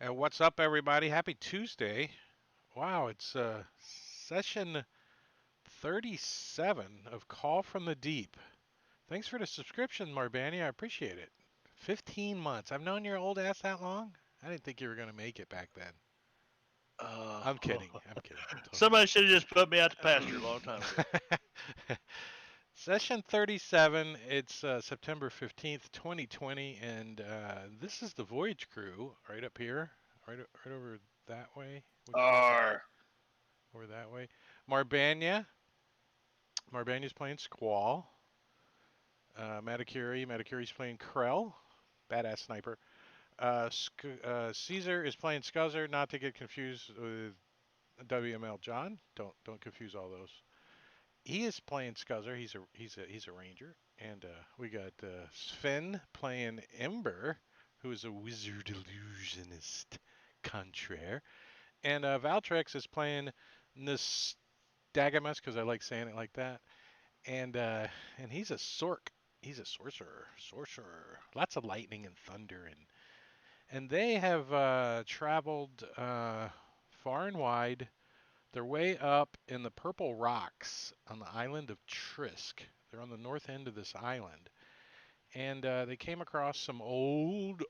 What's up, everybody? Happy Tuesday. Wow, it's session 37 of Call from the Deep. Thanks for the subscription, Marbani. I appreciate it. 15 months. I've known your old ass that long? I didn't think you were going to make it back then. Uh, I'm kidding. I'm kidding. I'm totally Somebody should have just put me out to pasture a long time ago. kidding. Session 37. It's September 15th, 2020, and this is the Voyage crew right up here, right over that way. Which way? Arr. Over that way. Marbania. Marbania's playing Squall. Matakuri's playing Krell. Badass sniper. Caesar is playing Scuzzer, not to get confused with WML John. Don't confuse all those. He is playing Scuzzer. He's a ranger. And we got Sven playing Ember, who is a wizard illusionist contraire. And Valtrex is playing Nystagamus, because I like saying it like that. And he's a sork. He's a sorcerer. Lots of lightning and thunder, and they have traveled far and wide. They're way up in the Purple Rocks on the island of Trisk. They're on the north end of this island, and they came across some old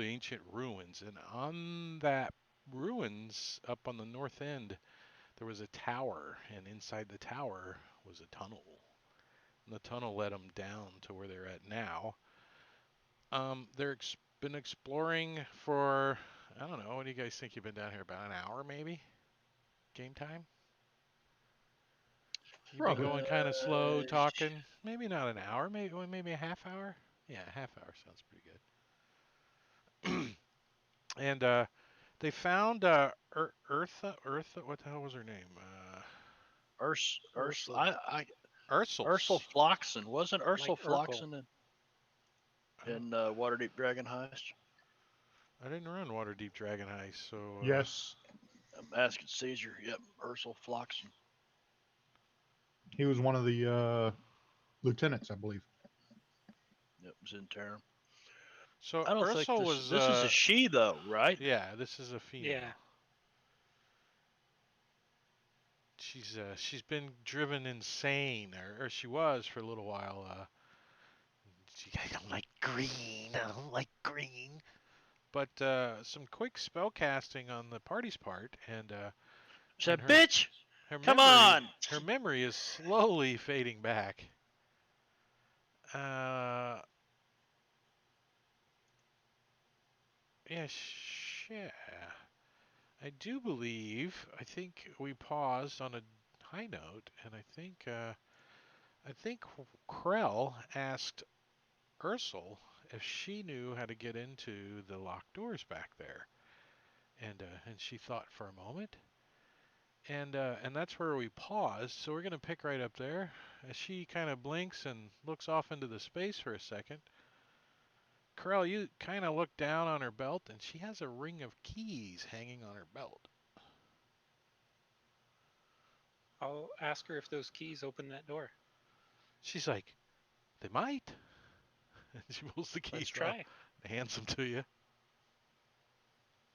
ancient ruins. And on that ruins, up on the north end, there was a tower, and inside the tower was a tunnel. And the tunnel led them down to where they're at now. They've been exploring for, I don't know, what do you guys think? You've been down here about an hour, maybe? Game time? You've been Probably. going kind of slow, talking. Maybe not an hour, maybe a half hour. Yeah, a half hour sounds pretty good. And they found Eartha. What the hell was her name? Ursula Ursels. Floxen. Wasn't Ursula Like Urkel. Floxen in Waterdeep Dragon Heist? I didn't run Waterdeep Dragon Heist, so Yes, I'm asking Caesar. Yep, Ursula Floxen. he was one of the lieutenants, I believe. Yep, was in Terran. So I don't think Ursel this. was. This is a she though, right? Yeah, this is a female. Yeah. She's been driven insane, or she was for a little while. I don't like green. I don't like green. But some quick spell casting on the party's part, and Said, her bitch, her come memory on. her memory is slowly fading back. Uh, yeah, shit. I do believe. I think we paused on a high note, and I think Krell asked Ursel if she knew how to get into the locked doors back there, and she thought for a moment, and that's where we paused. So we're gonna pick right up there as she kind of blinks and looks off into the space for a second. Krell, you kind of look down on her belt, and she has a ring of keys hanging on her belt. I'll ask her if those keys open that door. She's like, they might. And she pulls the keys Let's out try. and hands them to you.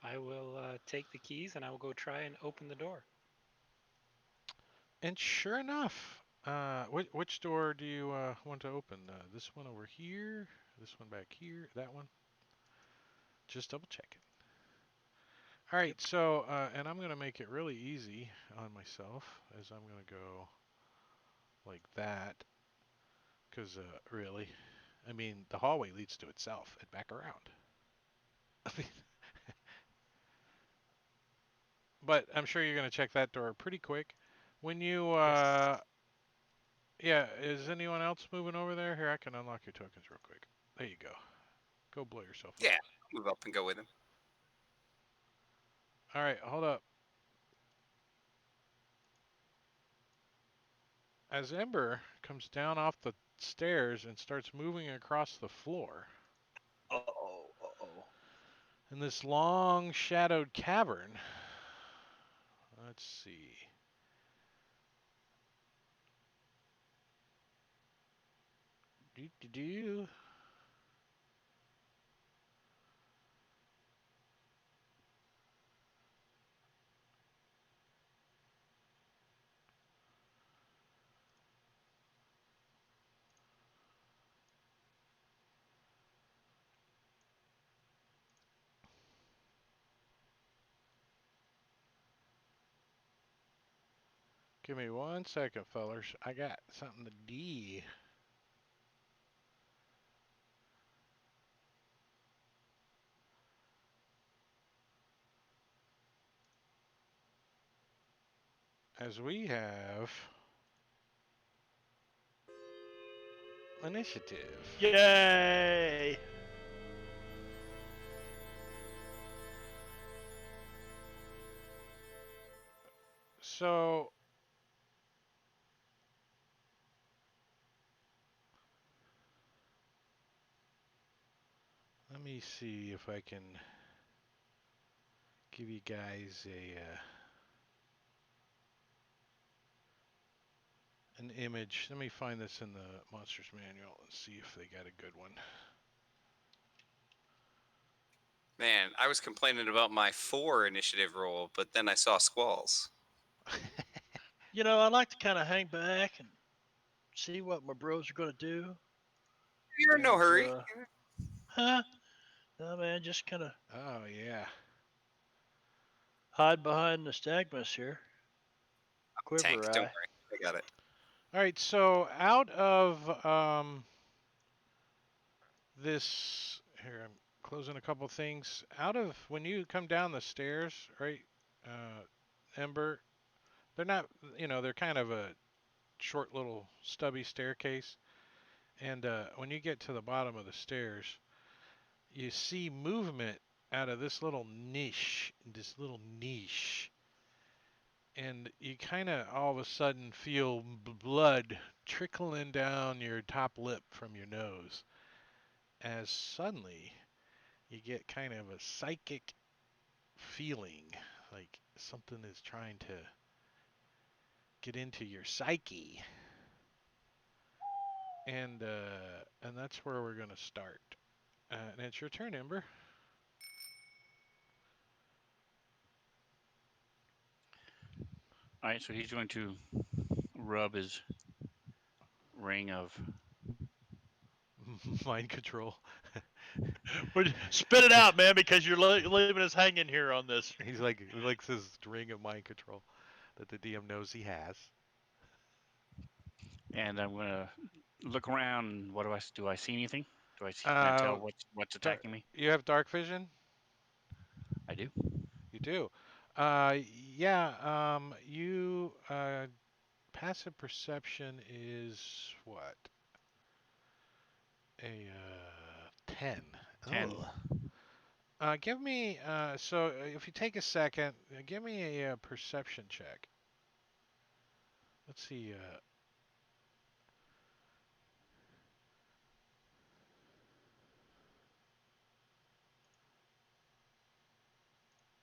I will take the keys and I will go try and open the door. And sure enough, which door do you want to open? This one over here, this one back here, that one? Just double check it. All right, so, and I'm going to make it really easy on myself, as I'm going to go like that, because really, I mean, the hallway leads to itself and back around. I mean, but I'm sure you're going to check that door pretty quick. When you, Yes. yeah, is anyone else moving over there? Here, I can unlock your tokens real quick. There you go. Go blow yourself up. Yeah, move up and go with him. All right, hold up. As Ember comes down off the stairs and starts moving across the floor, in this long shadowed cavern, let's see. Do. Give me 1 second, fellers. I got something to do. As we have initiative. Yay! So let me see if I can give you guys an image. Let me find this in the Monsters Manual and see if they got a good one. Man, I was complaining about my 4 initiative roll, but then I saw squalls. You know, I like to kind of hang back and see what my bros are going to do. You're in no And, hurry. Huh? No, man, just kind of Oh yeah. hide behind the nystagmus here. Quiver Tank, eye. don't worry. I got it. All right. So out of this here, I'm closing a couple things. Out of when you come down the stairs, right, Ember, they're not. They're kind of a short little stubby staircase. And when you get to the bottom of the stairs, you see movement out of this little niche. And you kind of all of a sudden feel blood trickling down your top lip from your nose. As suddenly you get kind of a psychic feeling like something is trying to get into your psyche. And that's where we're going to start. And it's your turn, Ember. All right, so he's going to rub his ring of Mind control. Spit it out, man, because you're leaving us hanging here on this. He's like, he likes his ring of mind control that the DM knows he has. and I'm gonna look around. What do I see anything? Do I see? Can I tell what's attacking me? You have dark vision? I do. You do. Yeah. You passive perception is what? A 10. 10. Give me so if you take a second, give me a perception check. Let's see.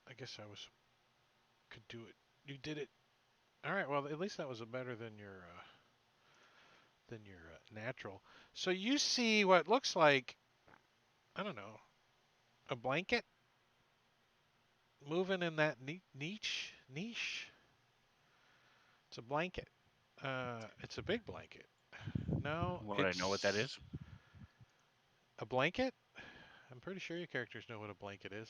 I guess I could do it. You did it. All right. Well, at least that was a better than your natural. So you see what looks like, I don't know, a blanket moving in that niche. It's a blanket. It's a big blanket. No, Would I know what that is? A blanket? I'm pretty sure your characters know what a blanket is.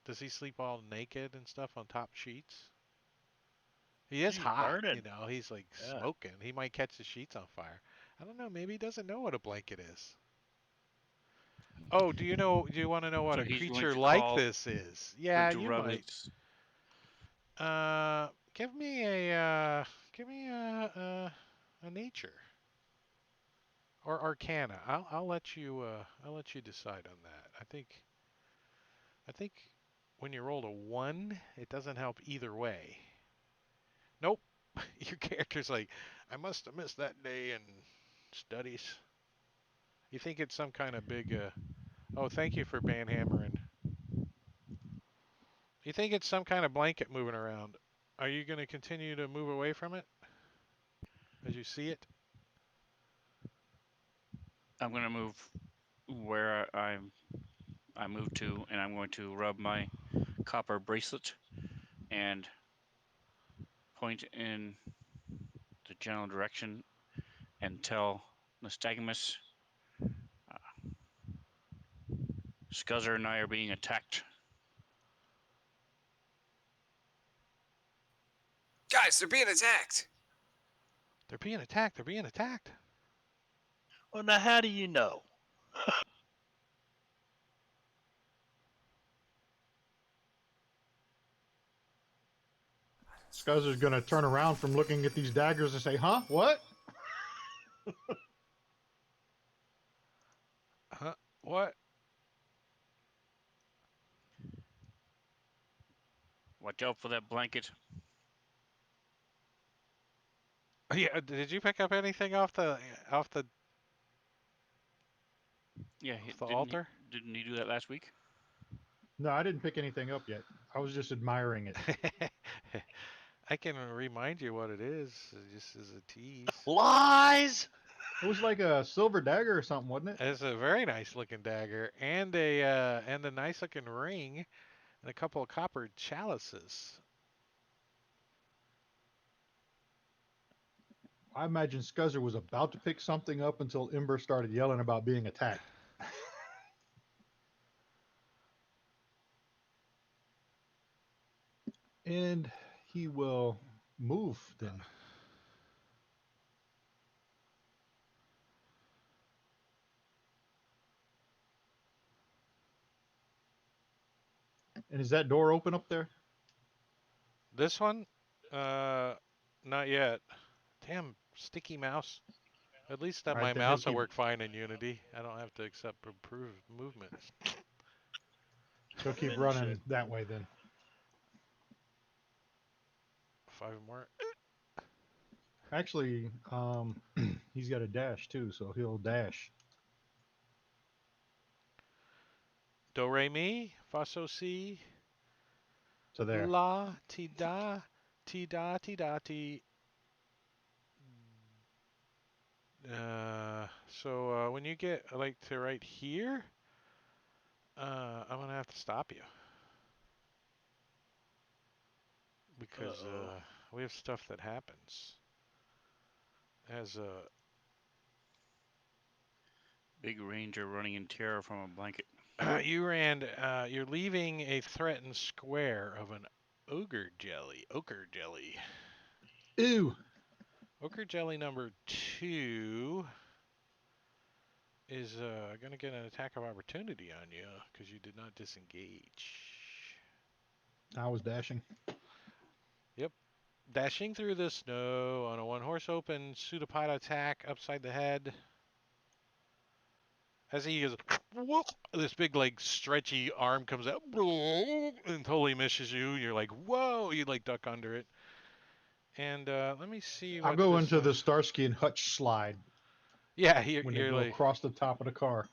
Does he sleep all naked and stuff on top sheets? He is He's hot, burning. he's like Yeah. smoking. He might catch the sheets on fire. I don't know, maybe he doesn't know what a blanket is. Oh, do you want to know what So a he's going creature to like call this is? Yeah, to you rub might. his. Give me a nature or arcana. I'll let you decide on that. I think when you rolled a 1, it doesn't help either way. Nope. Your character's like, I must have missed that day in studies. You think it's some kind of big oh, thank you for banhammering. You think it's some kind of blanket moving around. Are you going to continue to move away from it as you see it? I'm going to move where I moved to, and I'm going to rub my copper bracelet and point in the general direction and tell Nystagmus, Scuzzer and I are being attacked. Guys, they're being attacked. They're being attacked. They're being attacked. Well, now how do you know? Scuzzer's gonna turn around from looking at these daggers and say, "Huh? What?" Huh? What? Watch out for that blanket. Yeah. Did you pick up anything off the Yeah, the altar? Didn't he do that last week? No, I didn't pick anything up yet. I was just admiring it. I can remind you what it is, just as a tease. Lies! It was like a silver dagger or something, wasn't it? It's a very nice looking dagger and a nice looking ring and a couple of copper chalices. I imagine Scuzzer was about to pick something up until Ember started yelling about being attacked. And he will move then. And is that door open up there? This one, not yet. Damn sticky mouse. At least that All right, my then mouse will he'll work fine in Unity. I don't have to accept improved movement. He'll keep Finish running it. that way then. 5 more. Actually, he's got a dash too, so he'll dash Do re mi fa so si to there. la ti da ti da ti da ti. So when you get like to right here, I'm gonna have to stop you because Uh-oh. we have stuff that happens as Big ranger running in terror from a blanket. you're leaving a threatened square of an ochre jelly. Ew! Ochre jelly number 2 is gonna get an attack of opportunity on you because you did not disengage. I was dashing. Dashing through the snow on a one-horse open pseudopod attack upside the head. As he is, this big like stretchy arm comes out and totally misses you. You're like, whoa! You like duck under it. And let me see I'll what go this, into the Starsky and Hutch slide yeah, when they you're go like, across the top of the car.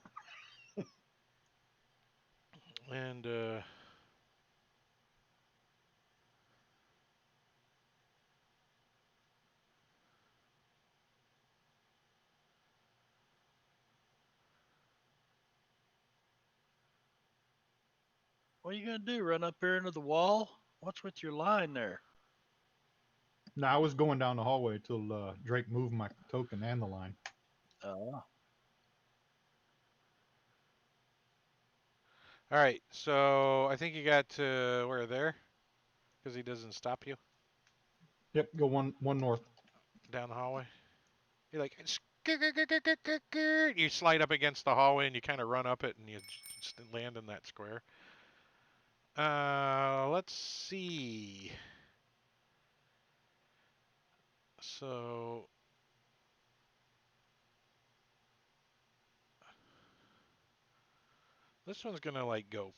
and What are you gonna do? Run up here into the wall? What's with your line there? No, I was going down the hallway till Drake moved my token and the line. Oh. all right. So I think you got to where there, because he doesn't stop you Yep, go one north. down the hallway. You're like, you slide up against the hallway and you kind of run up it and you just land in that square. Let's see. So this one's gonna like go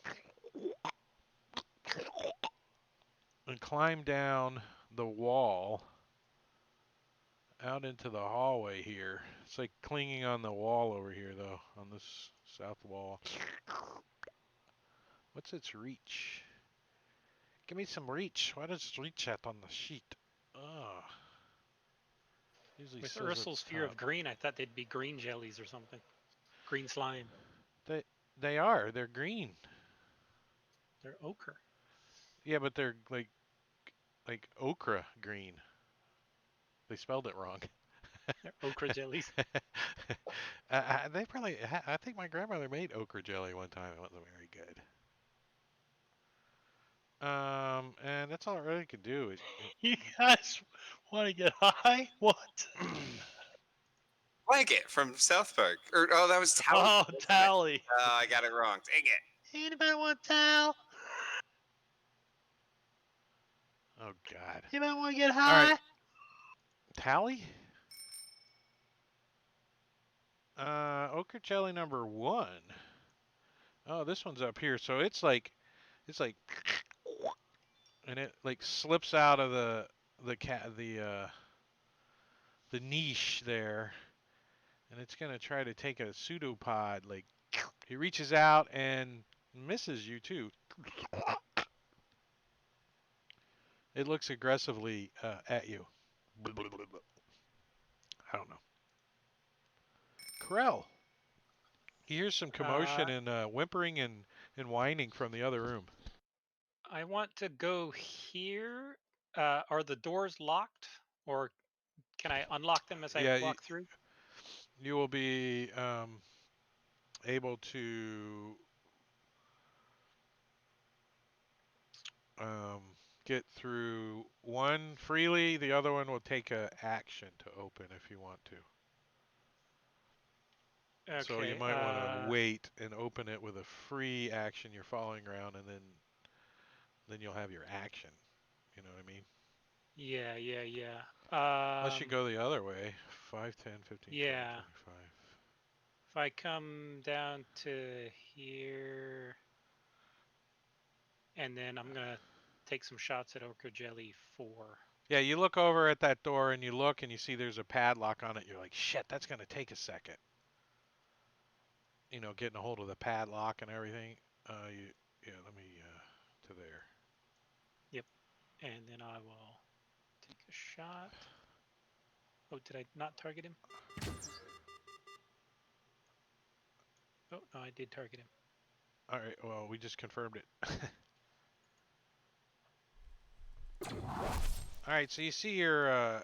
and climb down the wall out into the hallway here. It's like clinging on the wall over here though, on this south wall. What's its reach? Give me some reach. What is reach at on the sheet? Ah. Usually With says at Ursul's the fear of top. green, I thought they'd be green jellies or something. Green slime. They are. They're green. They're ochre. Yeah, but they're like okra green. They spelled it wrong. They're ochre jellies. They probably. I think my grandmother made okra jelly one time. It wasn't very good. And man. That's all it really can do. You guys want to get high? What? Blanket from South Park. That was Tally. Oh, wasn't it? Tally. I got it wrong. Dang it. Anybody want towel? Oh God. Anybody want to get All high? right. Tally. Ochre jelly number 1. Oh, this one's up here. So it's like, and it like slips out of the niche there, and it's gonna try to take a pseudopod. Like, he reaches out and misses you too. It looks aggressively at you. I don't know. Corel. He hears some commotion and whimpering and whining from the other room. I want to go here. Are the doors locked, or can I unlock them as Yeah, I walk through? You will be able to get through one freely. The other one will take a action to open if you want to. Okay. So you might want to wait and open it with a free action. You're following around, and then you'll have your action. You know what I mean? Yeah. Unless you go the other way. 5, 10, 15, 20, Yeah. 25. If I come down to here, and then I'm gonna take some shots at Ochre Jelly 4. Yeah, you look over at that door and you look and you see there's a padlock on it. You're like, shit, that's going to take a second. You know, getting a hold of the padlock and everything. Let me, to there. Yep. And then I will take a shot. Oh, did I not target him? Oh, no, I did target him. All right, well, we just confirmed it. All right, so you see your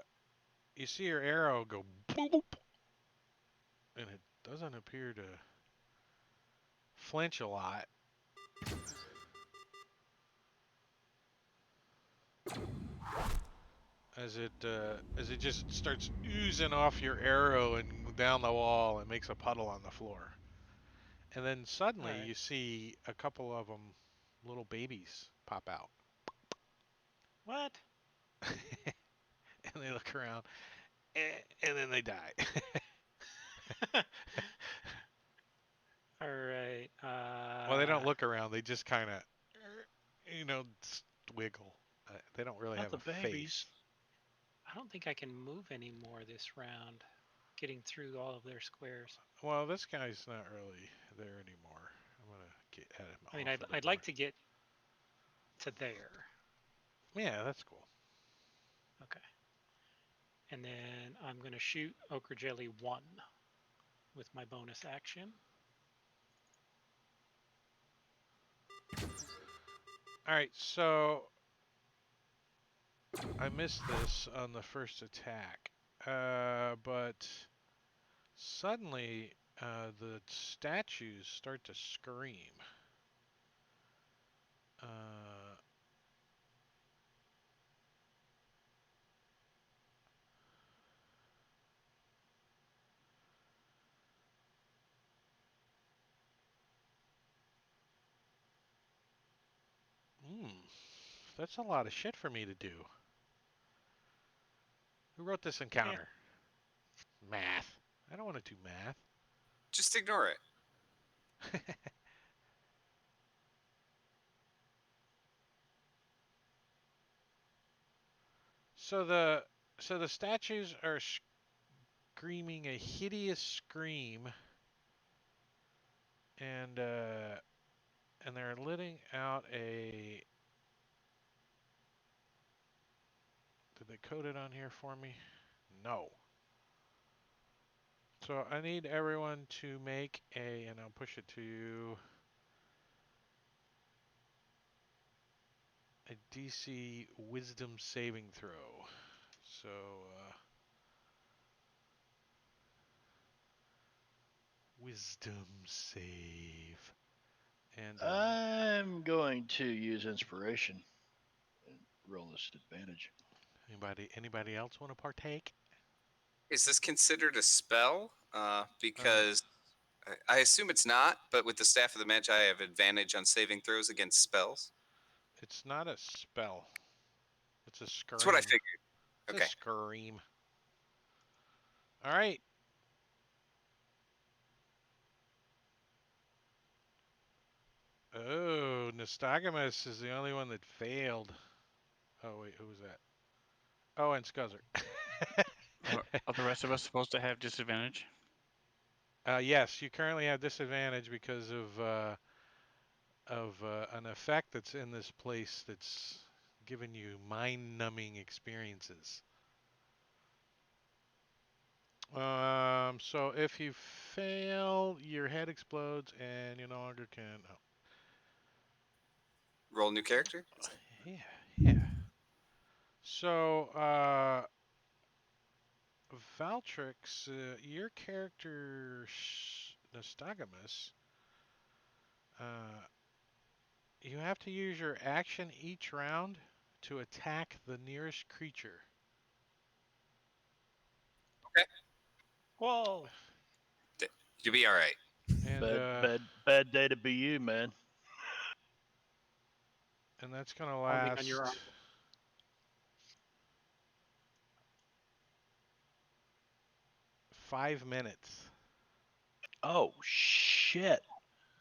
arrow go boop, and it doesn't appear to flinch a lot. As it just starts oozing off your arrow and down the wall and makes a puddle on the floor. And then suddenly Alright. you see a couple of them, little babies, pop out. What? And they look around, and then they die. Alright. Well, they don't look around. They just kind of, wiggle. They don't really Not have the a babies. face. I don't think I can move anymore this round, getting through all of their squares. Well, this guy's not really there anymore. I'm gonna get at him. I mean, off of the I'd like board. to get to there. Yeah, that's cool. Okay. And then I'm going to shoot Ochre Jelly 1 with my bonus action. All right, so I missed this on the first attack, but suddenly the statues start to scream. That's a lot of shit for me to do. Who wrote this encounter? Math. I don't want to do math. Just ignore it. So the statues are screaming a hideous scream, and they're letting out a. Did they code it on here for me? No. So I need everyone to make and I'll push it to you, a DC Wisdom saving throw. So, Wisdom save. And I'm going to use inspiration. roll this advantage. Anybody else want to partake? Is this considered a spell? Because I assume it's not, but with the Staff of the Magi, I have advantage on saving throws against spells. It's not a spell. It's a scream. That's what I figured. It's Okay. a scream. All right. Oh, Nystagmus is the only one that failed. Oh, wait, who was that? Oh, and Scuzzer. Are the rest of us supposed to have disadvantage? Yes, you currently have disadvantage because of an effect that's in this place that's giving you mind-numbing experiences. So if you fail, your head explodes and you no longer can. Oh, Roll new character. yeah. So, Valtrix, your character Nystagmus, you have to use your action each round to attack the nearest creature. Whoa. You'll be all right. And Bad day to be you, man. and that's gonna Holding last on your arm. 5 minutes. Oh shit!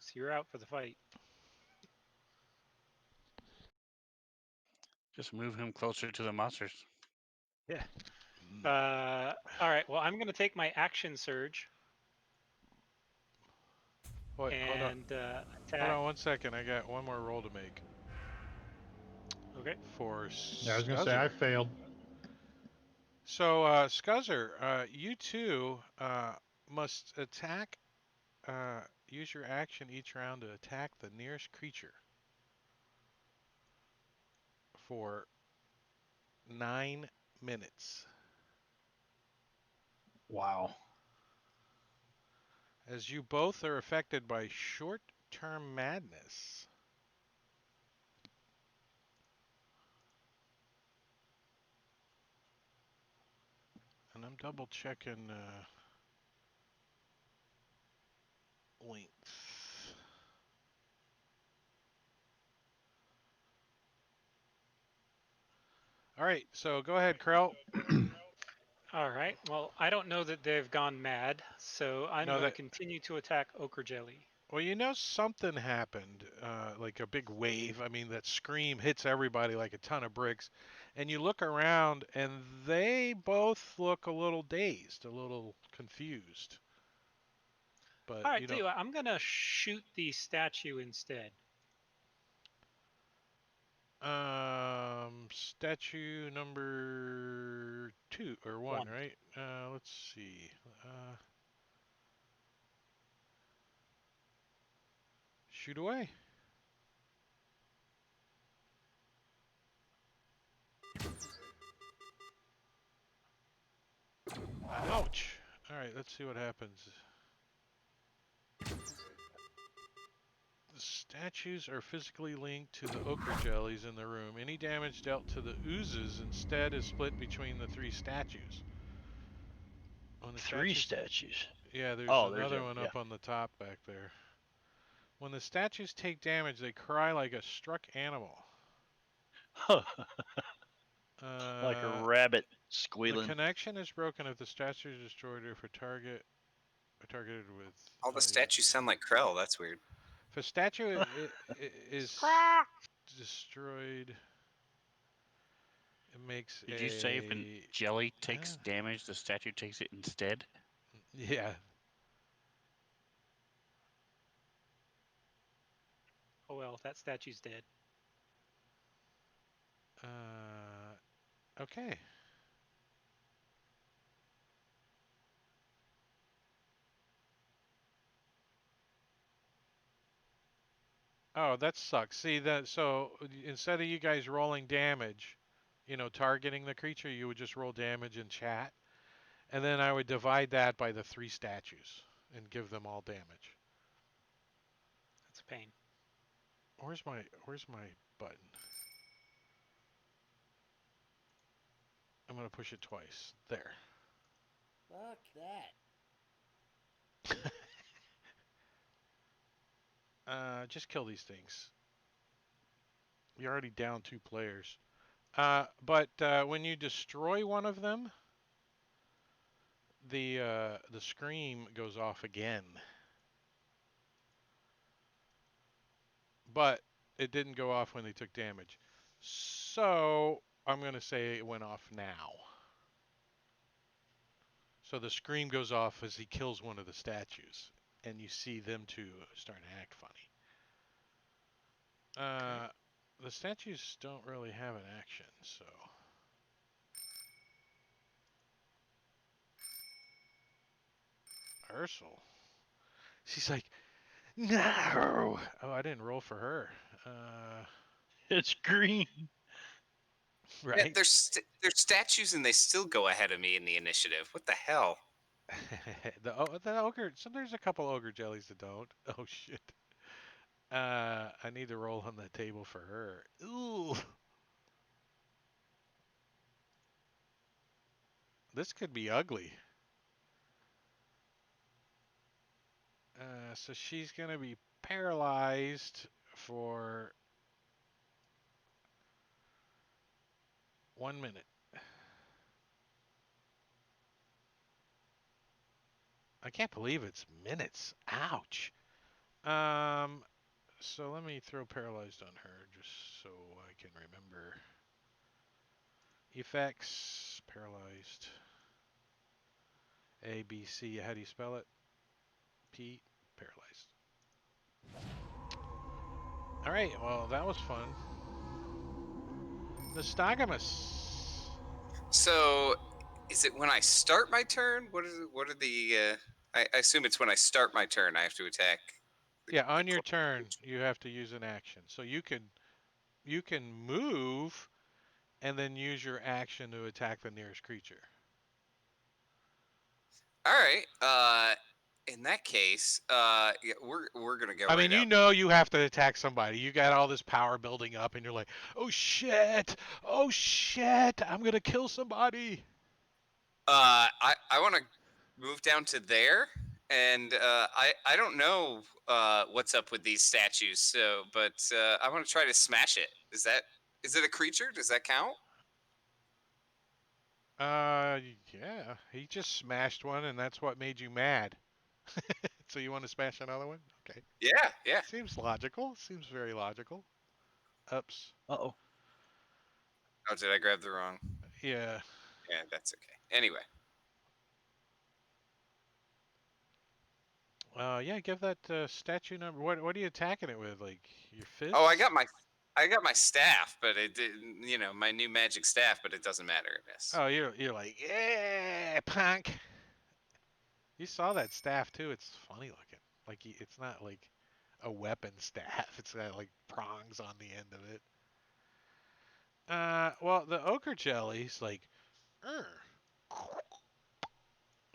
So you're out for the fight. Just move him closer to the monsters. Yeah. All right. Well, I'm going to take my action surge Wait, and attack. hold on 1 second. I got one more roll to make. Okay. For Yeah, I was gonna say I failed. So, Scuzzer, you too must attack. Use your action each round to attack the nearest creature for 9 minutes. Wow. As you both are affected by short-term madness. And I'm double checking links. All right, so go ahead, Krell. All right. Well, I don't know that they've gone mad, so I'm No, going to that- continue to attack Ochre Jelly. Well, you know something happened, like a big wave. I mean, that scream hits everybody like a ton of bricks. And you look around, and they both look a little dazed, a little confused. But All right. you Tell don't. you what, I'm going to shoot the statue instead. Statue number 2 or 1, One. right? Let's see. Shoot away. Ouch. All right, let's see what happens. The statues are physically linked to the ochre jellies in the room. Any damage dealt to the oozes instead is split between the 3 statues. When the 3 statues. Yeah, there's Oh, there's another a- one yeah. up on the top back there. When the statues take damage, they cry like a struck animal. Like a rabbit The squealing. connection is broken if the statue is destroyed or if targeted with. All the statues sound like Krell. That's weird. If a statue is destroyed, it makes Did you say if a jelly takes damage, the statue takes it instead? Yeah. Oh well, that statue's dead. Okay. Oh, that sucks. See that? So instead of you guys rolling damage, targeting the creature, you would just roll damage in chat, and then I would divide that by the 3 statues and give them all damage. That's a pain. Where's my button? going to push it twice. There. Fuck that. Just kill these things. You're already down 2 players. But when you destroy one of them, the scream goes off again. But it didn't go off when they took damage. So I'm going to say it went off now. So the scream goes off as he kills one of the statues. And you see them two starting to act funny. The statues don't really have an action, so... Ursel. She's like, no! Oh, I didn't roll for her. It's green. Right? Yeah, they're statues and they still go ahead of me in the initiative. What the hell? the ogre. So there's a couple ogre jellies that don't. Oh shit. I need to roll on the table for her. Ooh. This could be ugly. So she's gonna be paralyzed for 1 minute. I can't believe it's minutes. Ouch. So let me throw paralyzed on her just so I can remember. Effects, paralyzed. A, B, C, how do you spell it? P, paralyzed. Alright, well, that was fun. Nystagmus. So, is it when I start my turn? What is it? What are the? I assume it's when I start my turn. I have to attack. Yeah, on your turn, you have to use an action. So you can move and then use your action to attack the nearest creature. All right. In that case, yeah, we're gonna go. I right mean, you up. know you have to attack somebody. You got all this power building up, and you're like, oh shit, I'm gonna kill somebody. I want to move down to there, and I don't know what's up with these statues. So, but I want to try to smash it. Is it a creature? Does that count? Yeah, he just smashed one, and that's what made you mad. So you want to smash another one? Okay. Yeah, yeah. Seems logical. Seems very logical. Ups. Uh-oh. Oh, did I grab the wrong? Yeah. Yeah, that's okay. Anyway. Yeah. Give that statue number. What are you attacking it with? Like your fist? Oh, I got my staff, but it didn't. My new magic staff, but it doesn't matter. I miss. Oh, you're like, yeah, punk. You saw that staff too. It's funny looking. Like it's not like a weapon staff. It's got like prongs on the end of it. Well, the ochre jelly's like,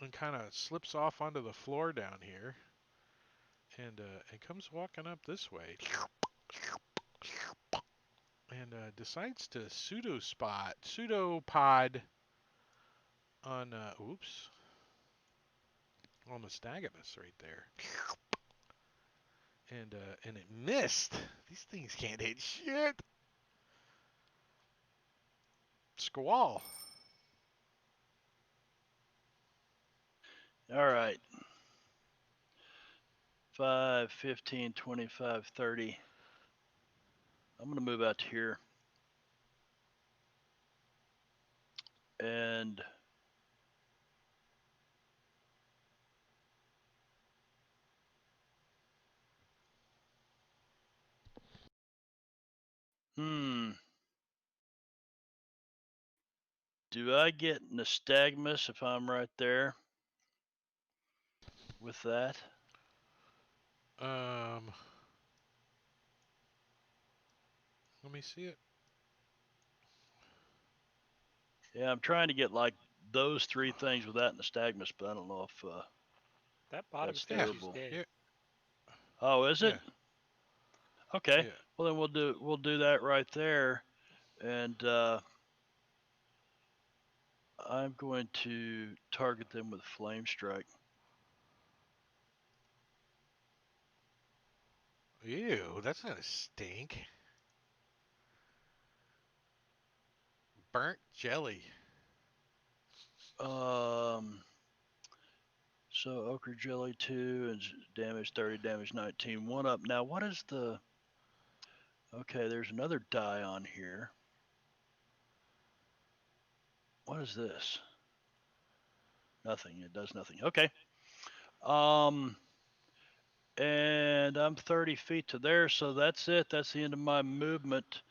and kind of slips off onto the floor down here, and it comes walking up this way, and decides to pseudopod on on the Nystagmus right there. And it missed. These things can't hit shit. Squall. All right. 5, 15, 25, 30. I'm going to move out to here. And do I get Nystagmus if I'm right there with that? Let me see it. Yeah, I'm trying to get like those 3 things without Nystagmus, but I don't know if That bottom that's statue's doable. dead. Yeah. Oh, is it? Yeah. Okay. Yeah. Well, then we'll do that right there, and I'm going to target them with Flame Strike. Ew, that's gonna stink. Burnt jelly. So Ochre Jelly 2 and damage 30, damage 19. 1 up. Now, what is the... Okay, there's another die on here. What is this? Nothing. It does nothing. Okay. And I'm 30 feet to there, so that's it. That's the end of my movement.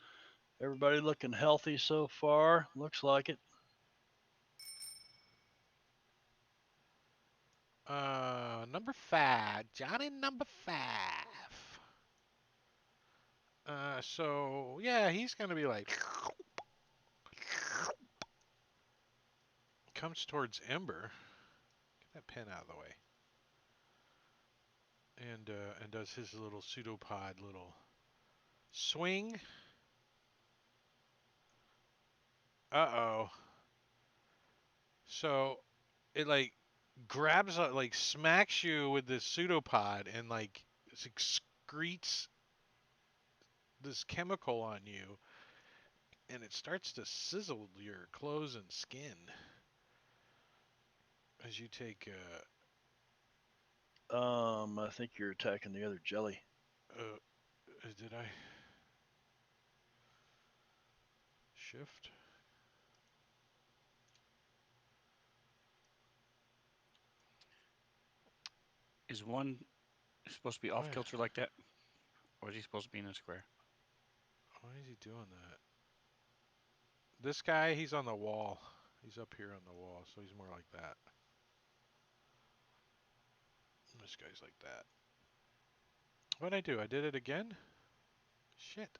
Everybody looking healthy so far. Looks like it. Number 5. Johnny number 5. So yeah, he's gonna be like comes towards Ember. Get that pen out of the way. And does his little pseudopod little swing. Uh-oh. So it like grabs like smacks you with this pseudopod and like excretes this chemical on you, and it starts to sizzle your clothes and skin as you take I think you're attacking the other jelly. did I shift? Is one supposed to be off kilter like that? Or is he supposed to be in a square? Why is he doing that? This guy, he's on the wall. He's up here on the wall, so he's more like that. This guy's like that. What'd I do? I did it again? Shit.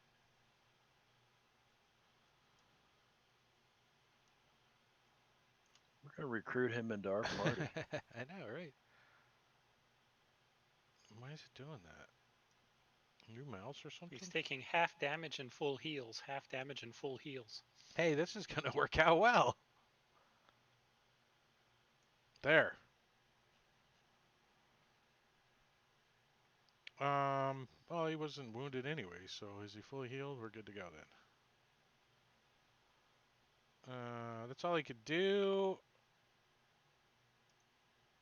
We're going to recruit him into our party. I know, right? Why is it doing that? New mouse or something? He's taking half damage and full heals. Half damage and full heals. Hey, this is going to work out well. There. Well, he wasn't wounded anyway, so is he fully healed? We're good to go then. That's all he could do.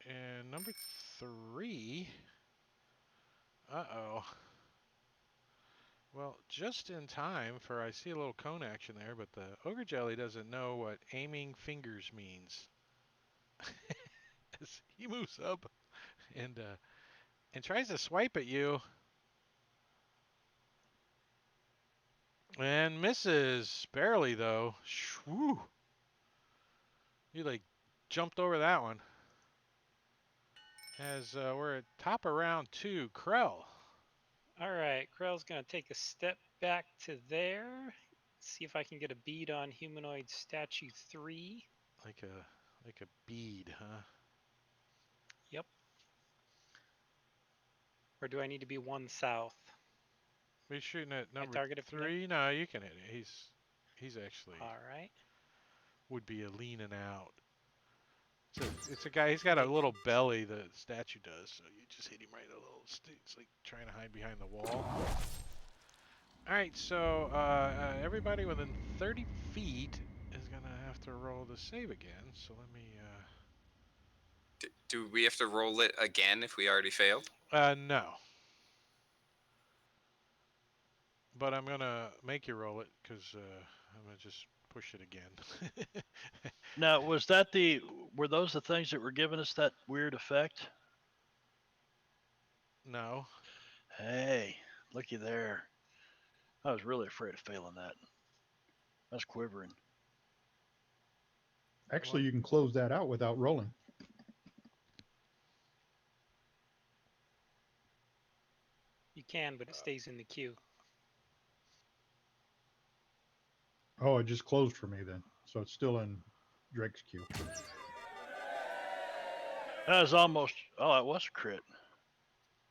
And number 3. Uh-oh. Well, just in time for I see a little cone action there, but the Ogre Jelly doesn't know what aiming fingers means. As he moves up and tries to swipe at you. And misses. Barely, though. Whew. He, like, jumped over that one. As we're at top of round 2. Krell. All right, Krell's going to take a step back to there. See if I can get a bead on humanoid statue 3. Like a bead, huh? Yep. Or do I need to be 1 south? We're shooting at number target it from 3. No, you can hit it. He's actually All right. would be a leaning out. It's a guy. He's got a little belly. The statue does. So you just hit him right a little. It's like trying to hide behind the wall. All right. So everybody within 30 feet is gonna have to roll the save again. So let me. Do we have to roll it again if we already failed? No. But I'm gonna make you roll it because I'm gonna just push it again. Now, were those the things that were giving us that weird effect? No. Hey, looky there. I was really afraid of failing that. I was quivering. Actually, you can close that out without rolling. You can, but it stays in the queue. Oh, it just closed for me then. So it's still in Drake's queue. That was almost... Oh, it was a crit.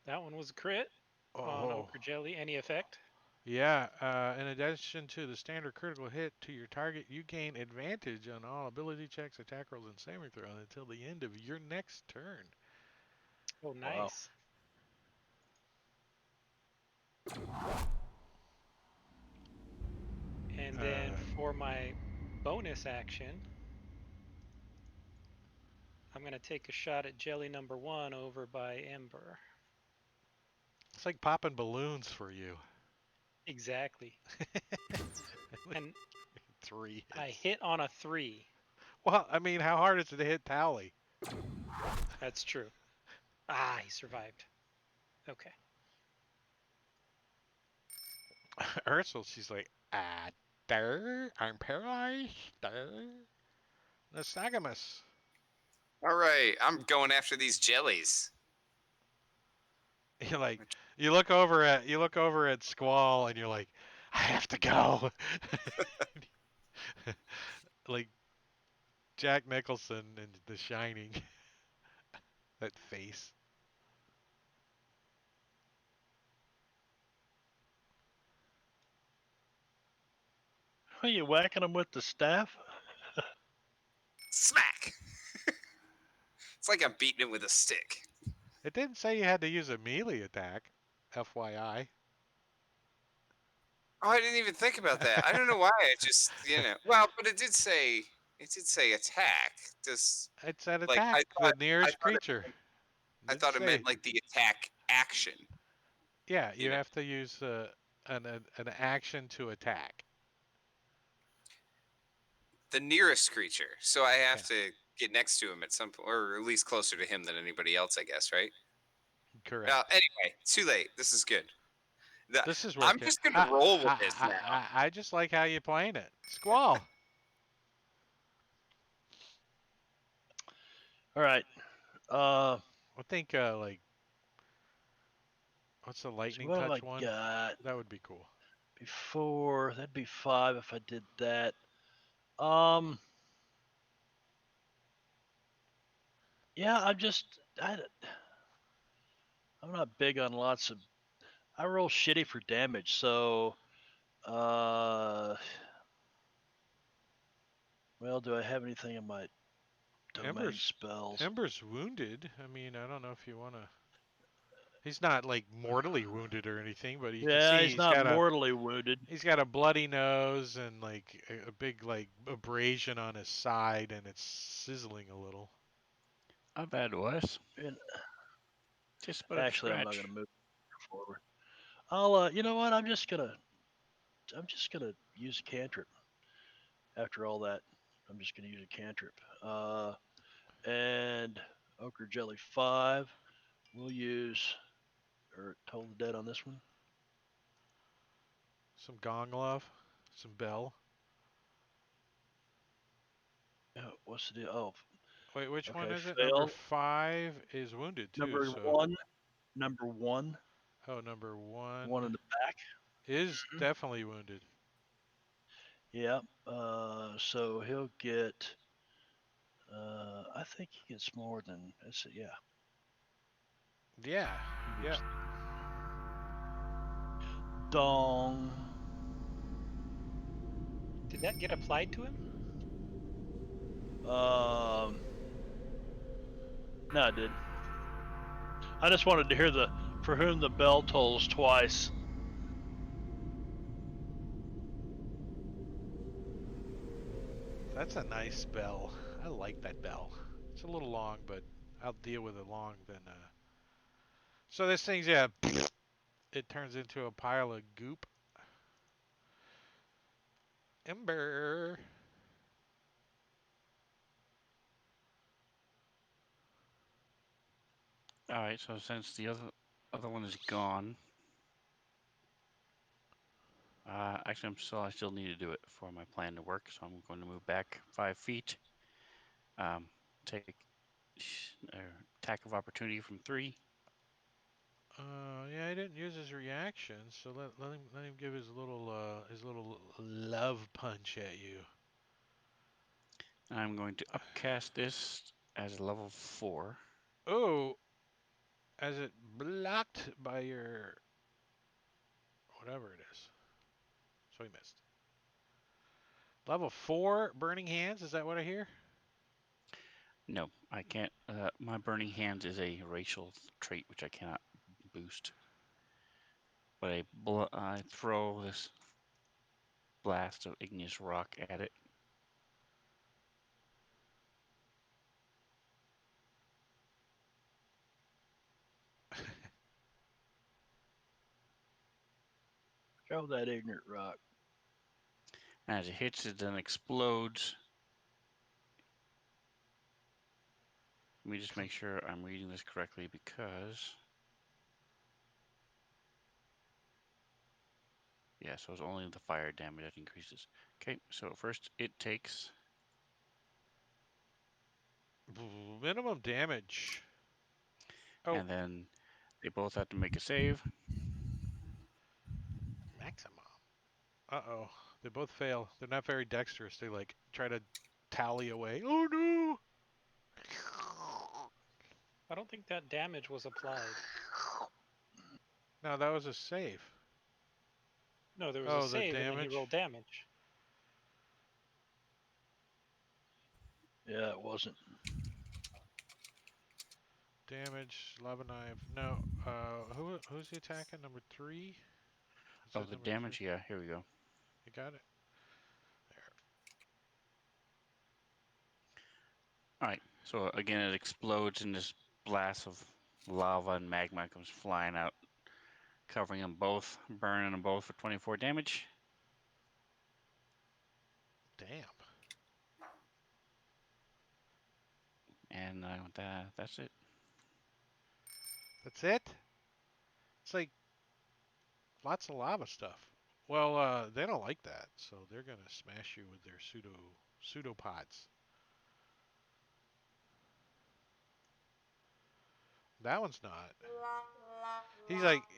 That one was a crit on Ochre Jelly. Any effect? Yeah, in addition to the standard critical hit to your target, you gain advantage on all ability checks, attack rolls, and saving throws until the end of your next turn. Oh, Wow. nice. And then for my bonus action, I'm going to take a shot at jelly number 1 over by Ember. It's like popping balloons for you. Exactly. And 3 hits. I hit on a 3. Well, I mean, how hard is it to hit Tally? That's true. Ah, he survived. Okay. Ursula, she's like, there, I'm paralyzed. Nystagmus. All right, I'm going after these jellies. You're like, you look over at Squall, and you're like, I have to go. Like Jack Nicholson in The Shining. That face. Are you whacking them with the staff? Smack! It's like I'm beating it with a stick. It didn't say you had to use a melee attack, FYI. Oh, I didn't even think about that. I don't know why. I just, well, but it did say attack. Just It's an like attack, the nearest thought it, creature. I thought it meant like the attack action. Yeah, you know. have to use an action to attack. The nearest creature. So I have to get next to him at some point, or at least closer to him than anybody else, I guess, right? Correct. Anyway, too late. This is good. This is I'm working. just going to roll with this now. I just like how you're playing it. Squall. All right. I think like, what's the lightning what have touch I one? got? That would be cool. Before that'd be 5 if I did that. Yeah, I'm not big on lots of. I roll shitty for damage, so well, do I have anything in my domain spells? Ember's wounded. I mean, I don't know if you want to. He's not like mortally wounded or anything, but you can see he's not mortally wounded. He's got a bloody nose and like a big like abrasion on his side, and it's sizzling a little. Not bad, Wes. And Just about actually, a I'm not scratch. gonna move forward. I'll. You know what? I'm just gonna use a cantrip. After all that, I'm just gonna use a cantrip. And Ochre Jelly 5. We'll use Toll the Dead on this one. Some gong love, some bell. What's the deal? Oh, Wait, which okay, one is it? fail. Number 5 is wounded too. Number so... 1. Number 1. Oh, number 1. One in the back. Is definitely wounded. Yeah. So he'll get. I think he gets more than. Let's see. Yeah. Yeah. Yeah. Dong. Did that get applied to him? No, I did. I just wanted to hear the "For whom the bell tolls" twice. That's a nice bell. I like that bell. It's a little long, but I'll deal with it long then. So this thing's, yeah, it turns into a pile of goop. Ember. All right, so since the other one is gone, actually, I still need to do it for my plan to work. So I'm going to move back 5 feet. Take attack of opportunity from 3. Yeah, he didn't use his reaction, so let him give his little love punch at you. I'm going to upcast this as a level 4. Oh, as it blocked by your whatever it is. so he missed. Level 4 Burning Hands, is that what I hear? No, I can't. My burning hands is a racial trait which I cannot boost. But I throw this blast of igneous rock at it. Throw that ignorant rock. As it hits, it then explodes. Let me just make sure I'm reading this correctly because... Yeah, so it's only the fire damage that increases. Okay, so first it takes... Minimum damage. Oh, And then they both have to make a save. maximum. Uh-oh. They both fail. They're not very dexterous. They, like, try to tally away. Oh, no! I don't think that damage was applied. No, that was a save. No, there was Oh, a the save and then he damage? rolled damage. Yeah, it wasn't. Damage, lava knife. No, who's the attacking? Number 3? Is Oh, that the number damage? 3? Yeah, here we go. You got it? There. Alright, so again it explodes and this blast of lava and magma comes flying out, covering them both, burning them both for 24 damage. Damn. And that's it. That's it? It's like lots of lava stuff. Well, they don't like that, so they're gonna smash you with their pseudopods. That one's not.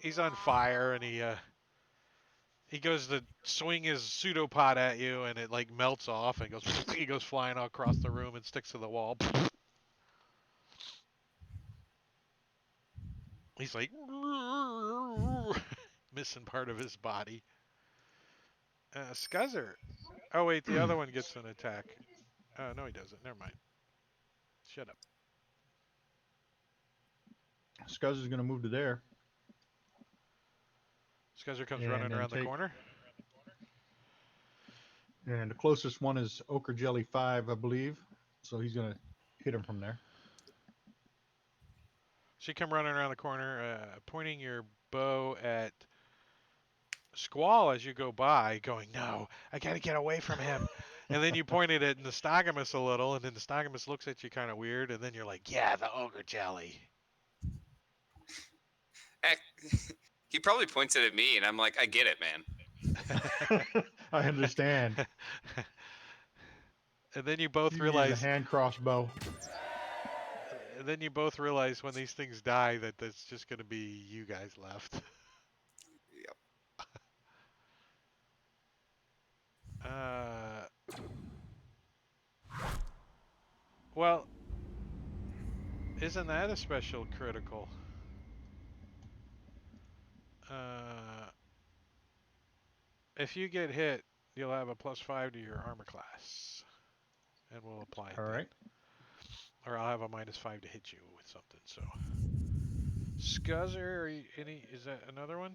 He's on fire and he goes to swing his pseudopod at you and it like melts off and goes he goes flying all across the room and sticks to the wall. He's like missing part of his body. Scuzzer. Oh wait, the other one gets an attack. No, he doesn't. Never mind. Shut up. Scuzz is going to move to there. Scuzzer comes And running then around the take- corner. And the closest one is Ochre Jelly 5, I believe. So he's going to hit him from there. So you come running around the corner, pointing your bow at Squall as you go by, going, "No, I gotta get away from him." And then you point it at Nystogomus a little, and then Nystogomus looks at you kind of weird, and then you're like, "Yeah, the ogre jelly." He probably points it at me, and I'm like, I get it, man. I understand. And then you both You use realize. a hand crossbow. And then you both realize when these things die that that's just gonna be you guys left. Yep. Well, isn't that a special critical? If you get hit, you'll have a +5 to your armor class, and we'll apply it. All then. right. Or I'll have a -5 to hit you with something. So, Scuzzer, is that another one?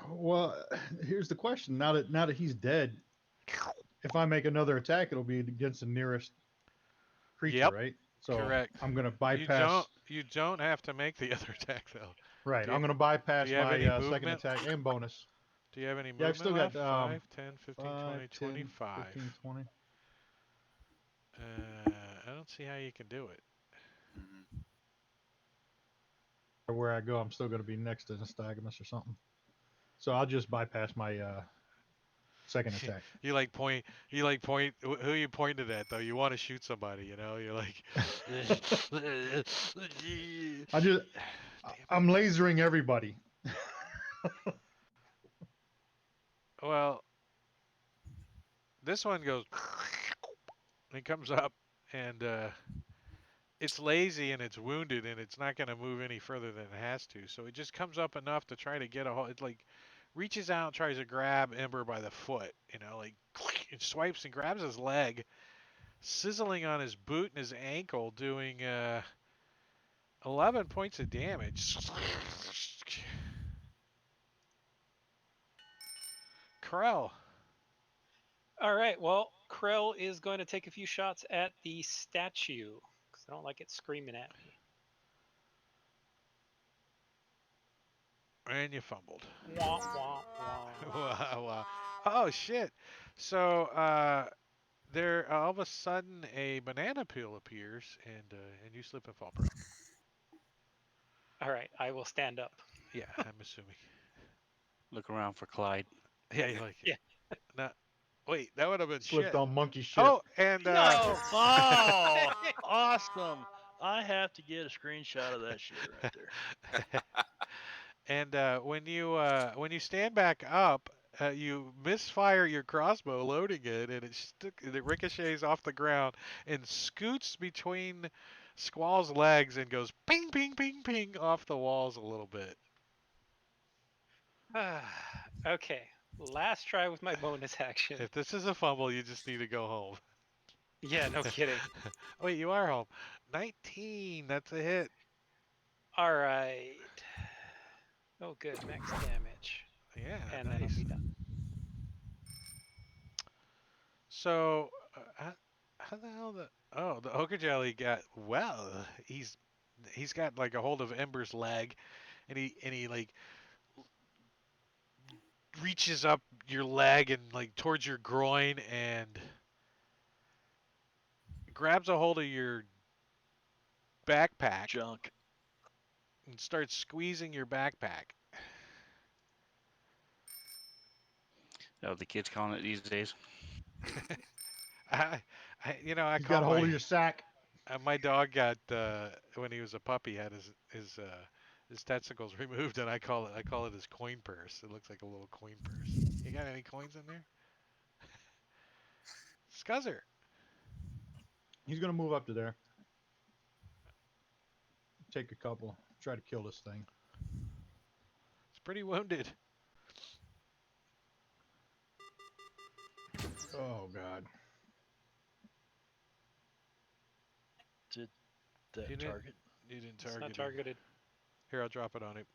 Well, here's the question. Now that he's dead, if I make another attack, it'll be against the nearest creature, Yep, right? So correct. I'm going to bypass. You don't have to make the other attack though. Right. do I'm you- going to bypass do you have my any second movement? attack and bonus. Do you have any movement Yeah, I've still left? got 5, 10, 15, 20, 5, 10, 25. 15, 20. I don't see how you can do it. Mhm. Where I go, I'm still going to be next to Nystogomus or something. So I'll just bypass my second attack. You like point. Who you pointed at though? You want to shoot somebody, you know? You're like. I'm lasering everybody. Well, this one goes. It comes up and it's lazy and it's wounded and it's not going to move any further than it has to. So it just comes up enough to try to get a hold. It's like reaches out and tries to grab Ember by the foot. Like it swipes and grabs his leg, sizzling on his boot and his ankle, doing 11 points of damage. Krell. All right. Well, Krell is going to take a few shots at the statue because I don't like it screaming at me. And you fumbled. Wah, wah, wah. Wow, wow. Oh shit. So there all of a sudden a banana peel appears and you slip and fall prone. All right. I will stand up. Yeah, I'm assuming. Look around for Clyde. Yeah, you like it. Yeah. No, wait, that would have been Slipped shit. on monkey shit. Oh, and No! Oh, awesome! I have to get a screenshot of that shit right there. and when you stand back up, you misfire your crossbow loading it, and it ricochets off the ground and scoots between Squall's legs and goes ping, ping, ping, ping off the walls a little bit. Okay. Last try with my bonus action. If this is a fumble, you just need to go home. Yeah, no kidding. Wait, you are home. 19. That's a hit. All right. Oh, good. Max damage. Yeah, And then I'll nice. be done. So, how the hell the Ogre Jelly got he's got like a hold of Ember's leg, and he like reaches up your leg and like towards your groin and grabs a hold of your backpack Junk. and starts squeezing your backpack. Oh, the kids calling it these days. I He's call got a hold of your sack. my dog got when he was a puppy had his testicles removed, and I call it his coin purse. It looks like a little coin purse. You got any coins in there? Scuzzer. He's gonna move up to there. Take a couple. Try to kill this thing. It's pretty wounded. Oh god. Did You that didn't- target? You didn't It's target not him. targeted. Here, I'll drop it on him.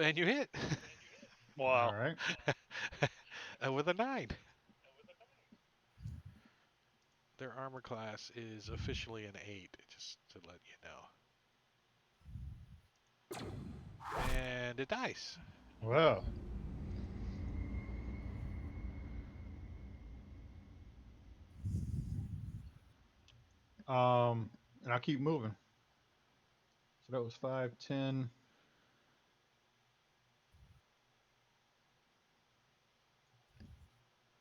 And you hit. Wow. All right. With a 9. Their armor class is officially an 8, just to let you know. And it dies. Well. And I'll keep moving. So that was 5, 10.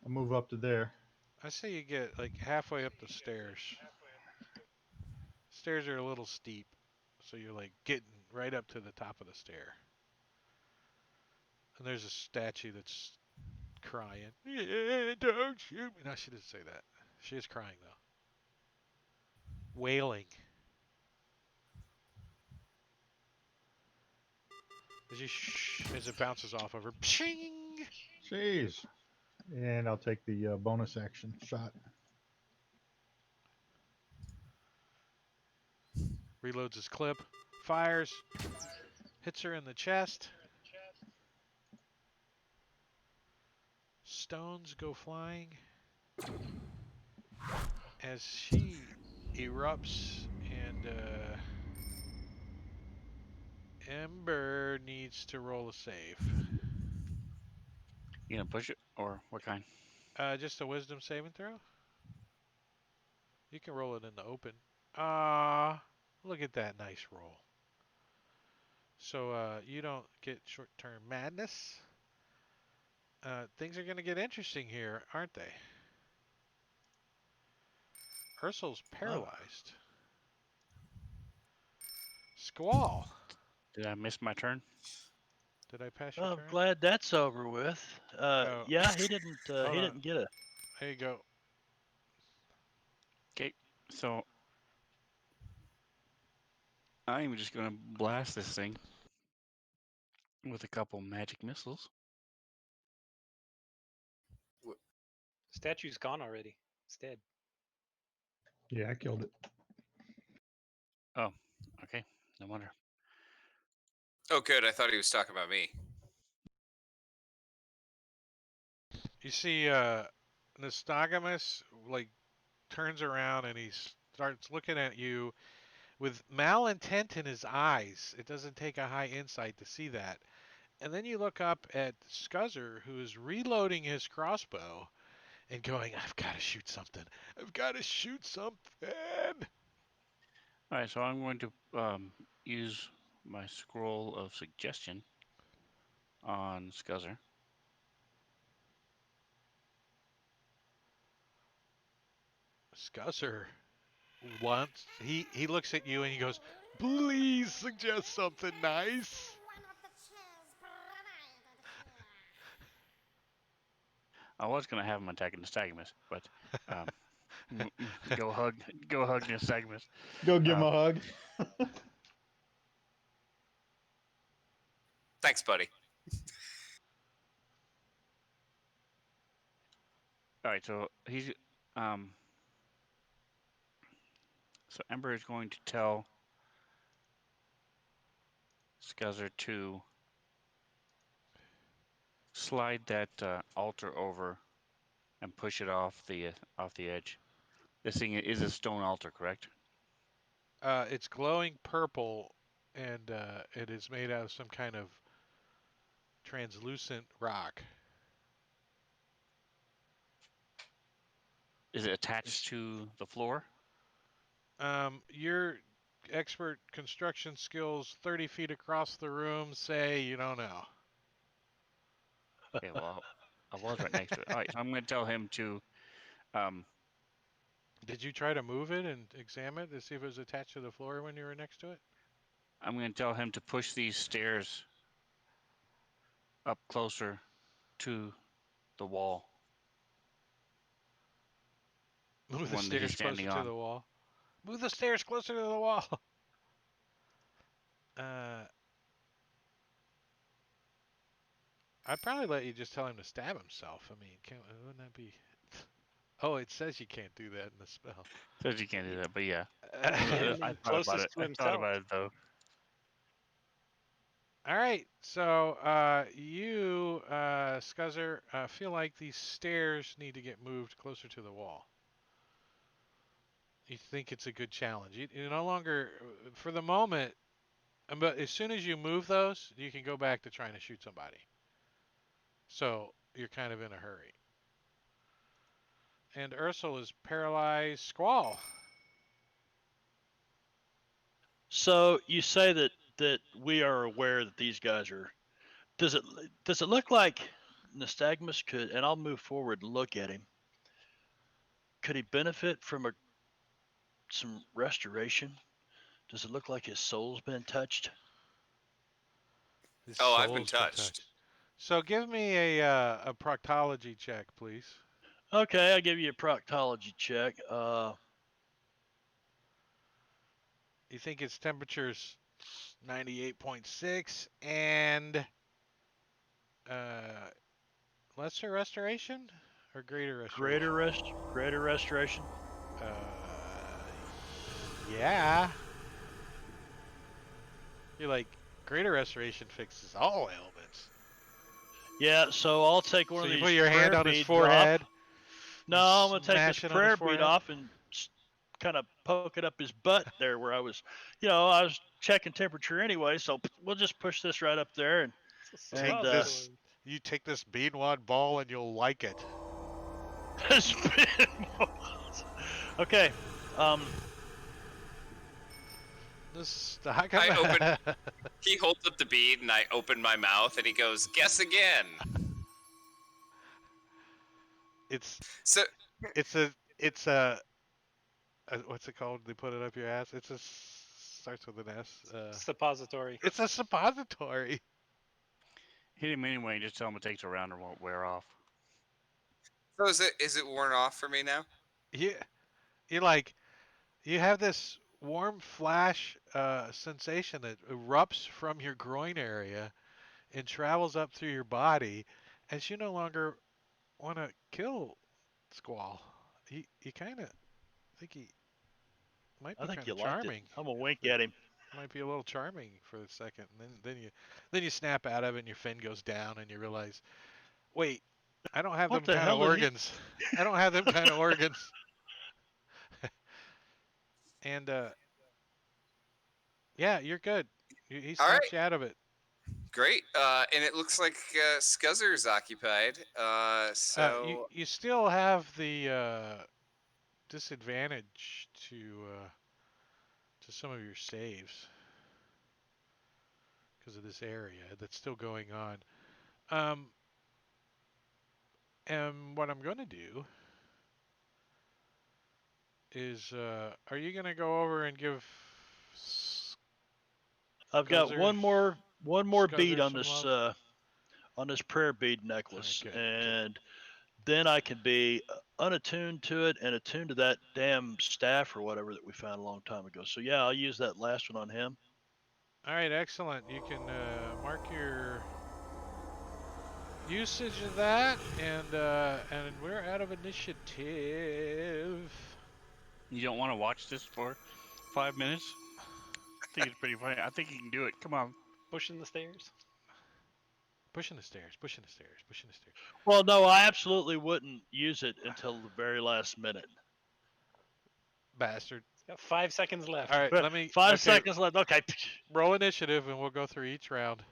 I'll move up to there. I say you get like halfway up the stairs. Stairs are a little steep, so you're like getting right up to the top of the stair. And there's a statue that's crying. Yeah, don't shoot me. No, she didn't say that. She is crying though. Wailing. As it bounces off of her. Pshing! Jeez. And I'll take the bonus action shot. Reloads his clip. Fires. Hits her in the chest. Stones go flying. As she erupts and Ember needs to roll a save. You gonna push it or what kind? Just a wisdom saving throw. You can roll it in the open. Look at that nice roll. So you don't get short-term madness. Things are going to get interesting here, aren't they? Ursul's paralyzed. Squall. Did I miss my turn? Did I pass your I'm turn? glad that's over with. Oh. Yeah, he didn't. He Hold on. didn't get a. There you go. Okay, so I'm just gonna blast this thing with a couple magic missiles. Statue's gone already. It's dead. Yeah, I killed it. Oh, okay. No wonder. Oh, good. I thought he was talking about me. You see, Nostogamus like turns around and he starts looking at you with malintent in his eyes. It doesn't take a high insight to see that. And then you look up at Scuzzer, who is reloading his crossbow and going, "I've got to shoot something. I've got to shoot something." All right, so I'm going to use my scroll of suggestion on Scuzzer. Scuzzer wants he looks at you and he goes, "Please suggest something nice." I was going to have him attacking Nystagmus, but go hug Nystagmus. Go give him a hug. Thanks, buddy. All right, so he's so Ember is going to tell Scuzzer to slide that altar over and push it off the edge. This thing is a stone altar, correct? It's glowing purple, and it is made out of some kind of translucent rock. Is it attached to the floor? Your expert construction skills 30 feet across the room say you don't know. Okay, well, I was right next to it. All right, so I'm going to tell him to Did you try to move it and examine it to see if it was attached to the floor when you were next to it? I'm going to tell him to push these stairs up closer to the wall. Move the One that he's stairs closer standing to on. the wall. Move the stairs closer to the wall. I'd probably let you just tell him to stab himself. I mean, wouldn't that be? Oh, it says you can't do that in the spell. Says you can't do that, but yeah. Him I and thought about closest it. to I thought himself. about it though. All right, so you, Scuzzer, feel like these stairs need to get moved closer to the wall. You think it's a good challenge. You no longer, for the moment, but as soon as you move those, you can go back to trying to shoot somebody. So you're kind of in a hurry. And Ursula is paralyzed. Squall. So you say that we are aware that these guys are. Does it look like Nystagmus could? And I'll move forward and look at him. Could he benefit from some restoration? Does it look like his soul's been touched? His Oh, I've been soul's touched. So give me a proctology check, please. Okay, I'll give you a proctology check. You think its temperature's 98.6 and lesser restoration or greater restoration? Greater restoration. Yeah. You're like, greater restoration fixes all ailments. Yeah, so I'll take one So of you these put your hand prayer on his beads forehead. off. No, I'm gonna take this Smash it on his prayer bead forehead? off and kind of poke it up his butt there, where I was checking temperature anyway. So we'll just push this right up there and Take this. You take this beanwad ball and you'll like it. Okay. He holds up the bead and I open my mouth and he goes, "Guess again." It's So a what's it called? They put it up your ass. Starts with an S. Suppository. It's a suppository. Hit him anyway and just tell him it takes a round and won't wear off. So is it worn off for me now? Yeah, you have this warm flash sensation that erupts from your groin area and travels up through your body, as you no longer want to kill Squall. He kind of think he might I be think kind you of liked it. charming. I'm gonna wink at him. Might be a little charming for a second, and then you snap out of it, and your fin goes down, and you realize, wait, I don't have What them the kind of hell did he? organs. I don't have them kind of organs. And yeah, you're good. He All right, snaps you out of it. great. And it looks like Scuzzer's occupied. You still have the disadvantage to some of your saves because of this area that's still going on. And what I'm going to do is, are you going to go over and give I've got Scuzzer, one more bead Scuzzer on some this love? on this prayer bead All right, necklace, good. and then I can be unattuned to it and attuned to that damn staff or whatever that we found a long time ago. So yeah, I'll use that last one on him. All right, excellent. You can mark your usage of that, and we're out of initiative. You don't want to watch this for 5 minutes? I think it's pretty funny. I think you can do it. Come on. Pushing the stairs. Pushing the stairs, pushing the stairs, pushing the stairs. Well, no, I absolutely wouldn't use it until the very last minute. Bastard. Got 5 seconds left. All right, let me. 5 okay, seconds left. Okay. roll initiative, and we'll go through each round.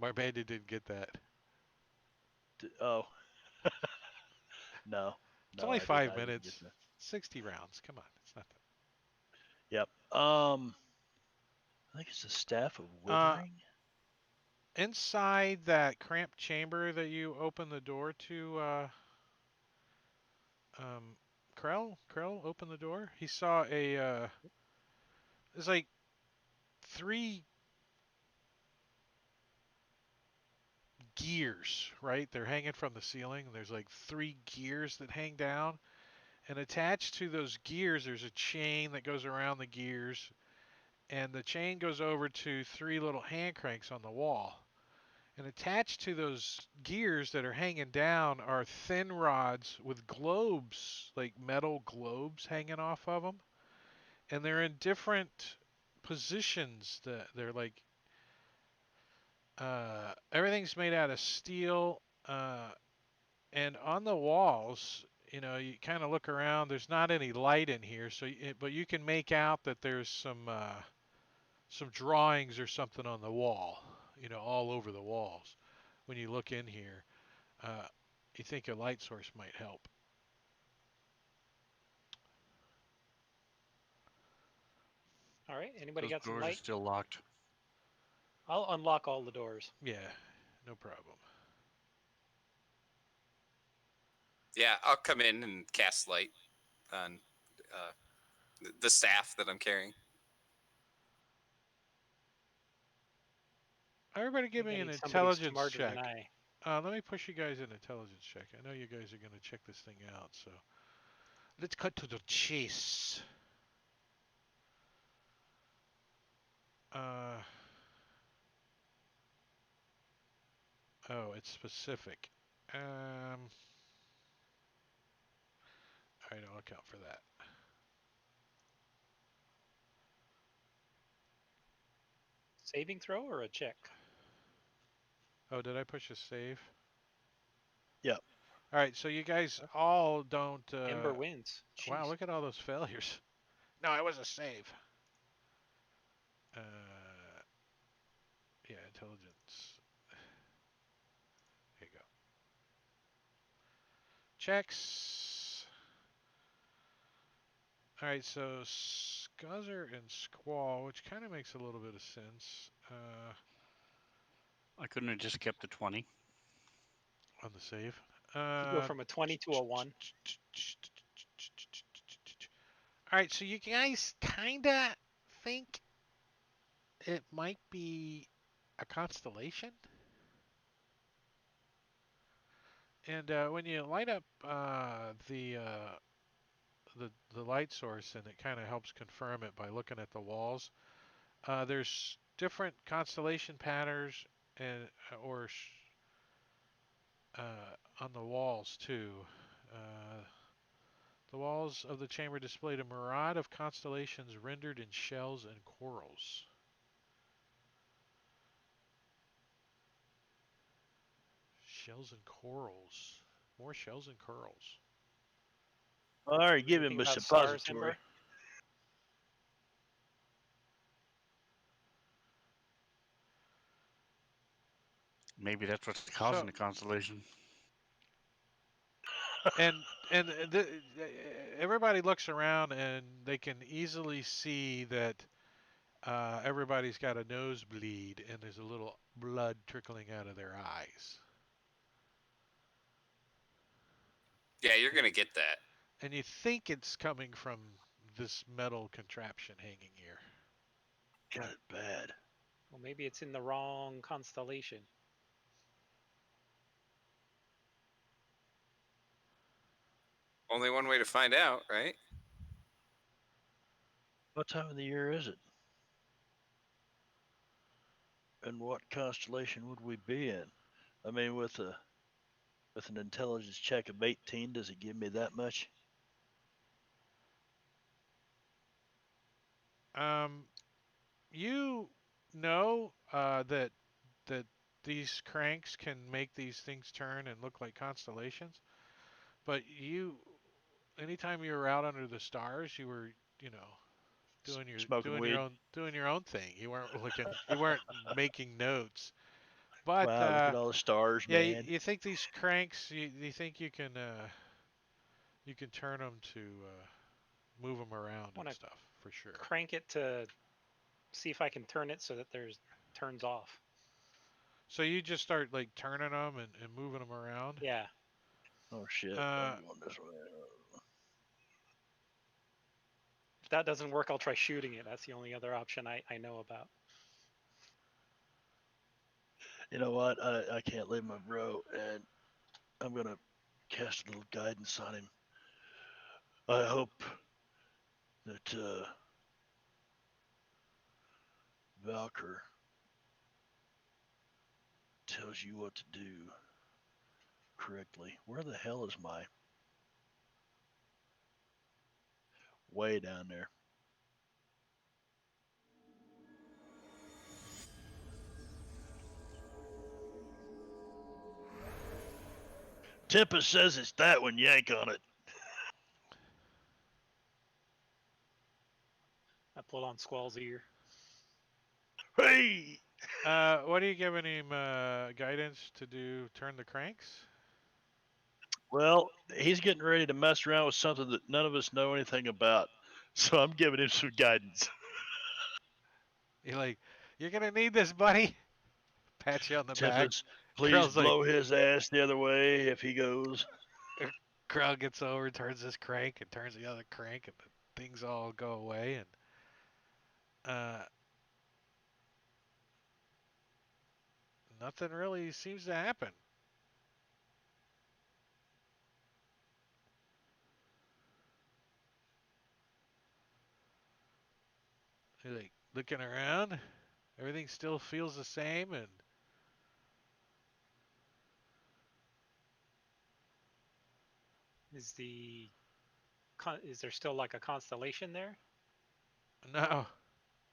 Barbada didn't get that. Oh. No. It's No, only I didn't. 5 I didn't get minutes. that. 60 rounds. Come on, it's not that. Yep. I think it's the staff of withering. Inside that cramped chamber that you opened the door to, Krell opened the door. He saw there's like 3 gears, right? They're hanging from the ceiling. There's like 3 gears that hang down. And attached to those gears, there's a chain that goes around the gears. And the chain goes over to 3 little hand cranks on the wall. And attached to those gears that are hanging down are thin rods with globes, like metal globes hanging off of them. And they're in different positions. They're like, everything's made out of steel. And on the walls, you kind of look around. There's not any light in here, but you can make out that there's some drawings or something on the wall. All over the walls. When you look in here, you think a light source might help. All right. Anybody Those got some doors are light? still locked. I'll unlock all the doors. Yeah, no problem. Yeah, I'll come in and cast light on the staff that I'm carrying. Everybody give I me think I an need somebody intelligence smarter check. than I. Let me push you guys an intelligence check. I know you guys are going to check this thing out, so let's cut to the chase. Oh, it's specific. All right, I'll account for that. Saving throw or a check? Oh, did I push a save? Yep. All right, so you guys all don't. Ember wins. Wow, Jeez. look at all those failures. No, it was a save. Yeah, intelligence. There you go. Checks. All right, so Scuzzer and Squall, which kind of makes a little bit of sense. I couldn't have just kept the 20. On the save. You go from a 20 to a 1. All right, so you guys kind of think it might be a constellation. And when you light up the light source, and it kind of helps confirm it by looking at the walls, there's different constellation patterns and on the walls too. The walls of the chamber displayed a mirage of constellations rendered in shells and corals. Shells and corals. More shells and corals. All right, give him Anything a about stars, suppository. Ember? Maybe that's what's causing So- the constellation. and everybody looks around and they can easily see that everybody's got a nosebleed and there's a little blood trickling out of their eyes. Yeah, you're gonna get that. And you think it's coming from this metal contraption hanging here. Got it bad. Well, maybe it's in the wrong constellation. Only one way to find out, right? What time of the year is it? And what constellation would we be in? I mean, with an intelligence check of 18, does it give me that much? You know that these cranks can make these things turn and look like constellations, but anytime you were out under the stars, you were, Smoking weed. doing your own thing. You weren't you weren't making notes. But Wow, look at all the stars, yeah, man. you think these cranks, you think you can turn them to move them around and Wanna stuff for sure. Crank it to see if I can turn it so that there's turns off. So you just start like turning them and moving them around. Yeah. Oh shit! Uh, I'm going this way. If that doesn't work, I'll try shooting it. That's the only other option I know about. You know what? I can't leave my bro, and I'm gonna cast a little guidance on him. I hope that Valkyr tells you what to do correctly. Where the hell is my way down there? Tempest says it's that one. Yank on it. I pulled on Squall's ear. Hey! what are you giving him guidance to do? Turn the cranks? Well, he's getting ready to mess around with something that none of us know anything about. So I'm giving him some guidance. You're like, you're gonna need this, buddy. Pat you on the back. Tempest, please Krell's like, blow his ass the other way if he goes. Krell gets over, turns this crank, and turns the other crank, and the things all go away, and nothing really seems to happen. You're like looking around, everything still feels the same, and Is there still like a constellation there? no,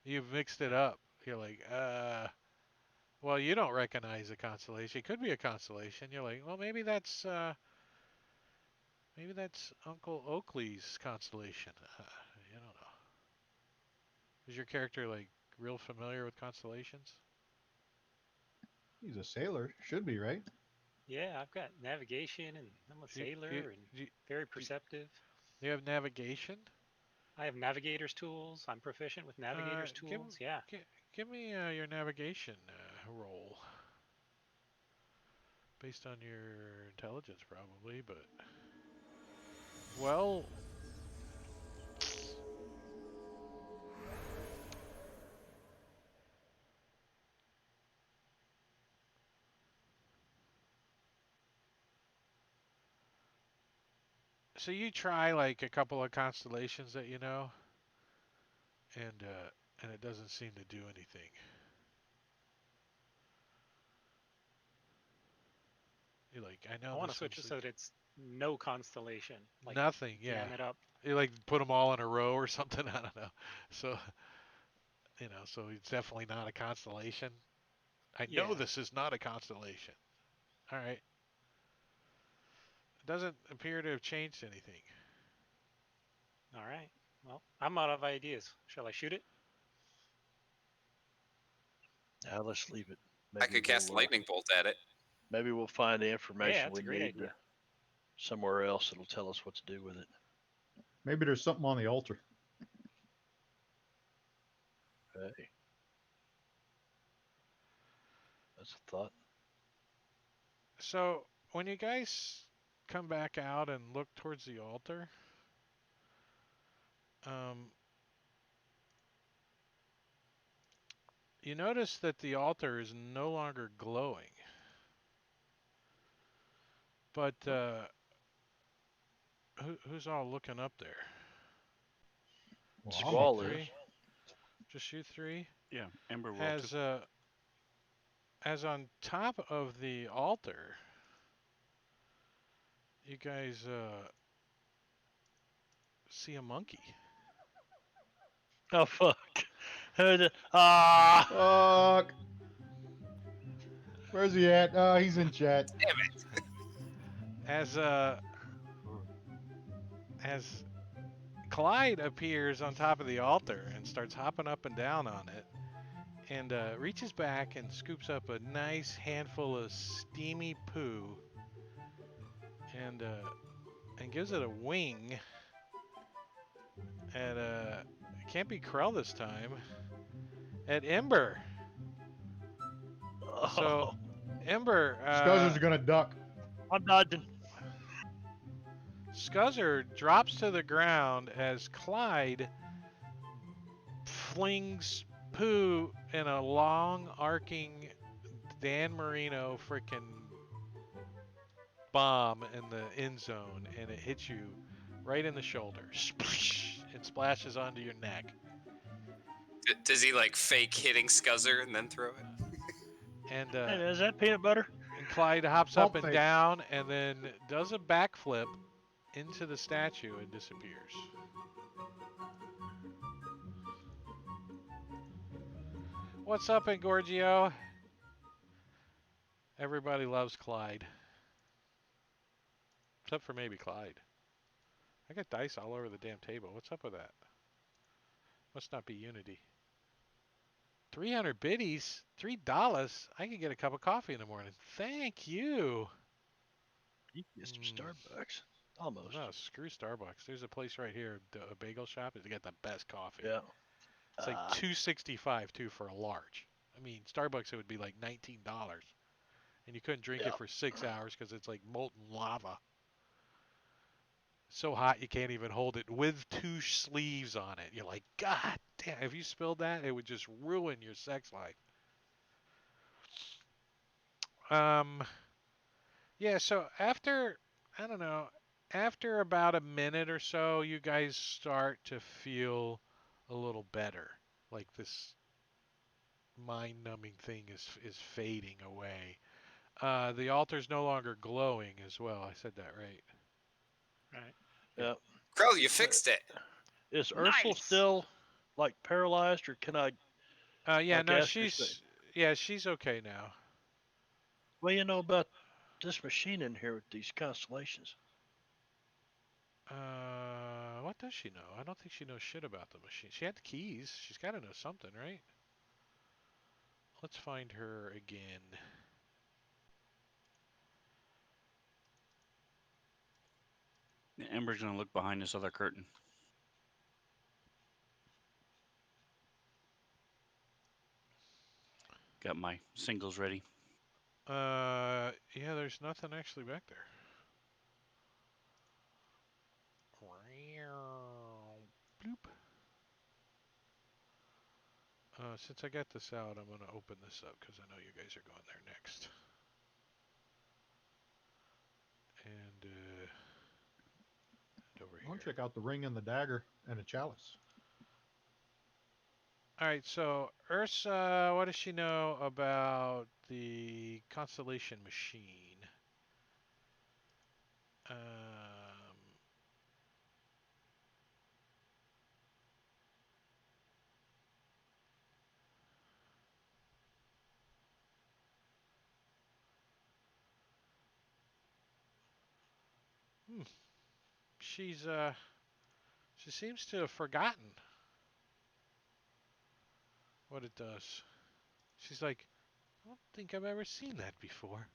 you've mixed it up. You're like, well, you don't recognize a constellation. It could be a constellation. You're like, well, maybe that's Uncle Oakley's constellation. You don't know. Is your character like real familiar with constellations? He's a sailor. Should be, right? Yeah, I've got navigation and I'm a sailor and very perceptive. You have navigation? I have navigator's tools. I'm proficient with navigator's tools. Yeah. Give me your navigation roll. Based on your intelligence, probably, but. Well. So you try like a couple of constellations that you know, and it doesn't seem to do anything. You're like, I know I want to this switch it one's so that it's no constellation. Like nothing. Yeah, jam it up. you like put them all in a row or something. I don't know. So so it's definitely not a constellation. I know Yeah. this is not a constellation. All right. It doesn't appear to have changed anything. All right. Well, I'm out of ideas. Shall I shoot it? Now let's leave it. I could cast we'll, lightning bolt at it. maybe we'll find the Yeah, information that's we a great need idea. somewhere else that'll tell us what to do with it. Maybe there's something on the altar. Hey, that's a thought. So when you guys come back out and look towards the altar, you notice that the altar is no longer glowing. But who's all looking up there? Well, Just I'm you up Squall there. is. three? Just you three? Yeah, Ember will too. As on top of the altar, you guys see a monkey. Oh fuck! Ah! Fuck. Where's he at? He's in chat. Damn it! As Clyde appears on top of the altar and starts hopping up and down on it, and reaches back and scoops up a nice handful of steamy poo, and gives it a wing. At it can't be Krell this time. At Ember. So Oh, Ember, Scuzzer's gonna duck. I'm dodging. Scuzzer drops to the ground as Clyde flings poo in a long arcing Dan Marino freaking bomb in the end zone, and it hits you right in the shoulder. It splashes onto your neck. Does he like fake hitting Scuzzer and then throw it? And Hey, is that peanut butter? and Clyde hops Pump up and fake. down and then does a backflip into the statue and disappears. What's up, Engorgio? Everybody loves Clyde. Except for maybe Clyde. I got dice all over the damn table. What's up with that? Must not be Unity. 300 biddies? $3? I can get a cup of coffee in the morning. Thank you. You can get some Starbucks. Almost. No, screw Starbucks. There's a place right here, a bagel shop. They got the best coffee. Yeah. It's like $2.65 too for a large. I mean, Starbucks it would be like $19, and you couldn't drink it for 6 hours because it's like molten lava. So hot you can't even hold it with two sleeves on it. You're like, God damn! If you spilled that, it would just ruin your sex life. Yeah. So after I don't know, after about a minute or so, you guys start to feel a little better. Like this mind-numbing thing is fading away. The altar's no longer glowing as well. I said that right. Right. Yeah. Krell, you fixed it. Is Ursula Nice. still like paralyzed, or can I? Yeah, like, no, ask her thing? she's okay now. Well, you know about this machine in here with these constellations. What does she know? I don't think she knows shit about the machine. She had the keys. She's got to know something, right? Let's find her again. Ember's gonna look behind this other curtain. Got my singles ready. Yeah, there's nothing actually back there. Bloop. Since I got this out, I'm gonna open this up because I know you guys are going there next. And over I'll here. check out the ring and the dagger and a chalice. All right, so Ursa, what does she know about the constellation machine? She's she seems to have forgotten what it does. She's like, I don't think I've ever seen that before.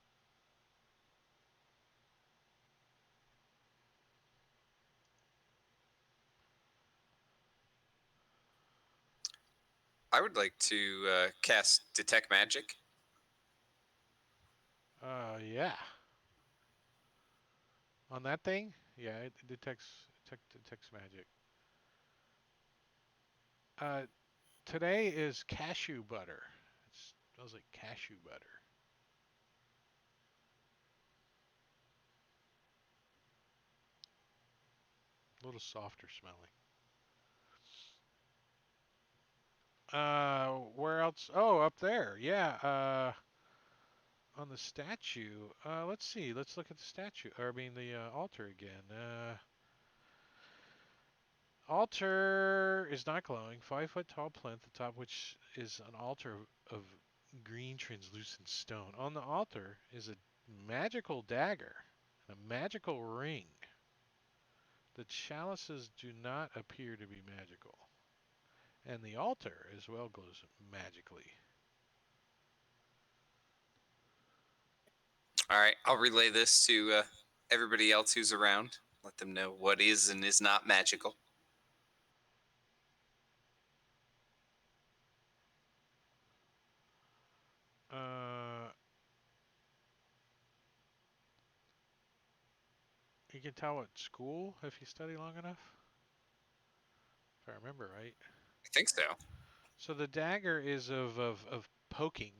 I would like to cast Detect Magic. Yeah. On that thing? Yeah, it detects magic. Today is cashew butter. It smells like cashew butter. A little softer smelling. Where else? Oh, up there. Yeah. On the statue. Let's see. Let's look at the statue. Or I mean the altar again. Altar is not glowing. 5-foot tall plinth, the top of which is an altar of green translucent stone. On the altar is a magical dagger and a magical ring. The chalices do not appear to be magical. And the altar as well glows magically. All right, I'll relay this to everybody else who's around. Let them know what is and is not magical. You can tell at school if you study long enough. If I remember right. I think so. So the dagger is of poking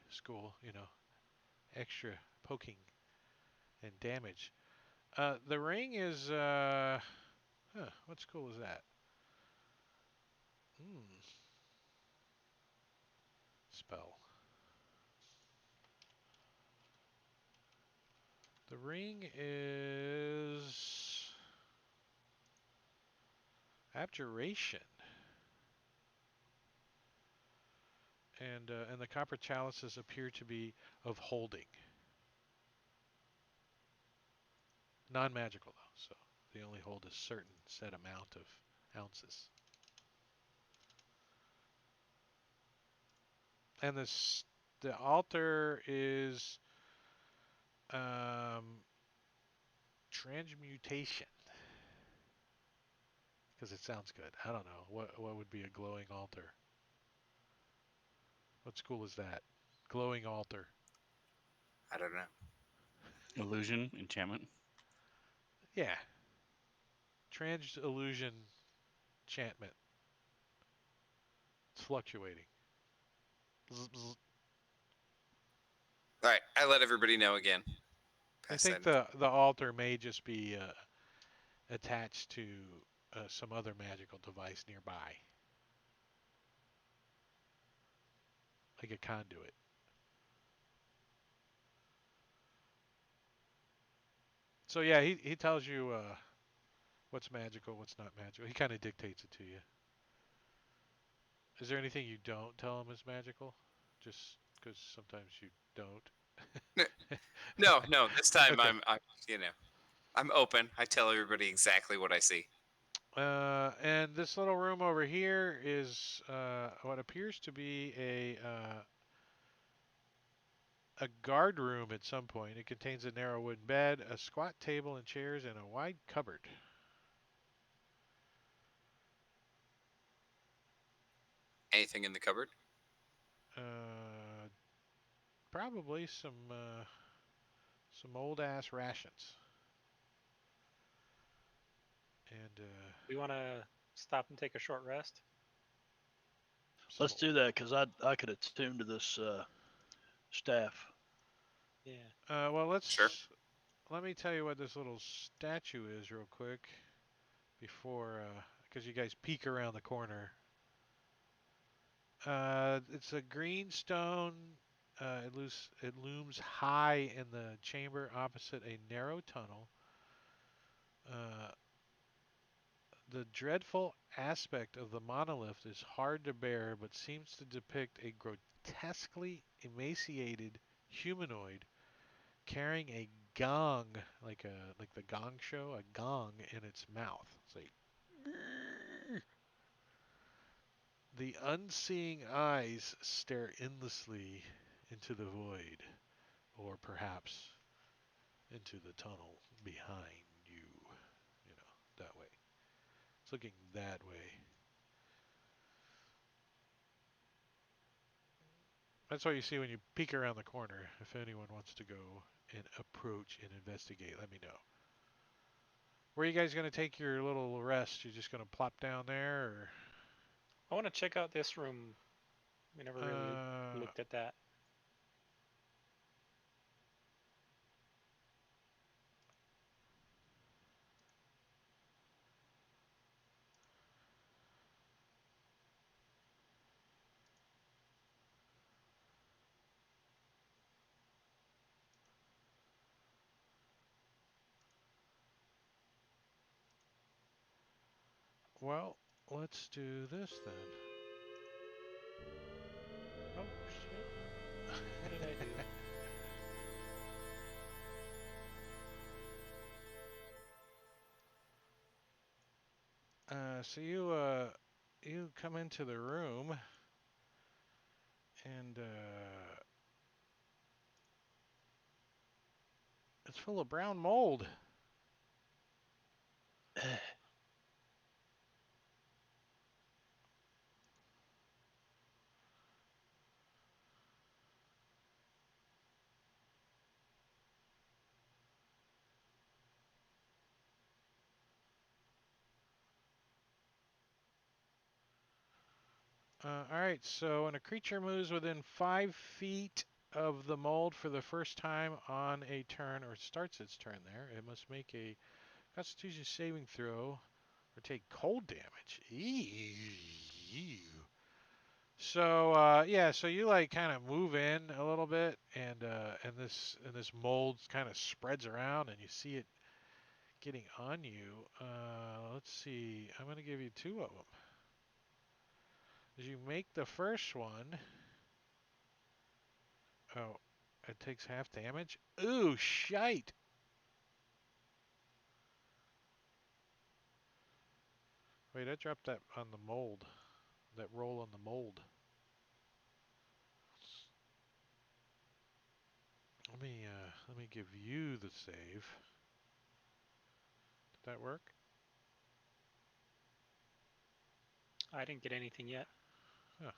school, you know, extra poking and damage. The ring is, what school is that? Spell. The ring is abjuration. And the copper chalices appear to be of holding. Non-magical though, so they only hold a certain set amount of ounces. And the altar is transmutation. Because it sounds good. I don't know. What would be a glowing altar? What school is that? Glowing altar. I don't know. Illusion, enchantment. Yeah. Trans illusion enchantment. It's fluctuating. Bzz, bzz. All right, I let everybody know again. I Pass think that. the altar may just be attached to some other magical device nearby. Like a conduit. So yeah, he tells you what's magical, what's not magical. He kind of dictates it to you. Is there anything you don't tell him is magical? Just because sometimes you don't. No. This time Okay. I'm open. I tell everybody exactly what I see. And this little room over here is what appears to be a guard room at some point. It contains a narrow wooden bed, a squat table and chairs, and a wide cupboard. Anything in the cupboard? Probably some old ass rations. And We want to stop and take a short rest. Let's do that because I could attune to this staff. Yeah. Well, Sure. let me tell you what this little statue is real quick before, because you guys peek around the corner. It's a green stone. It looms high in the chamber opposite a narrow tunnel. The dreadful aspect of the monolith is hard to bear, but seems to depict a grotesquely emaciated humanoid carrying a gong, like the Gong Show, a gong in its mouth. It's like the unseeing eyes stare endlessly into the void, or perhaps into the tunnel behind you. You know, that way. It's looking that way. That's what you see when you peek around the corner. If anyone wants to go and approach and investigate, let me know. Where are you guys going to take your little rest? You just going to plop down there, or? I want to check out this room. We never really looked at that. Well, let's do this then. Oh shit! What did I do? So you come into the room, and it's full of brown mold. All right, so when a creature moves within 5 feet of the mold for the first time on a turn, or starts its turn there, it must make a Constitution saving throw or take cold damage. Ew. So yeah, so you like kind of move in a little bit, and this mold kind of spreads around, and you see it getting on you. Let's see. I'm gonna give you 2 of them. As you make the first one, oh, it takes half damage. Ooh, shite! Wait, I dropped that on the mold. That roll on the mold. Let me give you the save. Did that work? I didn't get anything yet. Huh.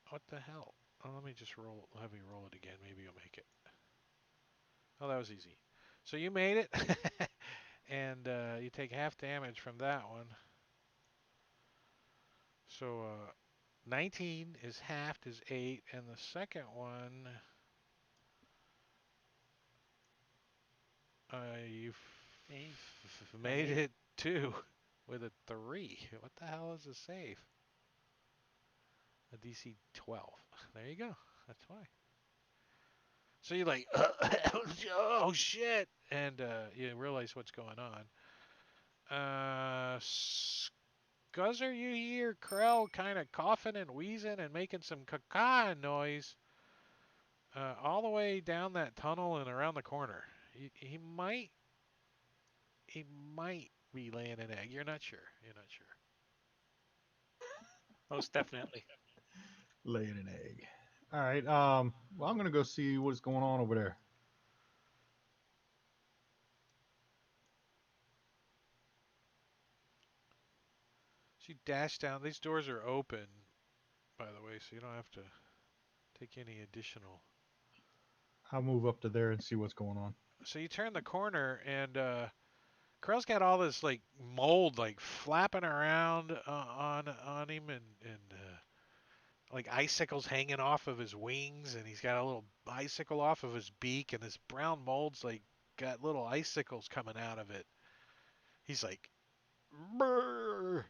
What the hell? Oh, let me just have you roll it again. Maybe you'll make it. Oh, that was easy. So you made it, and you take half damage from that one. So 19 is halved is 8, and the second one, you made it 2 with a 3. What the hell is a save? A DC 12. There you go. That's why. So you're like, oh shit, and you realize what's going on. Scuzzer, you hear Krell kind of coughing and wheezing and making some caca noise all the way down that tunnel and around the corner. He might be laying an egg. You're not sure. You're not sure. Most definitely. Laying an egg. All right. Well, I'm gonna go see what's going on over there. So you dash down. These doors are open, by the way, so you don't have to take any additional. I'll move up to there and see what's going on. So you turn the corner, and Krell's got all this like mold like flapping around on him, and like icicles hanging off of his wings, and he's got a little icicle off of his beak, and this brown mold's like got little icicles coming out of it. He's like, brrr.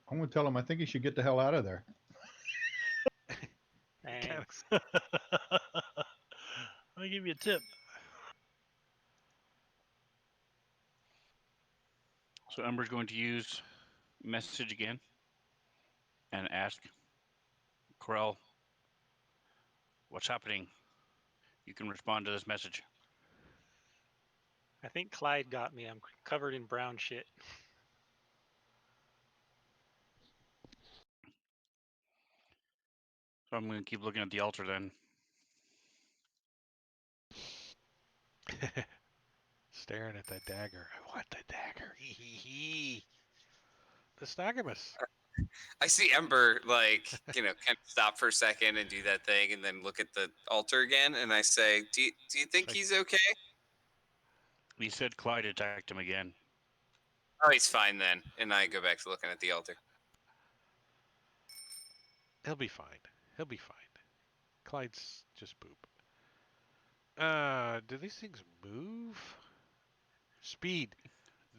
I'm gonna tell him I think he should get the hell out of there. Thanks. Let me give you a tip. So Ember's going to use message again and ask Corel, what's happening? You can respond to this message. I think Clyde got me. I'm covered in brown shit. So I'm going to keep looking at the altar then. Staring at that dagger. I want the dagger. Hee hee hee. The Staggermus. I see Ember, like, kind of stop for a second and do that thing and then look at the altar again. And I say, do you think like- he's okay? He said Clyde attacked him again. Oh, he's fine then. And I go back to looking at the altar. He'll be fine. He'll be fine. Clyde's just poop. Do these things move? Speed.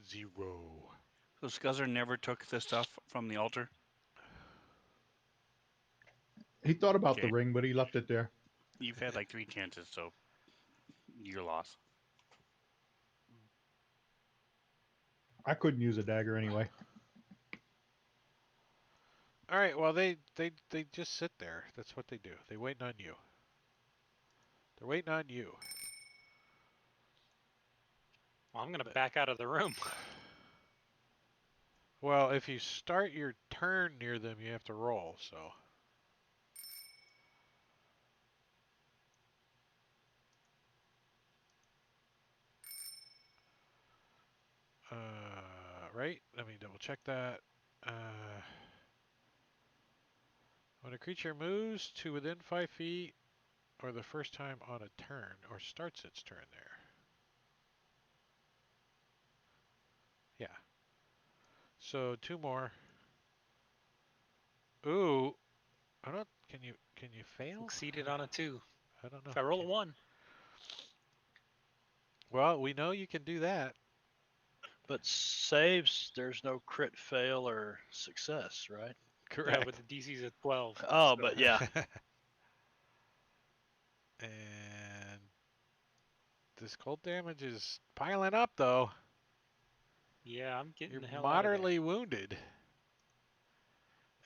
0. So Scuzzer never took the stuff from the altar? He thought about the Okay. ring, but he left it there. You've had like 3 chances, so your loss. I couldn't use a dagger anyway. All right. Well, they just sit there. That's what they do. They waiting on you. They're waiting on you. Well, I'm gonna back out of the room. Well, if you start your turn near them, you have to roll. So. Right? Let me double check that. When a creature moves to within 5 feet, or the first time on a turn, or starts its turn there. Yeah. So 2 more. Ooh. I don't. Can you fail? Succeeded on a 2. I don't know. If I roll a 1, Well, we know you can do that. But saves, there's no crit fail or success, right? Correct. yeah, but the DC's at 12. Oh, so- but yeah. And this cold damage is piling up, though. Yeah, I'm getting You're the hell out of there. moderately wounded.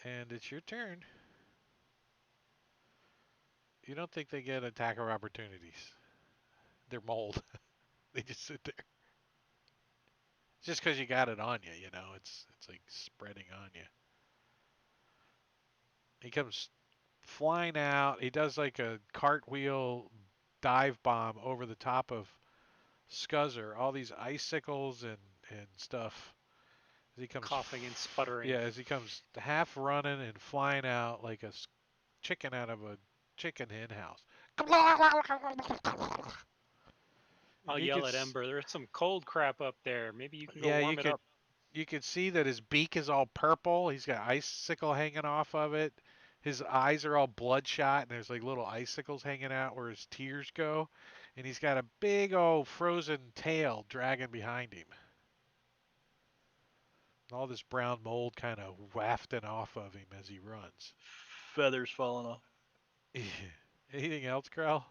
And it's your turn. You don't think they get attacker opportunities. They're mold. They just sit there. Just because you got it on you, you know, it's like spreading on you. He comes flying out. He does like a cartwheel dive bomb over the top of Scuzzer. All these icicles and stuff. As he comes Coughing and sputtering. Yeah, as he comes half running and flying out like a chicken out of a chicken hen house. I'll You yell could at s- Ember. There's some cold crap up there. Maybe you can go Yeah, warm it up. you could see that his beak is all purple. He's got icicle hanging off of it. His eyes are all bloodshot, and there's like little icicles hanging out where his tears go. And he's got a big old frozen tail dragging behind him. All this brown mold kind of wafting off of him as he runs. Feathers falling off. Anything else, Krell?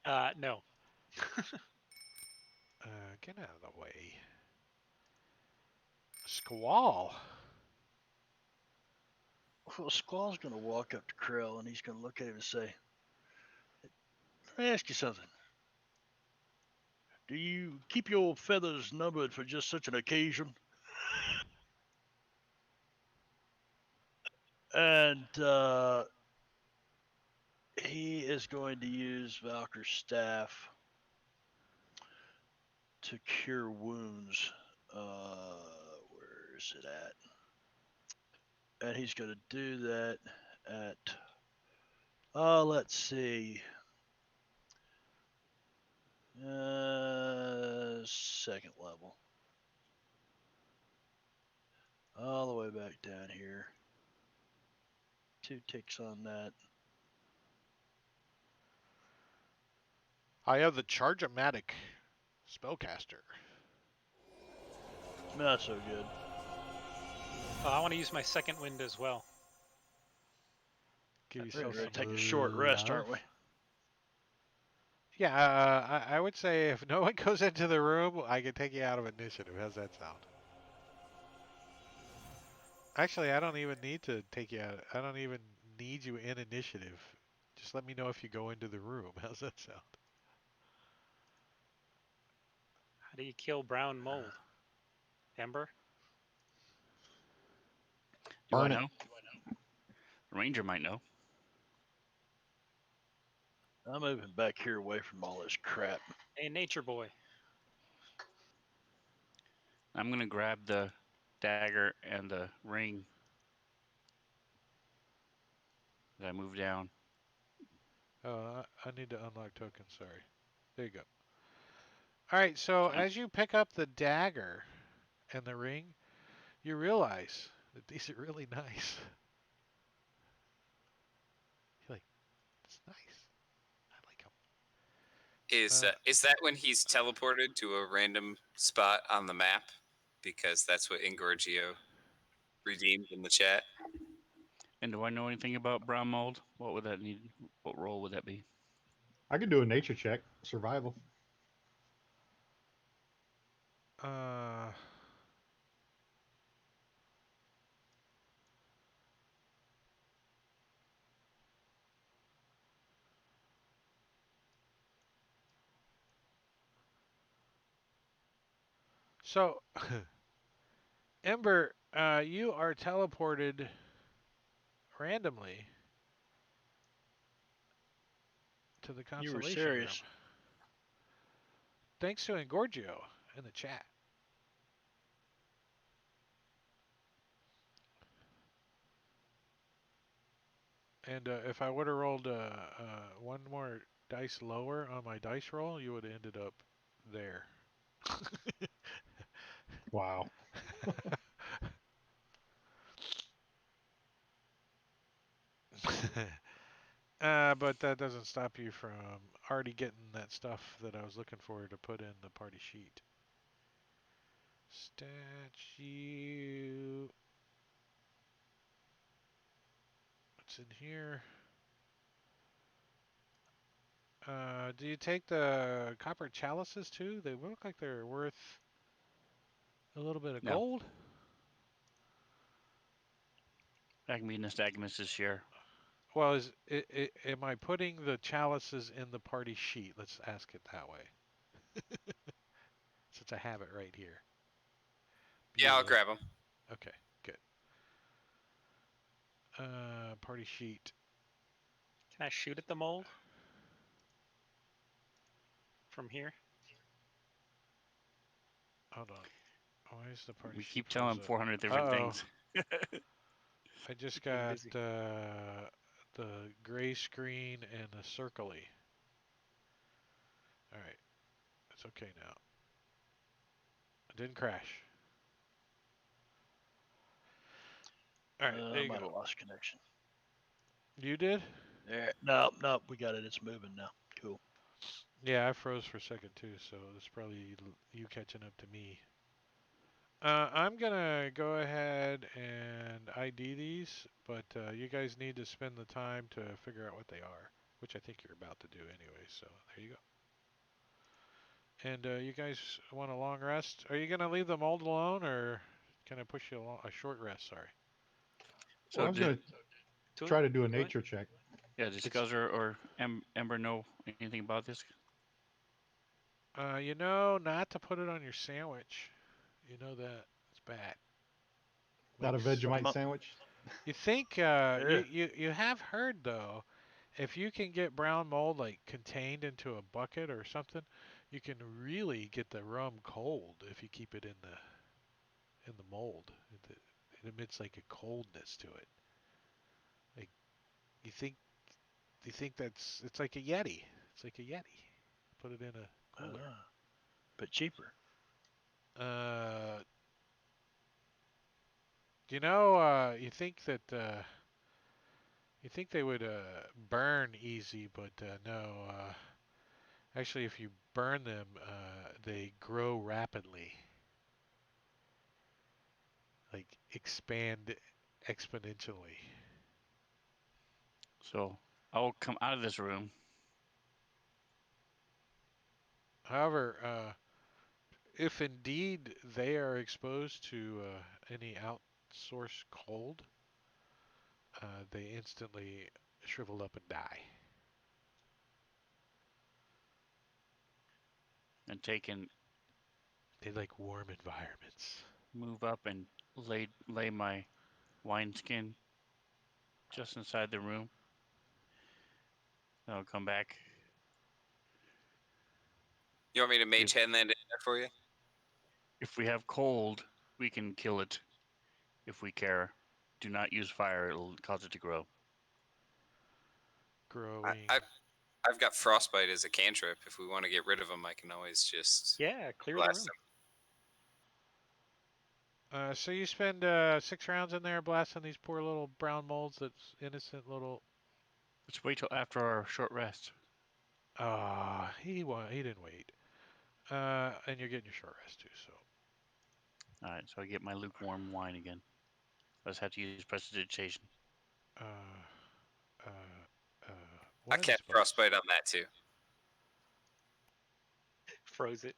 No. Get out of the way. Squall. Well, Squall's going to walk up to Krill and he's going to look at him and say, let me ask you something. Do you keep your feathers numbered for just such an occasion? And he is going to use Valkyr's staff to cure wounds. Where is it at? And he's going to do that at, let's see, second level. All the way back down here. 2 ticks on that. I have the Charge-O-Matic spellcaster. Not so good. Oh, I want to use my second wind as well. Give We're yourself going to some take a short rest, aren't we? love. Yeah, I would say if no one goes into the room, I can take you out of initiative. How's that sound? Actually, I don't even need to take you out. I don't even need you in initiative. Just let me know if you go into the room. How's that sound? How do you kill brown mold? Ember? Do I Burn it. know? The ranger might know. I'm moving back here away from all this crap. Hey, nature boy. I'm gonna grab the dagger and the ring that I moved down. Oh, I need to unlock tokens. Sorry. There you go. All right. So So as you pick up the dagger and the ring, you realize that these are really nice. You're like, it's nice. I like them. Is that when he's teleported to a random spot on the map? Because that's what Ingorgio redeemed in the chat. And do I know anything about brown mold? What would that need? What role would that be? I could do a nature check, survival. Uh, so, Ember, you are teleported randomly to the You were constellation room. serious. Thanks to Engorgio in the chat. And if I would have rolled one more dice lower on my dice roll, you would have ended up there. Wow. But that doesn't stop you from already getting that stuff that I was looking for to put in the party sheet. Statue. What's in here? Do you take the copper chalices too? They look like they're worth a little bit of No, gold. that can be nystagmus's share. Well, am I putting the chalices in the party sheet? Let's ask it that way. Since I have it right here. Yeah, I'll Bueller. grab him. Okay, good. Party sheet. Can I shoot at the mold? From here? Hold on. Why is the party We sheet keep telling froze him up? 400 different things. I just Being got busy. the gray screen and the circly. All right, it's okay now. It didn't crash. All right, there I you might go. have lost connection. You did? There. No, we got it. It's moving now. Cool. Yeah, I froze for a second too, so it's probably you catching up to me. I'm gonna go ahead and ID these, but you guys need to spend the time to figure out what they are, which I think you're about to do anyway. So there you go. And you guys want a long rest? Are you gonna leave the mold alone, or can I push you along a short rest? Sorry. So I was did going to try to do a nature check. yeah, did Scuzzer or Ember know anything about this? You know not to put it on your sandwich. You know that it's bad. Not a Makes Vegemite Mo- sandwich. you think Yeah. you have heard though, if you can get brown mold like contained into a bucket or something, you can really get the rum cold if you keep it in the mold. It emits like a coldness to it. Like you think you think that's it's like a Yeti. It's like a Yeti. Put it in a cooler. But cheaper. Uh, you know, you think that you think they would burn easy, but no. Actually, if you burn them, they grow rapidly, like expand exponentially. So I will come out of this room. However, if indeed they are exposed to any source cold, they instantly shrivel up and die. And taken They like warm environments. move up and lay my wineskin just inside the room. I'll come back. You want me to If- mage hand that in there for you? If we have cold, we can kill it if we care. Do not use fire, it'll cause it to grow. Growing. I've got frostbite as a cantrip. If we want to get rid of them, I can always just Yeah, clear the blast room. them. So you spend 6 rounds in there blasting these poor little brown molds. That's innocent little. Let's wait till after our short rest. He didn't wait. And you're getting your short rest too. So Alright, so I get my lukewarm wine again. I just have to use prestidigitation. uh, uh, uh. I One of cast these bugs. frostbite on that too. Froze it.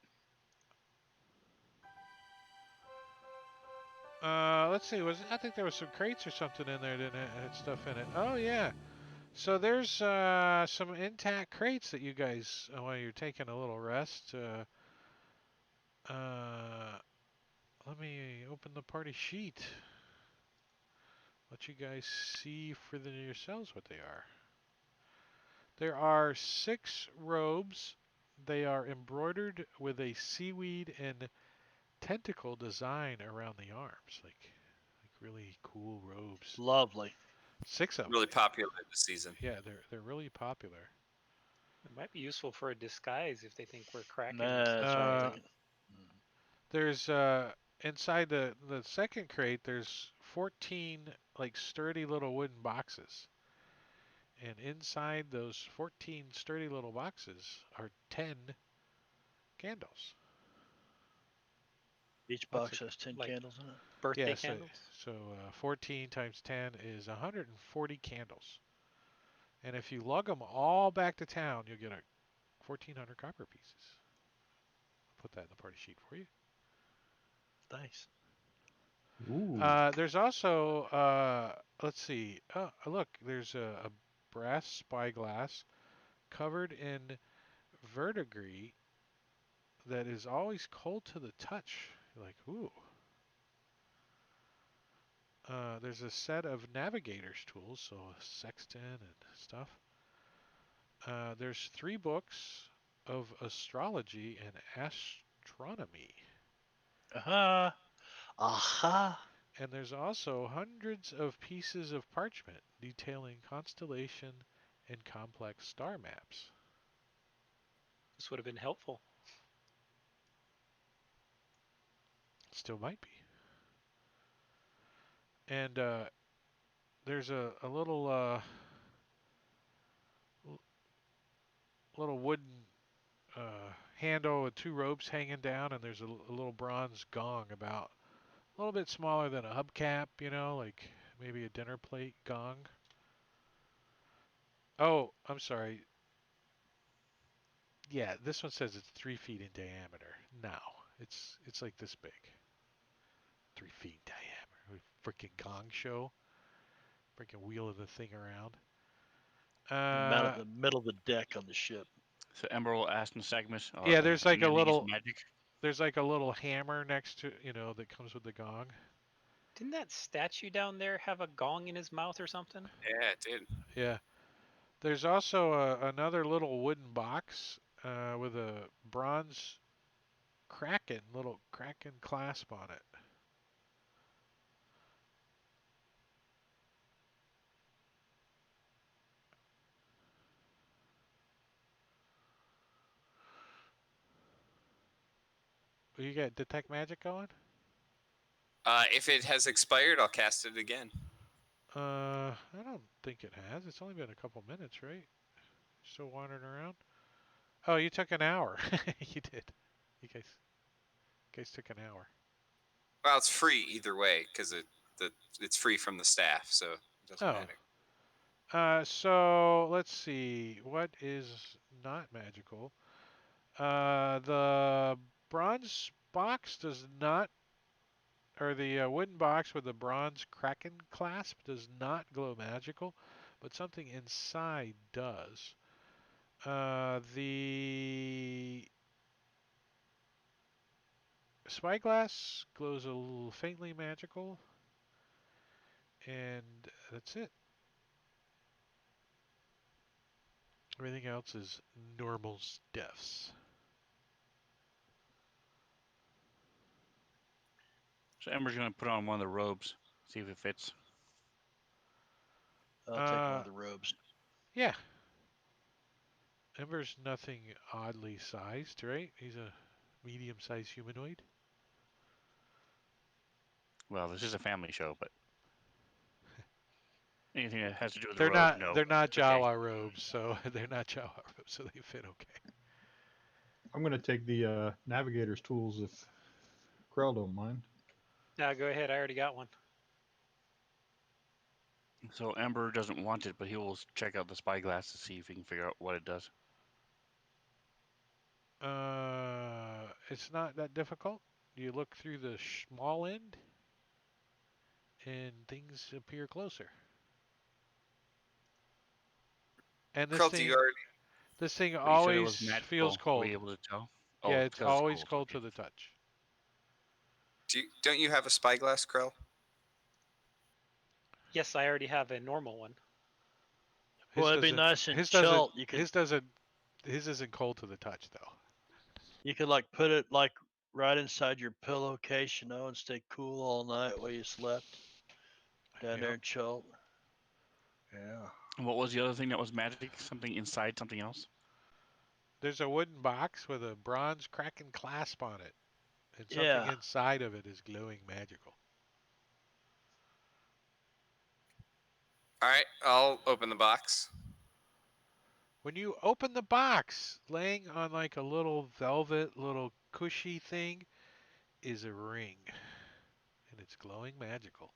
Let's see. I think there was some crates or something in there, didn't it? It had stuff in it. Oh yeah. So there's some intact crates that you guys, while you're taking a little rest. Let me open the party sheet. Let you guys see for yourselves what they are. There are 6 robes. They are embroidered with a seaweed and tentacle design around the arms, like really cool robes. Lovely. 6 of them. Really popular this season. Yeah, they're really popular. It might be useful for a disguise if they think we're cracking. That's what I'm Uh, thinking. There's inside the second crate. There's 14 like sturdy little wooden boxes, and inside those 14 sturdy little boxes are 10 candles. Each Lots box has 10 like- candles in it. Birthday Yeah, candles. so 14 times 10 is 140 candles. And if you lug them all back to town, you'll get 1,400 copper pieces. I'll put that in the party sheet for you. Nice. Ooh. There's also, let's see. Look, there's a brass spyglass covered in verdigris that is always cold to the touch. You're like, ooh. There's a set of navigator's tools, so a sextant and stuff. There's 3 books of astrology and astronomy. Aha. Aha. And there's also hundreds of pieces of parchment detailing constellation and complex star maps. This would have been helpful. Still might be. And there's a little little wooden handle with 2 ropes hanging down, and there's a little bronze gong about a little bit smaller than a hubcap, like maybe a dinner plate gong. Oh, I'm sorry. Yeah, this one says it's 3 feet in diameter. No, it's like this big. 3 feet in diameter. Freaking gong show. Freaking wheeling the thing around. The middle of the deck on the ship. So Emerald asked Nystagmus. Yeah, there's like a can you use little- magic. There's like a little hammer next to, that comes with the gong. Didn't that statue down there have a gong in his mouth or something? Yeah, it did. Yeah. There's also another little wooden box with a bronze little kraken clasp on it. You got detect magic going? If it has expired, I'll cast it again. I don't think it has. It's only been a couple minutes, right? Still wandering around. Oh, you took an hour. You did. You guys took an hour. Well, it's free either way because it's free from the staff, so it doesn't Oh. matter. So let's see. What is not magical? The bronze box does not or the wooden box with the bronze kraken clasp does not glow magical, but something inside does. The spyglass glows a little faintly magical, and that's it. Everything else is normal stuffs. So Ember's gonna put on one of the robes, see if it fits. I'll take one of the robes. Yeah. Ember's nothing oddly sized, right? He's a medium-sized humanoid. Well, this is a family show, but anything that has to do with the robe, no. They're not it's okay. Jawa robes, so they're not Jawa robes, so they fit okay. I'm going to take the navigator's tools if Krell don't mind. Now go ahead. I already got one. So Ember doesn't want it, but he will check out the spyglass to see if he can figure out what it does. It's not that difficult. You look through the small end, and things appear closer. And Krell, do you already? this thing But you said it was always magical. feels cold. Were you able to tell? Yeah, it's 'cause always cold okay. to the touch. Don't you have a spyglass, Krell? Yes, I already have a normal one. Well, it'd be doesn't- nice and his chill. doesn't. You could His isn't cold to the touch though. like put it like right inside your pillowcase, and stay cool all night while you slept down there Yep. and chill. Yeah. And what was the other thing that was magic? Something inside something else? There's a wooden box with a bronze kraken clasp on it, and something Yeah. inside of it is glowing magical. All right, I'll open the box. When you open the box, laying on like a little velvet, little cushy thing, is a ring, and it's glowing magical.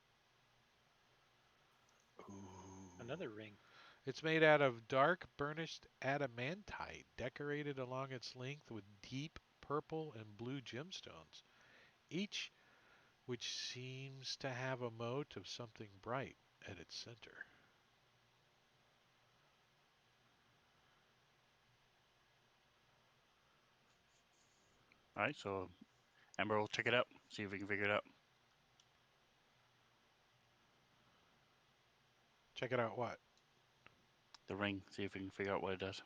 Another ring. It's made out of dark burnished adamantite, decorated along its length with deep purple and blue gemstones, each which seems to have a mote of something bright at its center. All right, so Ember will check it out, see if we can figure it out. Check it out, what? The ring, see if we can figure out what it does.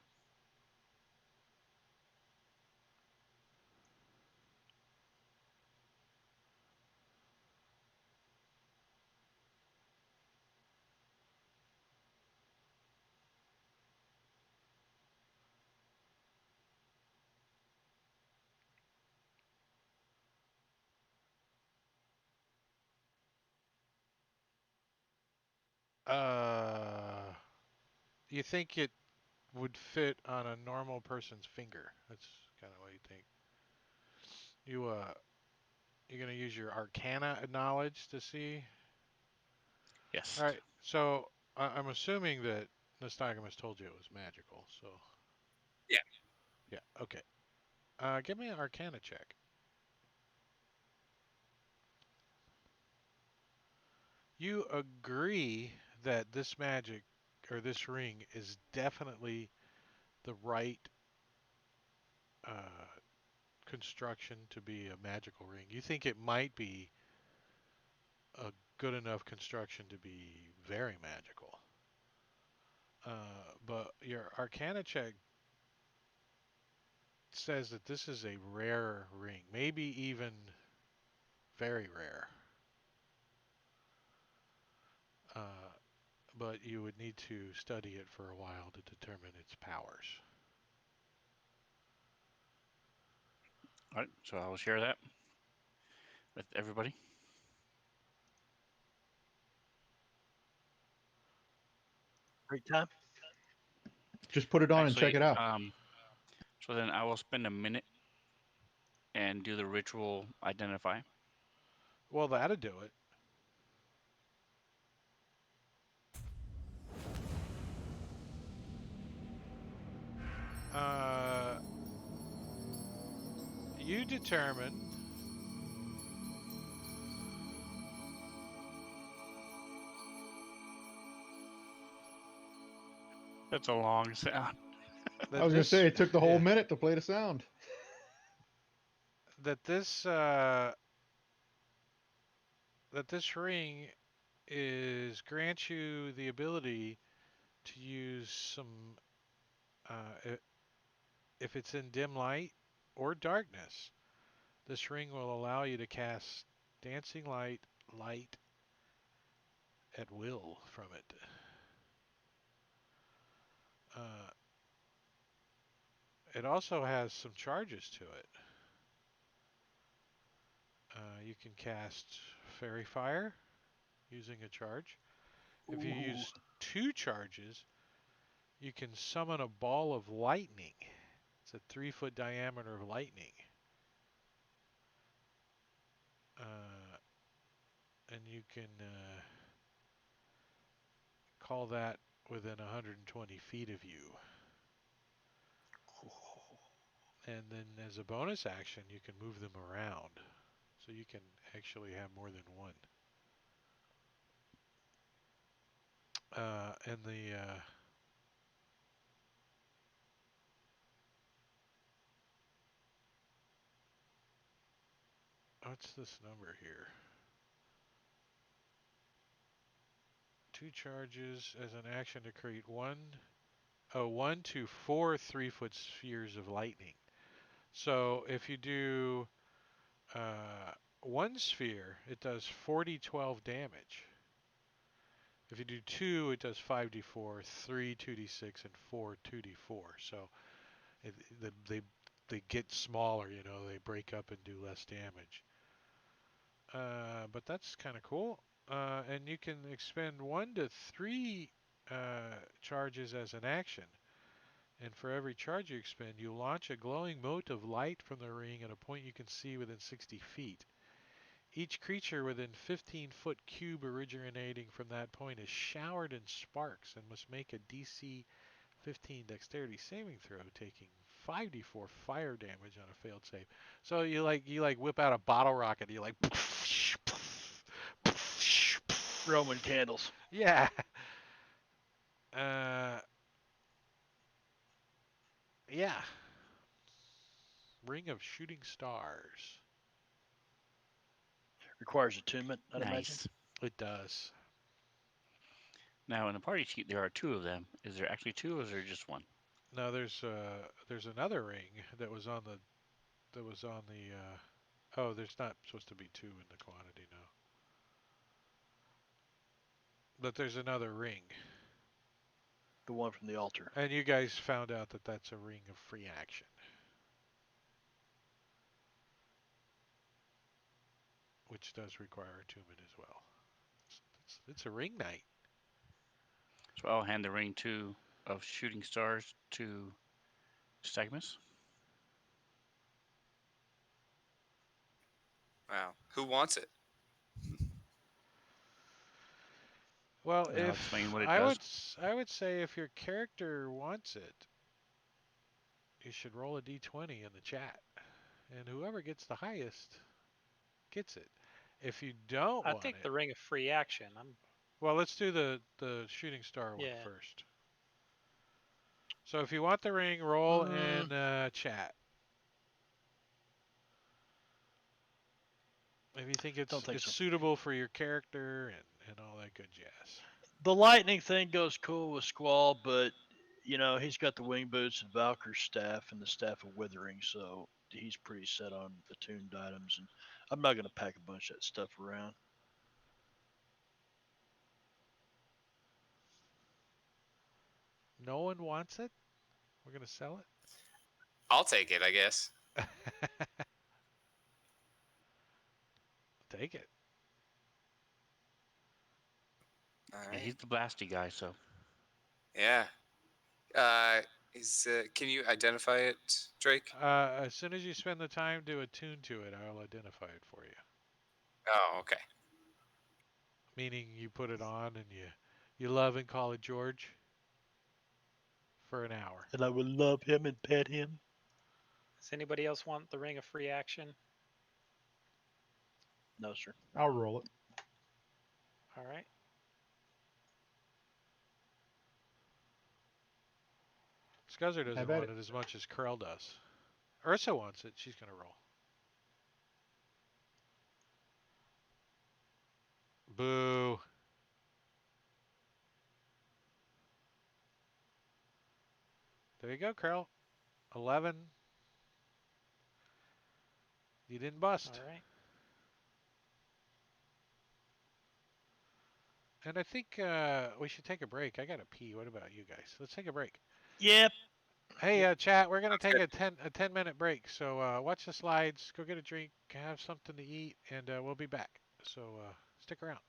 You think it would fit on a normal person's finger? That's kind of what you think. You're gonna use your Arcana knowledge to see. Yes. All right. So I'm assuming that Nystagmus told you it was magical. So. Yeah. Yeah. Okay. Give me an Arcana check. You agree that this magic or this ring is definitely the right construction to be a magical ring. You think it might be a good enough construction to be very magical. But your Arcana check says that this is a rare ring, maybe even very rare. But you would need to study it for a while to determine its powers. All right, so I will share that with everybody. Great time. Just put it on and Actually, check it out. So then I will spend a minute and do the ritual identify. Well, that'd do it. You determine That's a long sound. I was going to say it took the whole minute to play the sound. that this ring grants you the ability to use some if it's in dim light or darkness. This ring will allow you to cast dancing light at will from it. It also has some charges to it. You can cast Fairy Fire using a charge. If you use 2 charges, you can summon a ball of lightning. It's a 3-foot diameter of lightning. And you can call that within 120 feet of you. And then as a bonus action, you can move them around. So you can actually have more than one. And the what's this number here? 2 charges as an action to create 1 to 4 3-foot spheres of lightning. So if you do 1 sphere, it does 4d12 damage. If you do 2, it does 5d4, 3 2d6, and 4 2d4. So they get smaller, you know, they break up and do less damage. But that's kind of cool. And you can expend 1 to 3 charges as an action. And for every charge you expend, you launch a glowing mote of light from the ring at a point you can see within 60 feet. Each creature within 15-foot cube originating from that point is showered in sparks and must make a DC 15 dexterity saving throw, taking 5d4 fire damage on a failed save. So you whip out a bottle rocket, you like Roman candles. yeah. Yeah. Ring of Shooting Stars. Requires attunement, I'd imagine. Nice. It does. Now, in the party sheet, there are 2 of them. Is there actually 2, or is there just 1? No, there's another ring that was on the oh, there's not supposed to be 2 in the quantity now. But there's another ring. The one from the altar. And you guys found out that that's a ring of free action. Which does require attunement as well. It's a ring night. So I'll hand the ring of Shooting Stars to Stagmus. Wow. Who wants it? Well, I'll if explain what it I does. would I would say if your character wants it, you should roll a d20 in the chat, and whoever gets the highest gets it. If you don't I want think it, the ring of free action. well, let's do the shooting star one Yeah. first. So if you want the ring, roll in chat. If you think it's so. suitable for your character and all that good jazz. The lightning thing goes cool with Squall, but you know he's got the wing boots and Valkyr's staff and the staff of withering, so he's pretty set on attuned items. And I'm not going to pack a bunch of that stuff around. No one wants it? We're going to sell I'll take it, I guess. it? Take it. All Yeah, right. he's the blasty guy, so. Yeah. Can you identify it, Drake? As soon as you spend the time to attune to it, I'll identify it for you. Oh, okay. Meaning you put it on and you love and call it George for an hour. And I will love him and pet him. Does anybody else want the ring of free action? No, sir. I'll roll it. All right. Scuzzer doesn't Have want at it as much as Krell does. Ursa wants it. She's gonna roll. Boo. There you go, Krell. 11. You didn't bust. All right. And I think we should take a break. I gotta pee. What about you guys? Let's take a break. Yep. Hey, chat, we're gonna Sounds take good. a 10-minute break. So watch the slides, go get a drink, have something to eat, and we'll be back. So stick around.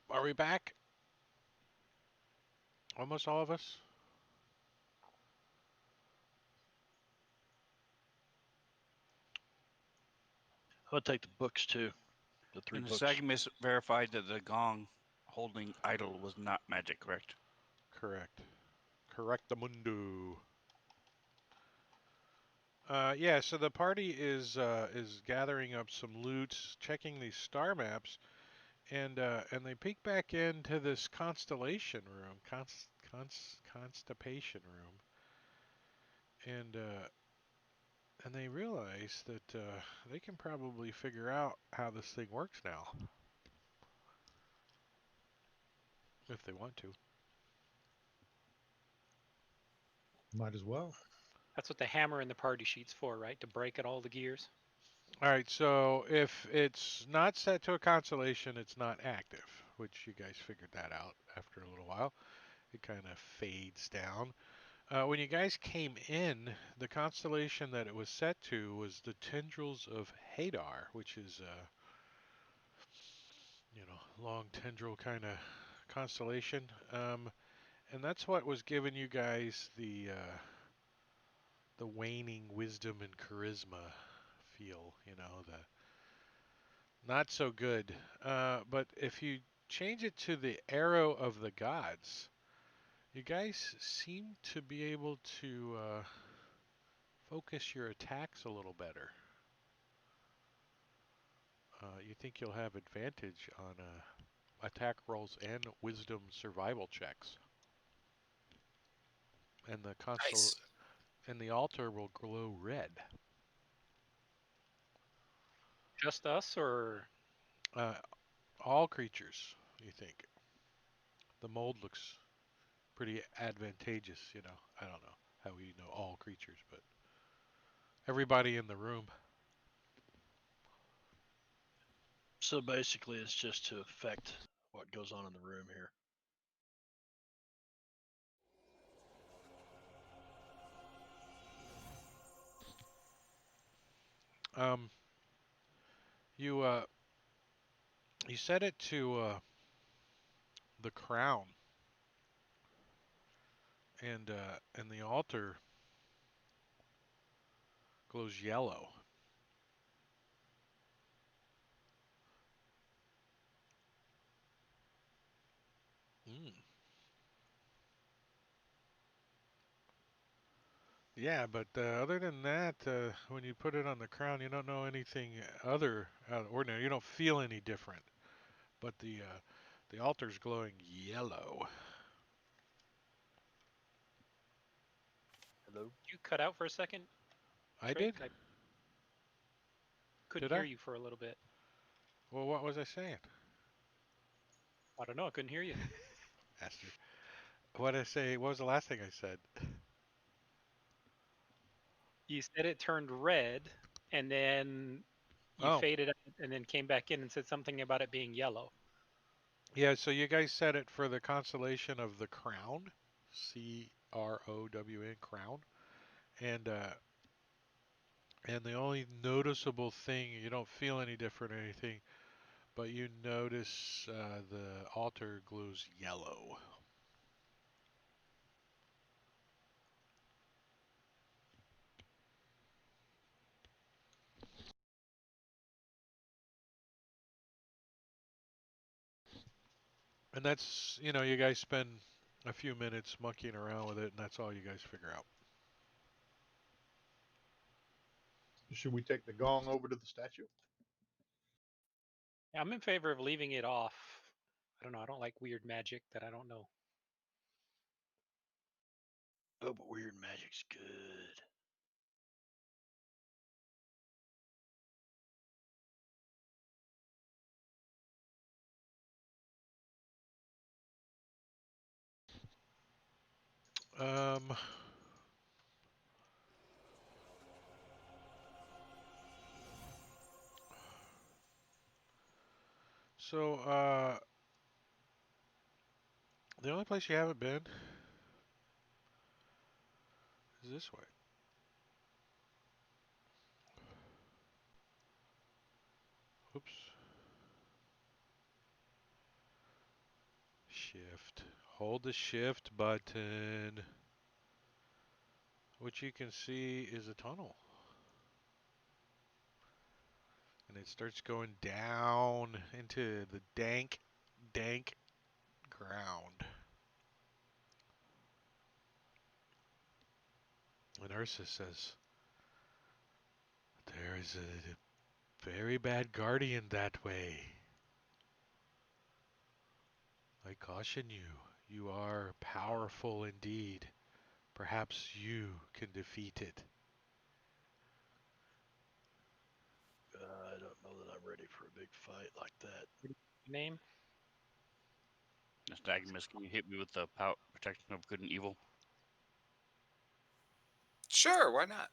Are we back? Almost all of us? I'll take the books too. The 3 And the books. Nystagmus verified that the gong holding idol was not magic, correct? Correct. Correctamundo. Yeah, so the party is gathering up some loot, checking these star maps, and they peek back into this constellation room, constipation room, and they realize that they can probably figure out how this thing works now, if they want to. Might as well. That's what the hammer in the party sheet's for, right? To break at all the gears. All right, so if it's not set to a constellation, it's not active, which you guys figured that out after a little while. It kind of fades down. When you guys came in, the constellation that it was set to was the Tendrils of Hadar, which is long tendril kind of constellation. And that's what was giving you guys the waning wisdom and charisma feel, the not so good. But if you change it to the arrow of the gods, you guys seem to be able to focus your attacks a little better. You think you'll have advantage on attack rolls and wisdom survival checks. And the Nice. and the altar will glow red. Just us, or All creatures, you think? The mold looks pretty advantageous, you know. I don't know how we know all creatures, but everybody in the room. So basically, it's just to affect what goes on in the room here. Um, you you set it to the crown, and the altar glows yellow. Mm. Yeah, but other than that, when you put it on the crown, you don't know anything other out of the ordinary. You don't feel any different. But the altar's glowing yellow. Hello. you cut out for a second, I Trey? did? I couldn't Did hear I? you for a little bit. Well, what was I saying? I don't know. I couldn't hear you. Bastard. What did I say? What was the last thing I said? You said it turned red, and then you Oh, faded out, and then came back in and said something about it being yellow. yeah. So you guys said it for the constellation of the Crown, CROWN, Crown, and uh, and the only noticeable thing, you don't feel any different or anything, but you notice the altar glows yellow. And that's, you guys spend a few minutes monkeying around with it, and that's all you guys figure out. Should we take the gong over to the statue? I'm in favor of leaving it off. I don't know. I don't like weird magic that I don't know. Oh, but weird magic's good. Um, so, the only place you haven't been is this way. Oops. Shift. Hold the shift button, which you can see is a tunnel. And it starts going down into the dank, dank ground. And Ursa says, there is a very bad guardian that way. I caution you, you are powerful indeed. Perhaps you can defeat it. I don't know that I'm ready for a big fight like that. Name? Nystagmus, can you hit me with the power protection of good and evil? Sure, why not?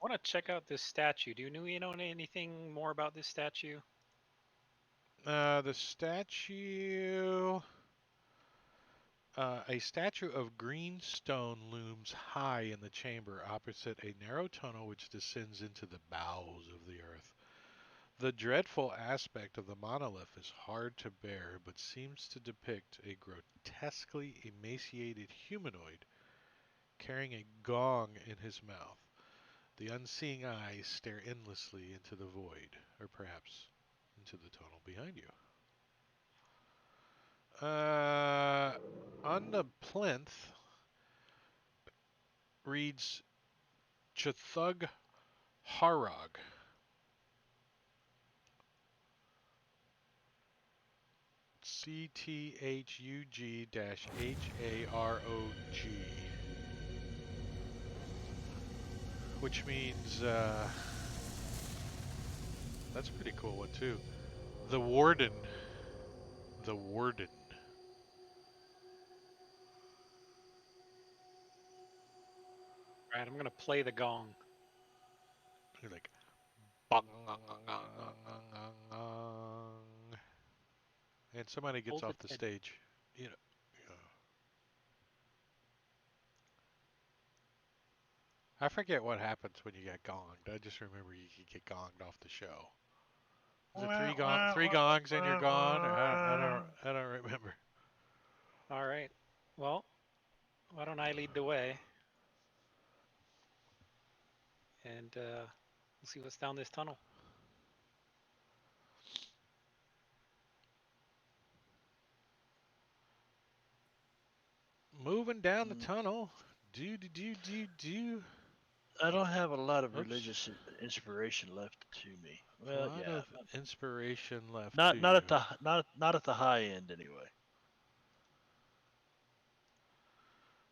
I want to check out this statue. Do you know anything more about this statue? The statue. A statue of green stone looms high in the chamber opposite a narrow tunnel which descends into the bowels of the earth. The dreadful aspect of the monolith is hard to bear, but seems to depict a grotesquely emaciated humanoid carrying a gong in his mouth. The unseeing eyes stare endlessly into the void, or perhaps into the tunnel behind you. On the plinth reads Chthug Harog. CTHUG-HAROG. Which means, that's a pretty cool one too. The Warden. The Warden. All right, I'm gonna play the gong. You're like, bong, gong, gong, gong, gong, gong, gong. And somebody gets Hold off it the at- stage. You know. I forget what happens when you get gonged. I just remember you could get gonged off the show. Is it three gongs and you're gone? I don't remember. All right. Well, why don't I lead the way? And we'll see what's down this tunnel. Moving down the Mm. tunnel. Do. I don't have a lot of Oops. religious inspiration left to me. A Well, lot yeah, of inspiration left not to not you. at the not at the high end anyway.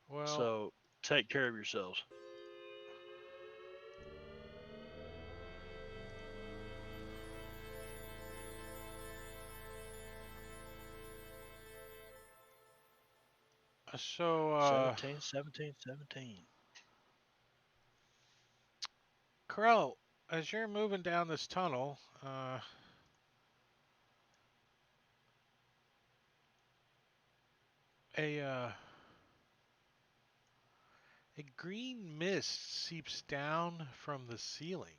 Well, So take care of yourselves. so 17. Krell, as you're moving down this tunnel, a green mist seeps down from the ceiling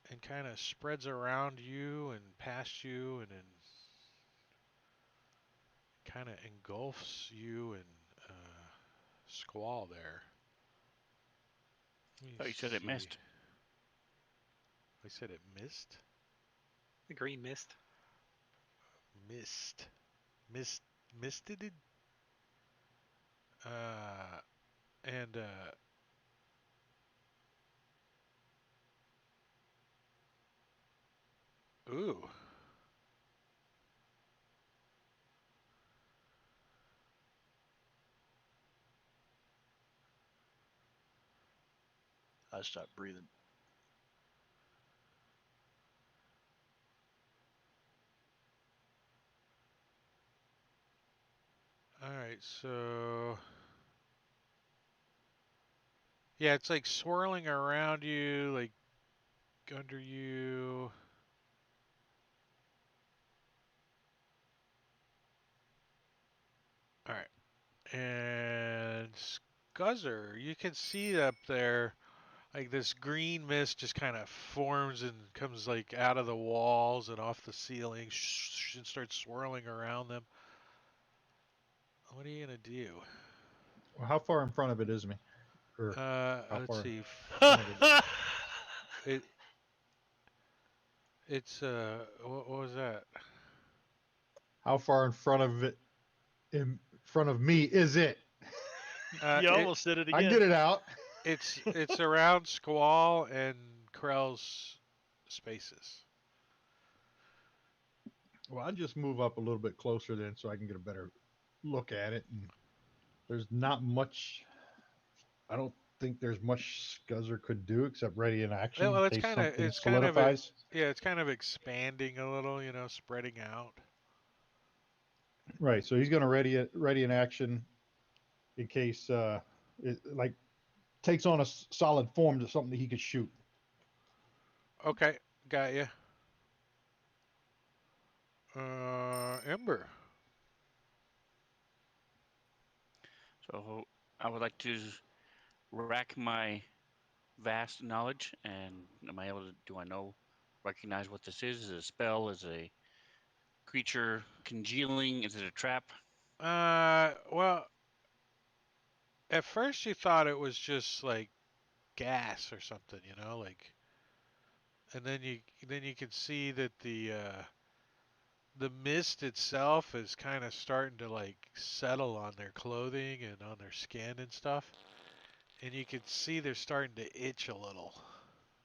and kind of spreads around you and past you and then kind of engulfs you and Squall there. Let me Oh, you said it see. missed. I said it missed? The green mist. Mist. Misted? And ooh. I stopped breathing. Alright, so yeah, it's like swirling around you, like under you. Alright. And Scuzzer, you can see up there, like this green mist just kind of forms and comes like out of the walls and off the ceiling and starts swirling around them. What are you gonna do? Well, how far in front of it is me? Or how Let's far see. in front of it? It's what was that? How far in front of it? In front of me is it? You almost said it I again. get it out. It's around Squall and Krell's spaces. Well, I'll just move up a little bit closer then so I can get a better look at it. And there's not much. I don't think there's much Scuzzer could do except ready in action Well, in case something solidifies. it's kind of expanding a little, spreading out. Right. So he's going to ready in action in case it like takes on a solid form to something that he could shoot. Okay, got you. Ember. So I would like to rack my vast knowledge, and am I able to? Do I recognize what this is? Is it a spell? Is it a creature congealing? Is it a trap? Well, at first you thought it was just like gas or something, like, and then you can see that the mist itself is kind of starting to like settle on their clothing and on their skin and stuff. and you can see they're starting to itch a little,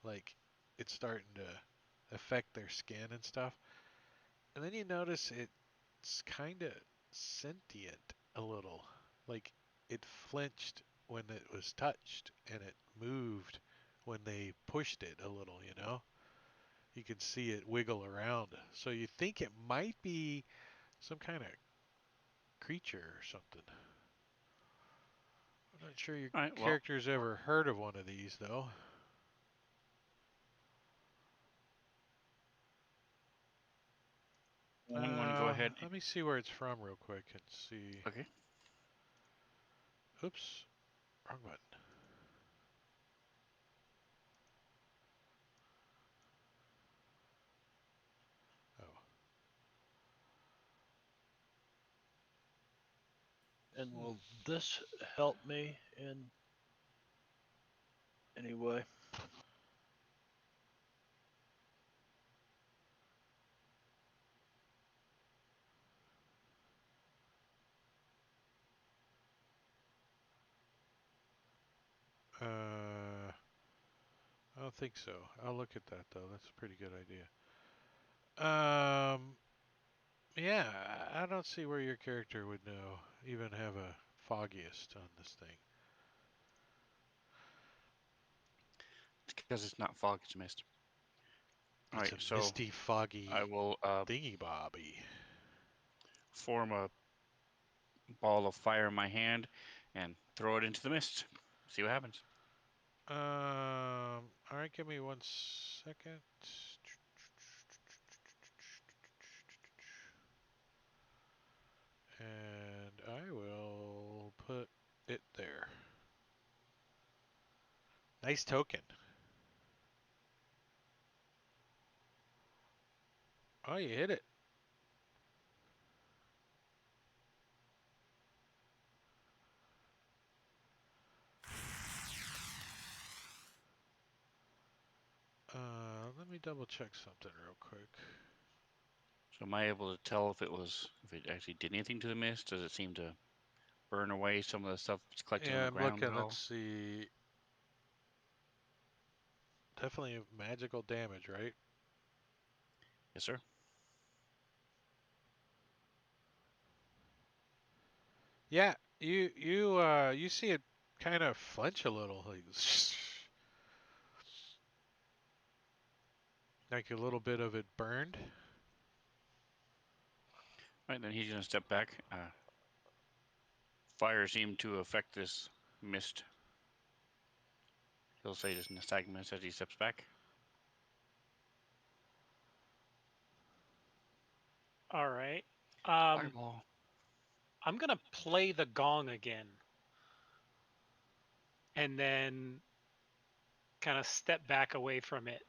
like it's starting to affect their skin and stuff. And then you notice it's kind of sentient a little, like it flinched when it was touched, and it moved when they pushed it a little. You can see it wiggle around. So you think it might be some kind of creature or something. I'm not sure your All right. Well, character's ever heard of one of these, though. I'm going to go ahead. Let me see where it's from real quick and see. Okay. Oops, wrong button. Oh, And will this help me in any way? I don't think so. I'll look at that though. That's a pretty good idea. Yeah, I don't see where your character would know, even have a foggiest on this thing. It's because it's not fog, it's mist. All It's right. a So misty, foggy I will thingy bobby. form a ball of fire in my hand and throw it into the mist. See what happens. All right, give me 1 second. And I will put it there. Nice token. Oh, you hit it. Let me double check something real quick. So am I able to tell if it actually did anything to the mist? Does it seem to burn away some of the stuff that's collected on Yeah, the I'm ground looking. at all? Let's see. Definitely magical damage, right? Yes, sir. Yeah, you see it kind of flinch a little, like a little bit of it burned. All right, then he's gonna step back. Fire seemed to affect this mist. He'll say this nystagmus as he steps back. All right. Fireball. I'm gonna play the gong again, and then kind of step back away from it.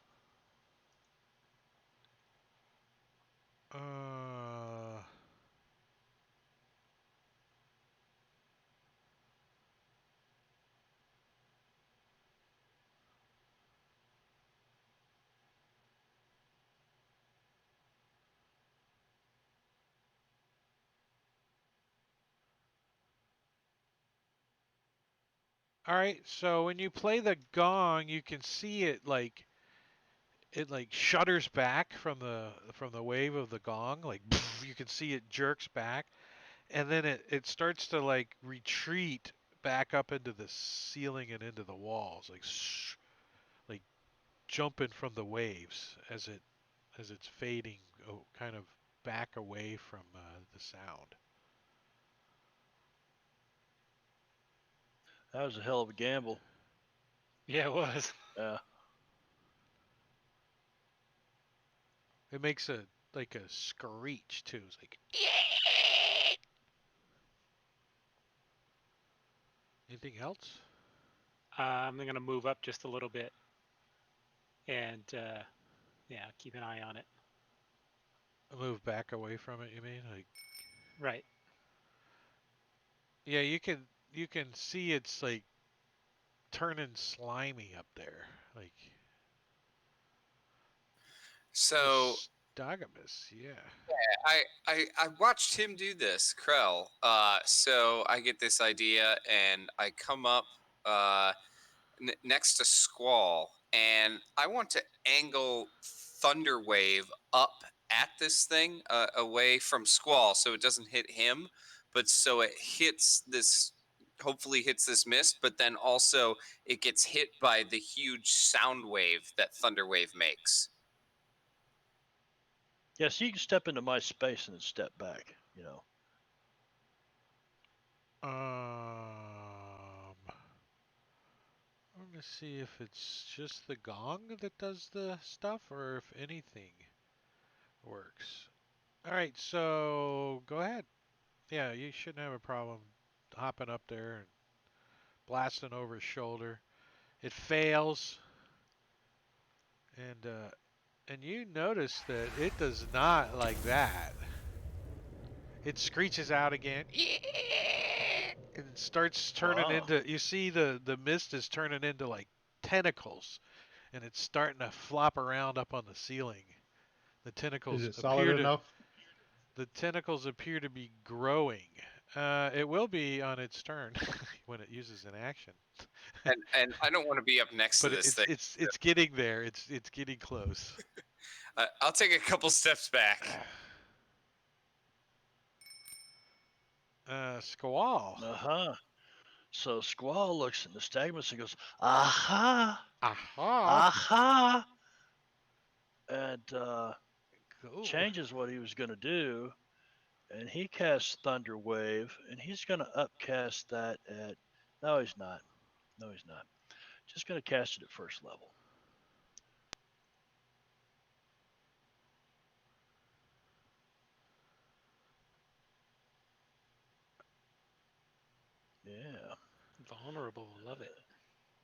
Uh, all right. So when you play the gong, you can see it shudders back from the wave of the gong. Like you can see it jerks back, and then it starts to like retreat back up into the ceiling and into the walls, like jumping from the waves as it's fading, kind of back away from the sound. That was a hell of a gamble. Yeah, it was. Yeah. It makes a like a screech too. It's like anything else? I'm gonna move up just a little bit, and yeah, keep an eye on it. Move back away from it, you mean? Like Right. yeah, you can see it's like turning slimy up there, like So Dogamus, yeah. I watched him do this, Krell. So I get this idea, and I come up next to Squall, and I want to angle Thunderwave up at this thing, away from Squall, so it doesn't hit him, but so it hits this. Hopefully, hits this mist, but then also it gets hit by the huge sound wave that Thunderwave makes. Yeah, so you can step into my space and then step back. You know. I'm gonna see if it's just the gong that does the stuff, or if anything works. All right, so go ahead. Yeah, you shouldn't have a problem hopping up there and blasting over his shoulder. It fails, and you notice that it does not like that. It screeches out again. And it starts turning Wow. into, you see the mist is turning into like tentacles, and it's starting to flop around up on the ceiling. The Is tentacles it solid enough? the tentacles appear to be growing. It will be on its turn when it uses an action. And I don't want to be up next to But this thing. it's getting there. It's getting close. I'll take a couple steps back. Squall. Uh-huh. So Squall looks at Nystagmus and goes, aha, Aha. aha, and Cool. changes what he was going to do, and he casts Thunder Wave, and he's going to upcast that at, no, he's not. No, he's not. Just going to cast it at first level. Yeah. Vulnerable. Love it.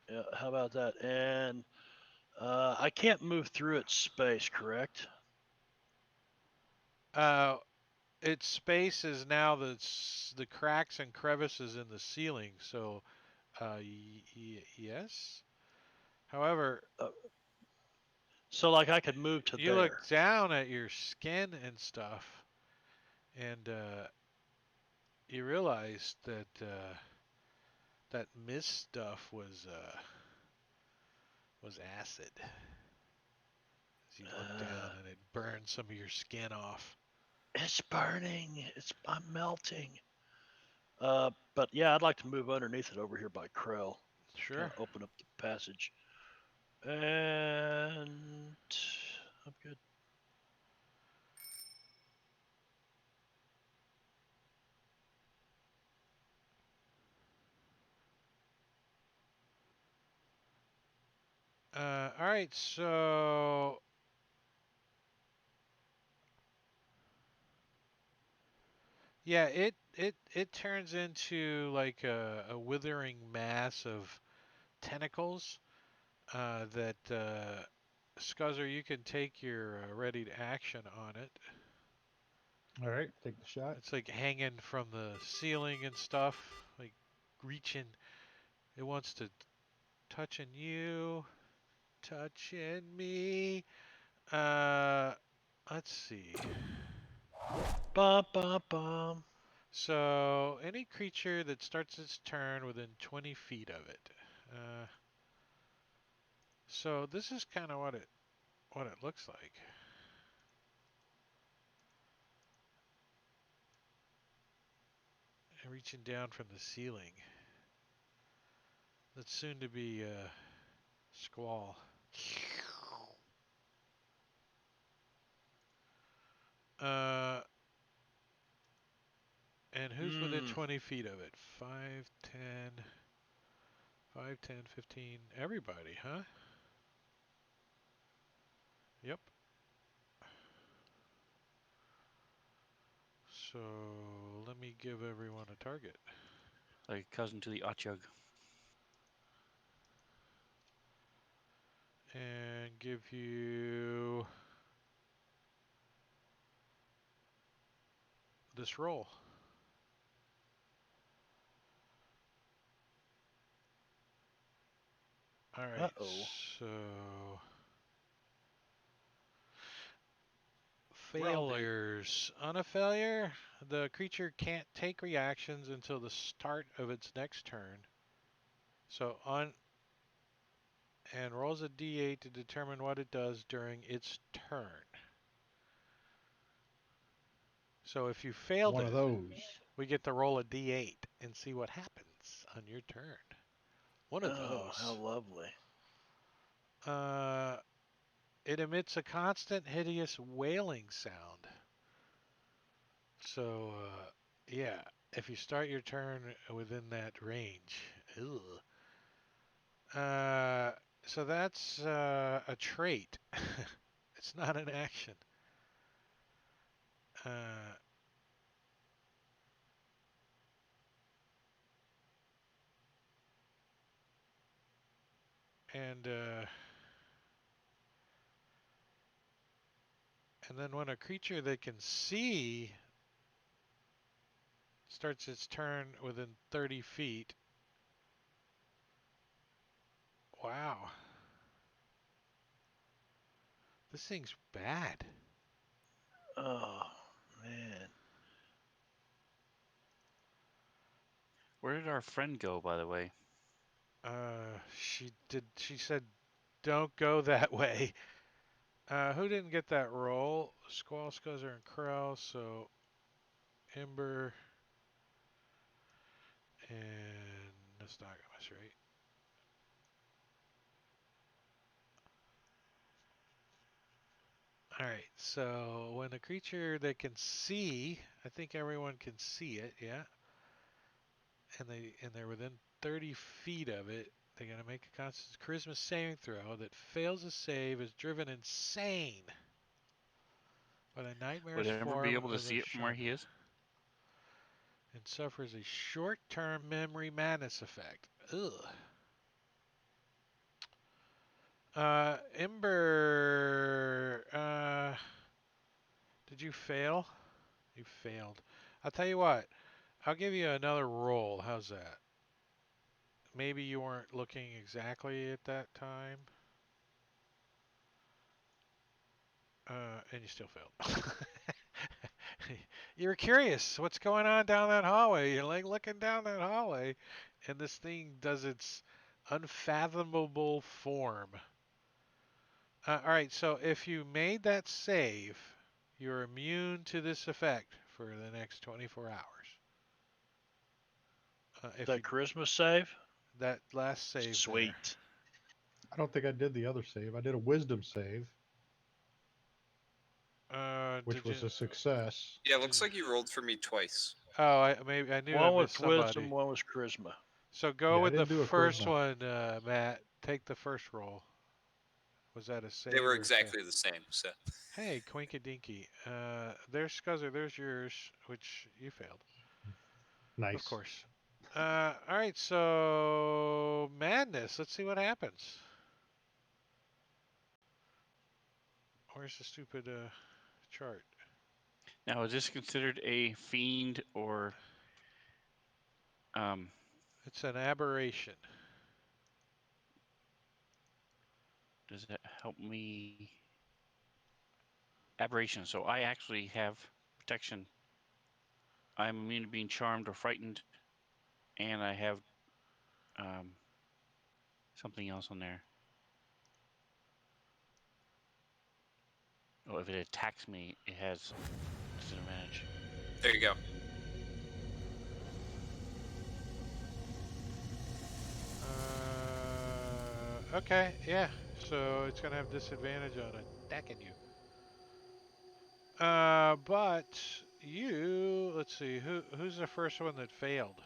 Yeah, how about that? And I can't move through its space, correct? Its space is now the cracks and crevices in the ceiling. So, yes. However, So, like, I could move to you there. look down at your skin and stuff, and you realize that that mist stuff was acid. As you look down, and it burned some of your skin off. It's burning. I'm melting. But yeah, I'd like to move underneath it over here by Krell. Sure. Kind of open up the passage. And I'm good. All right, so yeah, it turns into like a withering mass of tentacles. That Scuzzer, you can take your ready to action on it. All right, take the shot. It's like hanging from the ceiling and stuff, like reaching. It wants to touching you, touching me. Let's see. Bum, bum, bum. So any creature that starts its turn within 20 feet of it. So this is kind of what it looks like. And reaching down from the ceiling. That's soon to be Squall. And who's within 20 feet of it? 5, 10, 5, 10, 15. Everybody, huh? Yep. So let me give everyone a target. Like a cousin to the Achug. And give you this roll. All right. Uh-oh. So Round it. failures. On a failure, the creature can't take reactions until the start of its next turn. So on and rolls a d8 to determine what it does during its turn. So if you failed One it, of those. we get to roll a d8 and see what happens on your turn. One of Oh, how those. lovely. It emits a constant, hideous wailing sound. So, yeah, if you start your turn within that range. Ugh. So that's a trait. It's not an action. And then when a creature that can see starts its turn within 30 feet. Wow. This thing's bad. Oh, man. Where did our friend go, by the way? She said, don't go that way. Who didn't get that roll? Squall, Scuzzer, and Crow. So Ember and Nostagmus, right? Alright, so when a creature that can see, I think everyone can see it, yeah. And they're within 30 feet of it, they're gonna make a constant charisma saving throw that fails a save is driven insane by the Would nightmare's I ever be form able to of the see it from where he shaman. is? And suffers a short-term memory madness effect. Ugh. Ember, did you fail? You failed. I'll tell you what. I'll give you another roll. How's that? Maybe you weren't looking exactly at that time. And you still failed. You were curious what's going on down that hallway. You're like looking down that hallway, and this thing does its unfathomable form. All right, so if you made that save, you're immune to this effect for the next 24 hours. If That you Christmas save? that last save there, Sweet. I don't think I did the other save. I did a wisdom save, which did was you? a success. Yeah, looks like you rolled for me twice. Oh, I knew I One missed was somebody. wisdom, one was charisma. So go Yeah, I with the didn't do a first charisma. one, Matt. Take the first roll. Was that a They save were or a fail? exactly the same. So Hey, Quinkadinky. There's Scuzzer. There's yours, which you failed, of Nice. course. All right, so madness. Let's see what happens. Where's the stupid chart? Now, is this considered a fiend or It's an aberration. does that help me? Aberration. So I actually have protection. I'm immune to being charmed or frightened, and I have something else on there. Oh, if it attacks me, it has disadvantage. there you go. Okay, yeah. So it's gonna have disadvantage on attacking you. But you, let's see, who's the first one that failed?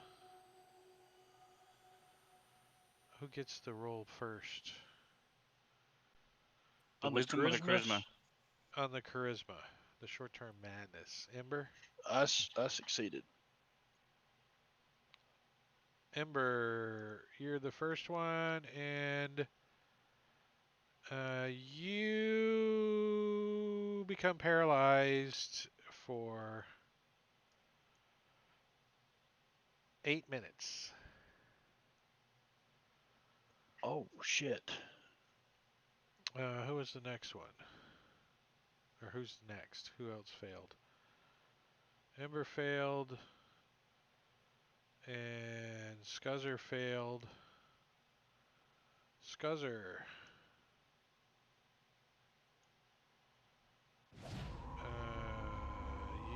Who gets the roll first The On the wisdom or the charisma? Christmas, on the charisma, the short-term madness? Ember. I succeeded. Ember, you're the first one, and you become paralyzed for 8 minutes. Oh, shit. Who was the next one? Or who's next? Who else failed? Ember failed, and Scuzzer failed. Scuzzer.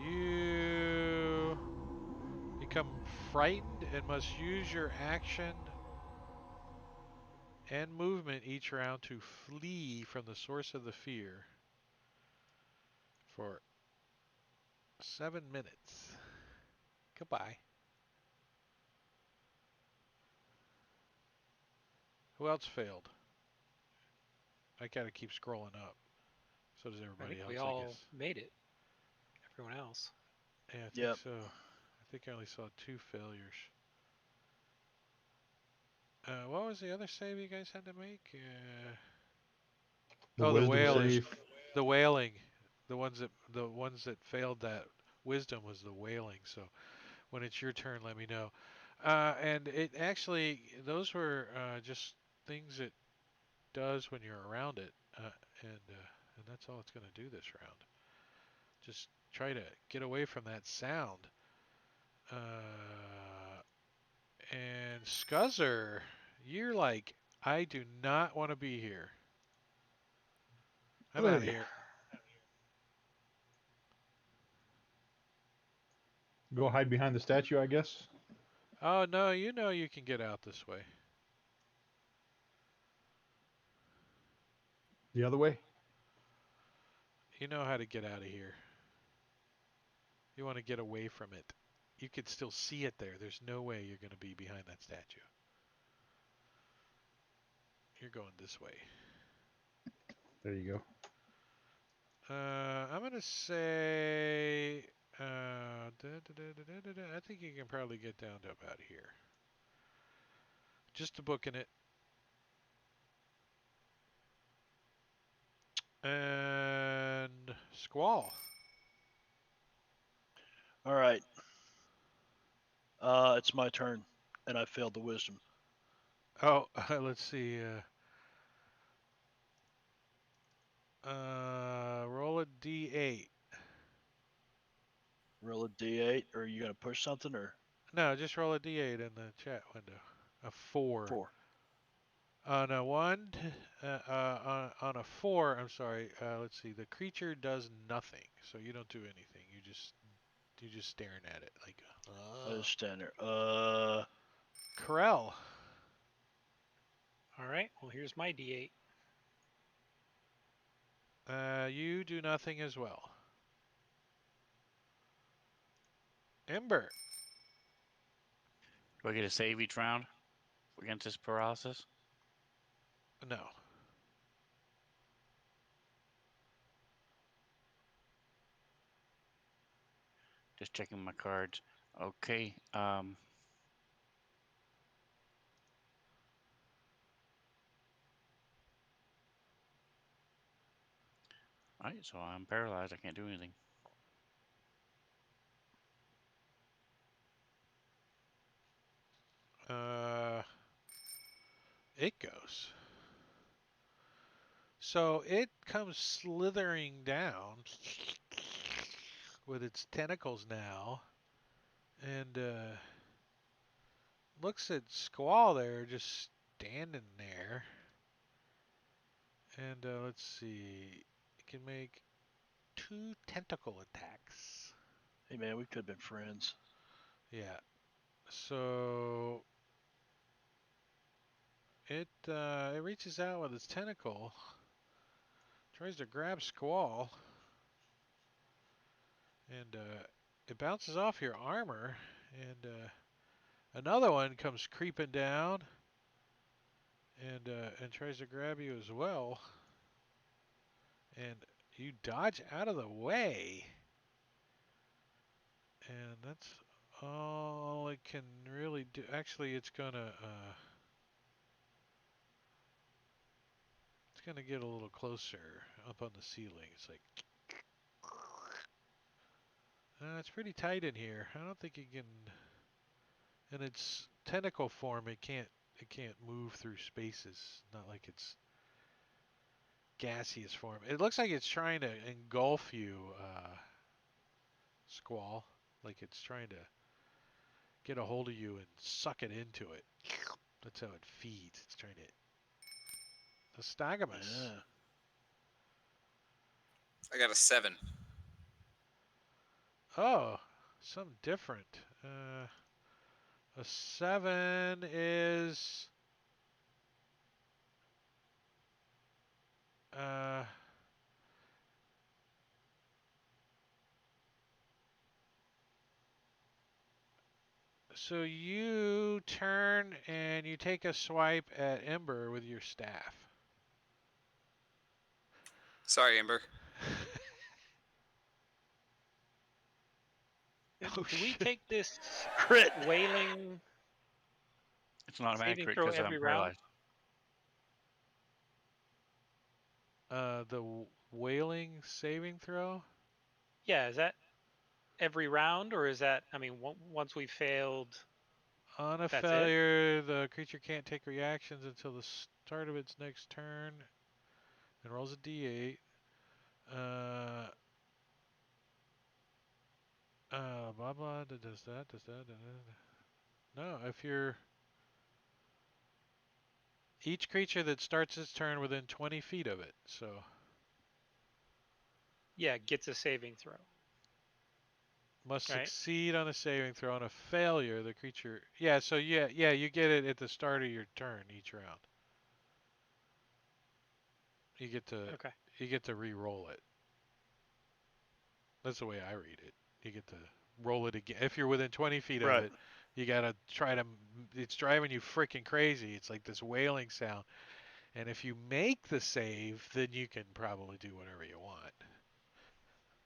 You become frightened and must use your action and movement each round to flee from the source of the fear for 7 minutes. Goodbye. Who else failed? I gotta keep scrolling up. So does I everybody think else, we I all guess. made it. Everyone else. Yeah, I think Yep. so. I think I only saw 2 failures. What was the other save you guys had to make? The Oh, the wisdom wailing. save. The wailing. The ones that failed that wisdom was the wailing. So when it's your turn, let me know. And it actually, those were just things it does when you're around it, and that's all it's going to do this round. Just try to get away from that sound. And Scuzzer, you're like, I do not want to be here. I'm out of Hey. here. Go hide behind the statue, I guess. Oh no, you know you can get out this way. The other way. You know how to get out of here. You want to get away from it. You could still see it there. There's no way you're going to be behind that statue. You're going this way. There you go. I'm going to say, I think you can probably get down to about here. Just a book in it. And Squall. All right. It's my turn, and I failed the wisdom. Oh, let's see. Roll a d8. Roll a d8, or are you gonna push something, or No, just roll a d8 in the chat window. A 4. 4? On a 1, on a 4, I'm sorry. Let's see. The creature does nothing, so you don't do anything. You're just staring at it like. I just stand there. Corel. All right. Well, here's my D8. You do nothing as well. Ember. Do I get a save each round against this paralysis? No. Just checking my cards. Okay. Alright, so I'm paralyzed. I can't do anything. It goes. So it comes slithering down with its tentacles now, and looks at Squall there, just standing there. And let's see, it can make 2 tentacle attacks. Hey man, we could have been friends. Yeah. So it reaches out with its tentacle, tries to grab Squall, and it bounces off your armor, and another one comes creeping down, and tries to grab you as well, and you dodge out of the way, and that's all it can really do. Actually, it's gonna get a little closer up on the ceiling. It's like it's pretty tight in here. I don't think it can. In its tentacle form, it can't move through spaces. Not like its gaseous form. It looks like it's trying to engulf you, Squall. Like it's trying to get a hold of you and suck it into it. That's how it feeds. It's trying to Nystagmus. Yeah. I got a 7. Oh, something different. A 7 is so you turn and you take a swipe at Ember with your staff. Sorry, Ember. Oh, Do we shit. take this Crit. wailing It's an automatic saving crit throw because I'm every round? paralyzed. The whaling saving throw? Yeah, is that every round, or is that, I mean, once we failed, On a that's it? failure, the creature can't take reactions until the start of its next turn and rolls a d8. Blah blah. Does that? No, if you're each creature that starts its turn within 20 feet of it, so Yeah, gets a saving throw. must Right. succeed on a saving throw. On a failure, the creature. Yeah, so yeah, you get it at the start of your turn each round. You get to Okay. re-roll it. That's the way I read it. You get to roll it again. If you're within 20 feet of Right. it, you gotta try to. It's driving you freaking crazy. It's like this wailing sound. And if you make the save, then you can probably do whatever you want.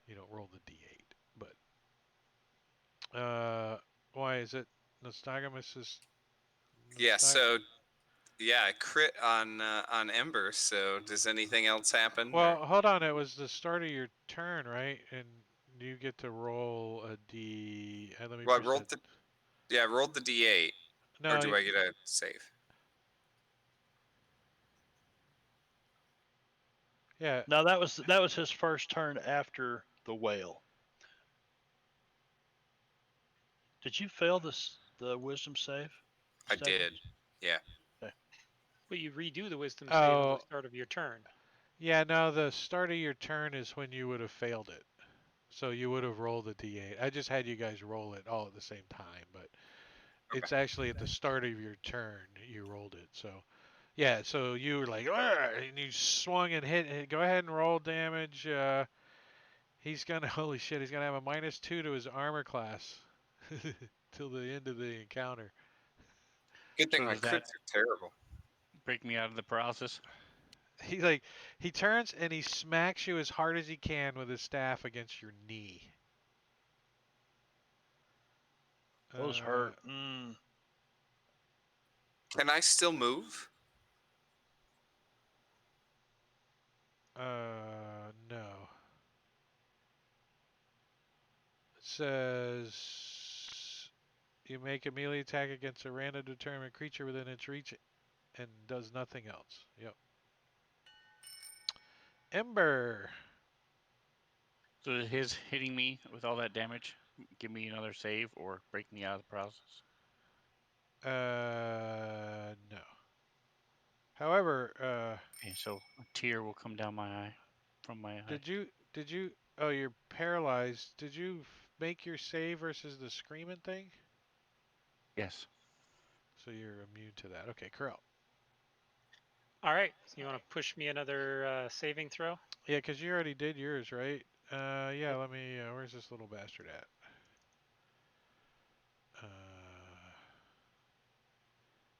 You don't roll the d8. But why is it Nystagmus is? Yeah. So yeah, I crit on Ember. So does anything else happen? Well, hold on. It was the start of your turn, right? And you get to roll a d. Let me Well, I push rolled that. I rolled the D8. Or No, do I get a save? yeah. Now that was his first turn after the whale. Did you fail the wisdom save? I Stagmus? did. Yeah. Okay. But you redo the wisdom save at the start of your turn. Yeah, no, the start of your turn is when you would have failed it. So you would have rolled a d8. I just had you guys roll it all at the same time, but it's actually at the start of your turn you rolled it. So, yeah, so you were like, "Arr!" and you swung and hit. Go ahead and roll damage. He's gonna, holy shit, he's gonna have a -2 to his armor class till the end of the encounter. Good thing So my does that crits are terrible. break me out of the paralysis? He turns and he smacks you as hard as he can with his staff against your knee. Those hurt. Can I still move? No. It says you make a melee attack against a random determined creature within its reach and does nothing else. Yep. Ember. So does his hitting me with all that damage give me another save or break me out of the paralysis? No. However, Okay, so a tear will come down my eye from my eye. did you, oh, you're paralyzed. Did you make your save versus the screaming thing? Yes. So you're immune to that. Okay, Corral. All right. So you want to push me another saving throw? Yeah, because you already did yours, right? Yeah, let me, where's this little bastard at?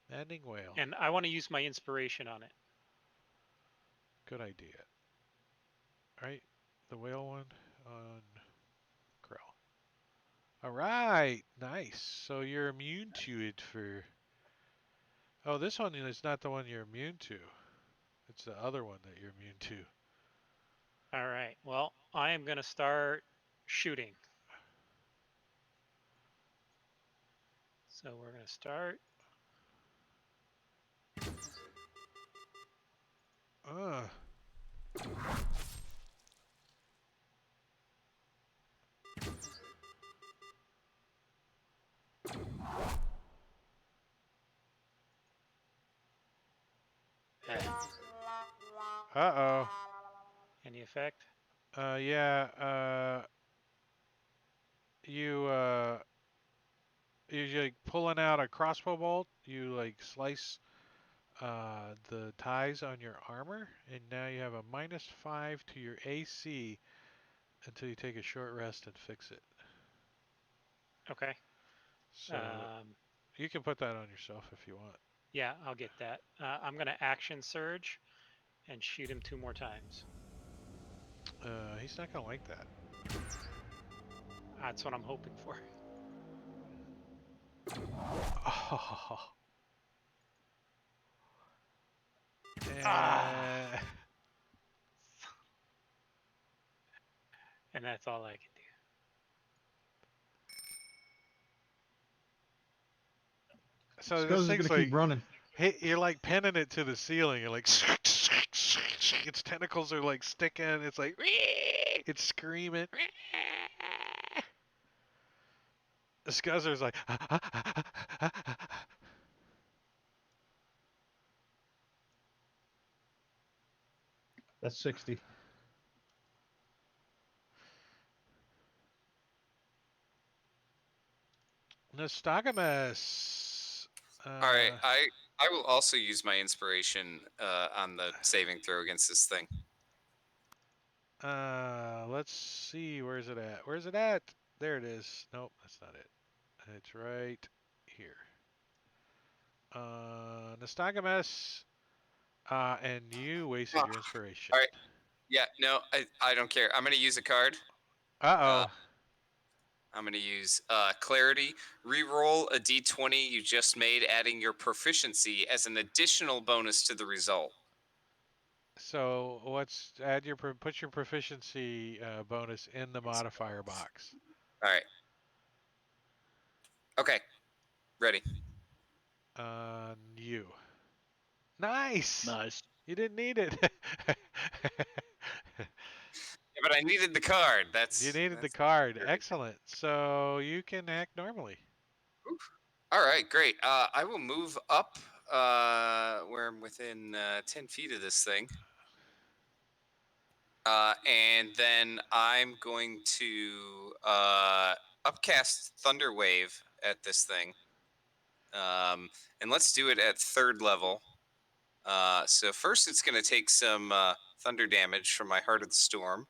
Maddening Whale. And I want to use my inspiration on it. Good idea. Right? The whale one on Corral. All right, nice. So you're immune to it for. Oh, this one is not the one you're immune to. It's the other one that you're immune to. All right. Well, I am going to start shooting. So we're going to start. Uh-oh. Any effect? Yeah, you're like pulling out a crossbow bolt. You like slice the ties on your armor, and now you have a -5 to your AC until you take a short rest and fix it. Okay. So you can put that on yourself if you want. Yeah, I'll get that. I'm going to action surge and shoot him 2 more times. He's not gonna like that. That's what I'm hoping for. Oh. Ah. And that's all I can do. So this Scuzzer's thing's gonna like, keep running. hey, you're like pinning it to the ceiling. You're like, its tentacles are like sticking. It's like, it's screaming. The Scuzzer's like, That's 60. Nystagmus. All right, I will also use my inspiration on the saving throw against this thing. Let's see. Where's it at? Where's it at? There it is. Nope, that's not it. It's right here. Nystagmus. And you wasted your inspiration. All right. Yeah, no, I don't care. I'm going to use a card. Uh-oh. I'm going to use Clarity. Reroll a d20 you just made, adding your proficiency as an additional bonus to the result. So put your proficiency bonus in the modifier box. All right. Okay. Ready. You. Nice. Nice. You didn't need it. Yeah, but I needed the card. You needed the card. Excellent. So you can act normally. Oof. All right, great. I will move up where I'm within 10 feet of this thing. And then I'm going to upcast Thunder Wave at this thing. And let's do it at 3rd level. So first it's going to take some thunder damage from my Heart of the Storm.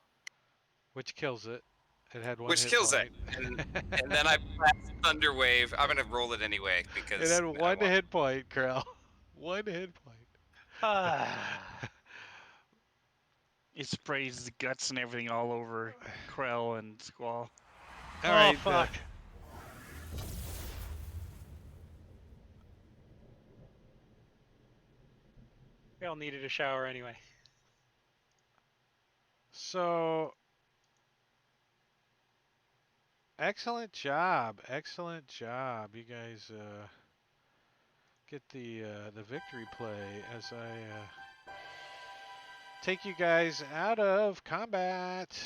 Which kills it. It had 1 Which hit kills point. it. And then I blast Thunder Wave. I'm going to roll it anyway because It had 1 hit point, Krell. 1 hit point. It sprays the guts and everything all over Krell and Squall. All right. Fuck. We all needed a shower anyway. So excellent job. Excellent job. You guys get the victory play as I take you guys out of combat.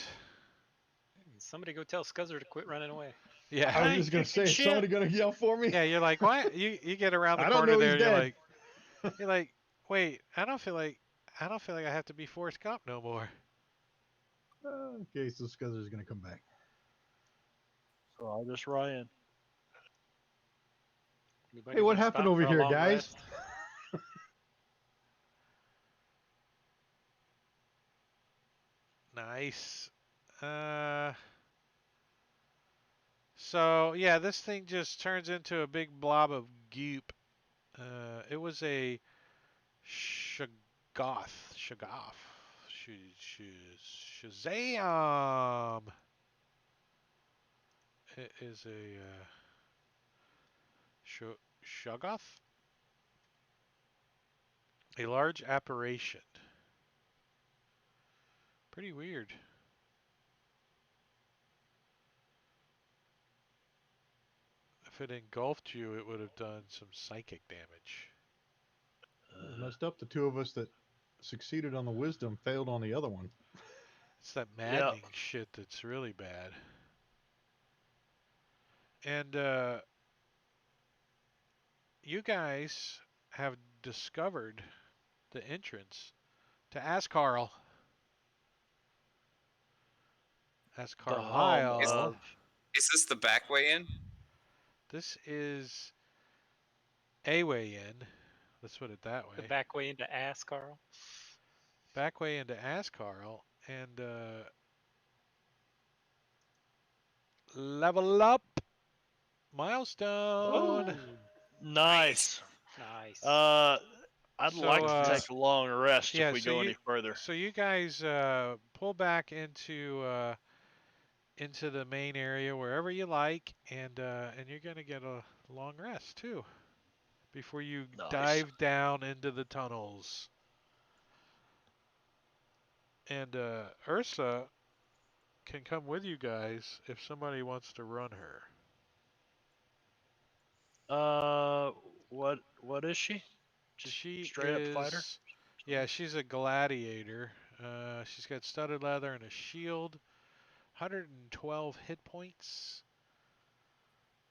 Somebody go tell Scuzzer to quit running away. Yeah. I was just gonna say, is somebody gonna yell for me? Yeah, you're like, why? You get around the I don't corner know there. he's You're like, wait. I don't feel like I have to be Forrest Gump no more. Okay, so Scuzzer's gonna come back. So I'll just Ryan. Anybody Hey, what wanna happened stop over for a here, long guys? rest? Nice. So yeah, this thing just turns into a big blob of goop. It was a Shoggoth. Shazam! It is a Shoggoth? A large apparition. Pretty weird. If it engulfed you, it would have done some psychic damage. Messed up. The 2 of us that succeeded on the wisdom failed on the other one. It's that maddening shit that's really bad. And you guys have discovered the entrance to Ask Carl. Ask The home Carlisle. of. Is this the back way in? This is a way in. Let's put it that The way. back way into ass, Carl. Back way into Ask Carl. And level up. Milestone. Oh, Nice. nice. I'd So, like to take a long rest yeah, if we so go you- any further. So you guys pull back into the main area wherever you like, and you're gonna get a long rest too before you Nice. dive down into the tunnels. And Ursa can come with you guys if somebody wants to run her. What is she? Just She straight up fighter? is, yeah, she's a gladiator. She's got studded leather and a shield, 112 hit points.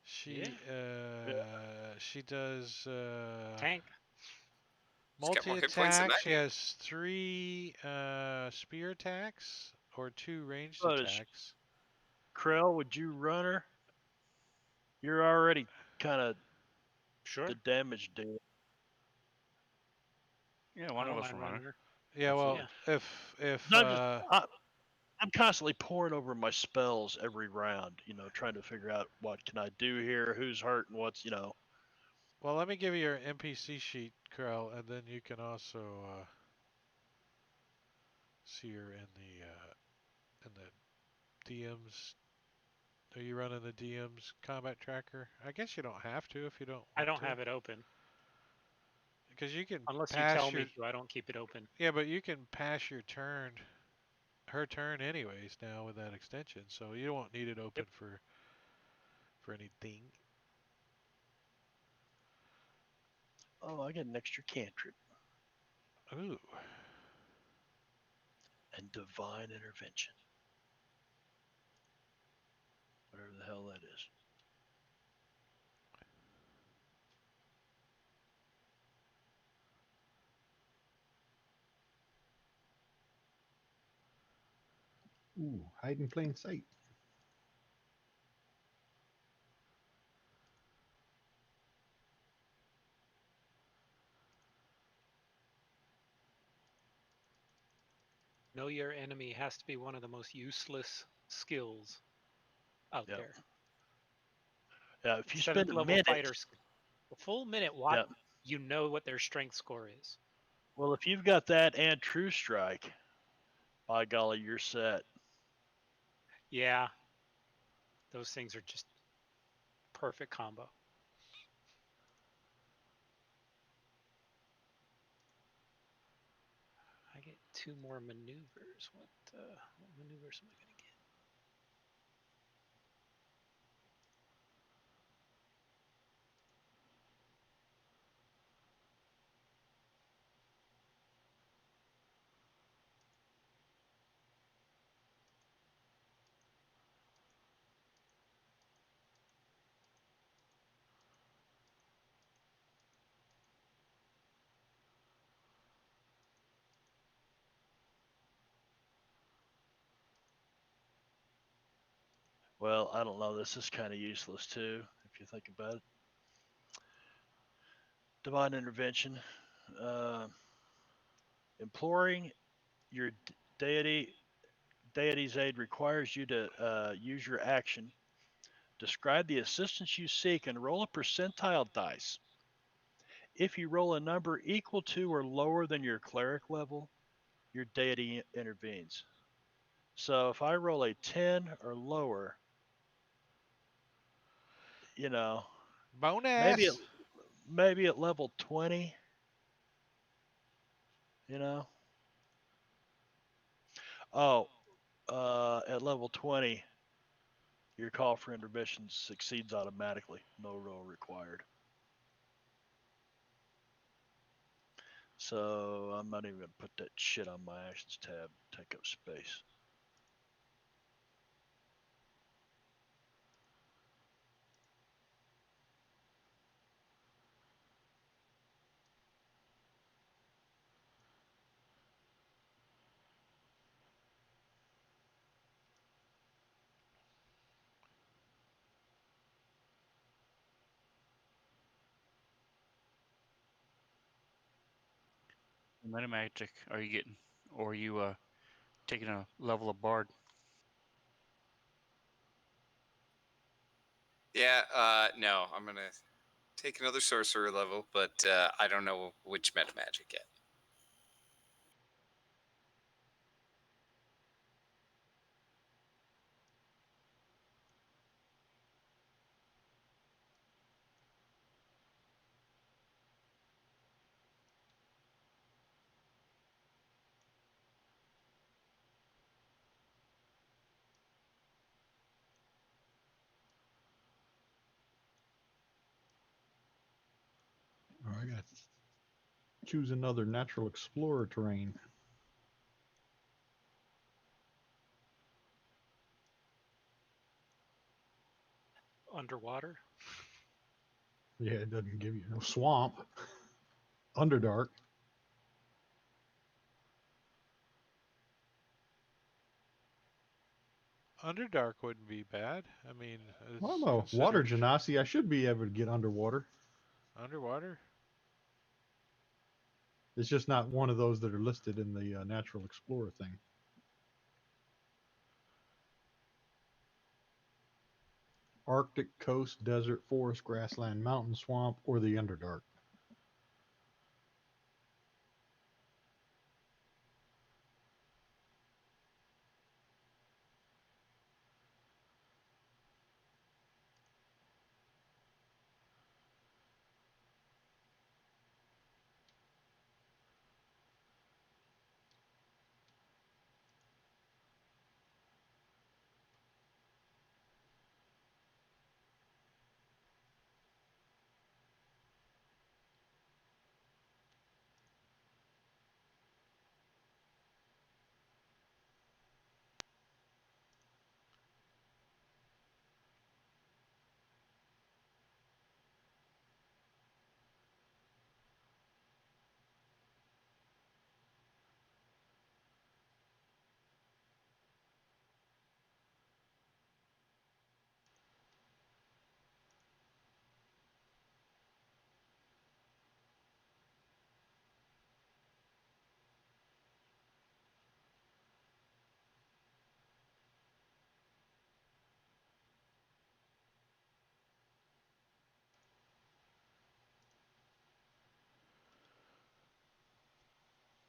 She she does Tank. She's got more multi hit points than attack. I She do. has 3 spear attacks or 2 ranged What is- attacks. Krell, would you run her? You're already kind of Sure. the damage deal. Yeah, I one of don't us mind will run running her. her. Yeah, well, Yeah. if No, I'm constantly poring over my spells every round, trying to figure out what can I do here, who's hurt, and what's. well, let me give you your NPC sheet, Krell, and then you can also see her in the DM's. Are you running the DM's combat tracker? I guess you don't have to if you don't want I don't to. have it open. Because you can Unless you pass tell your me to, I don't keep it open. yeah, but you can pass your turn, her turn anyways now with that extension, so you won't need it open for anything. Oh, I get an extra cantrip Ooh, and divine intervention, whatever the hell that is. Ooh, hide in plain sight. Know your enemy has to be one of the most useless skills out Yep. there. Yeah, if you Seventh spend a level minute, fighter skill. A full minute, yeah. you know what their strength score is. Well, if you've got that and True Strike, by golly, you're set. Yeah. Those things are just perfect combo. I get 2 more maneuvers. What maneuvers am I going to get? Well, I don't know. This is kind of useless too, if you think about it. Divine intervention. Imploring your deity's aid requires you to use your action. Describe the assistance you seek and roll a percentile dice. If you roll a number equal to or lower than your cleric level, your deity intervenes. So if I roll a 10 or lower, maybe bonus. maybe at level 20, Oh, at level 20, your call for intervention succeeds automatically. No roll required. So I'm not even going to put that shit on my actions tab. Take up space. meta magic are you getting? Or are you taking a level of bard? Yeah, no, I'm gonna take another sorcerer level, but I don't know which meta magic yet. All right, I got to choose another natural explorer terrain. Underwater. Yeah, it doesn't give you no swamp. Underdark. Underdark wouldn't be bad. I mean, Well, I'm it's a water considered genasi. I should be able to get underwater. underwater. It's just not one of those that are listed in the natural explorer thing. Arctic, coast, desert, forest, grassland, mountain, swamp, or the Underdark.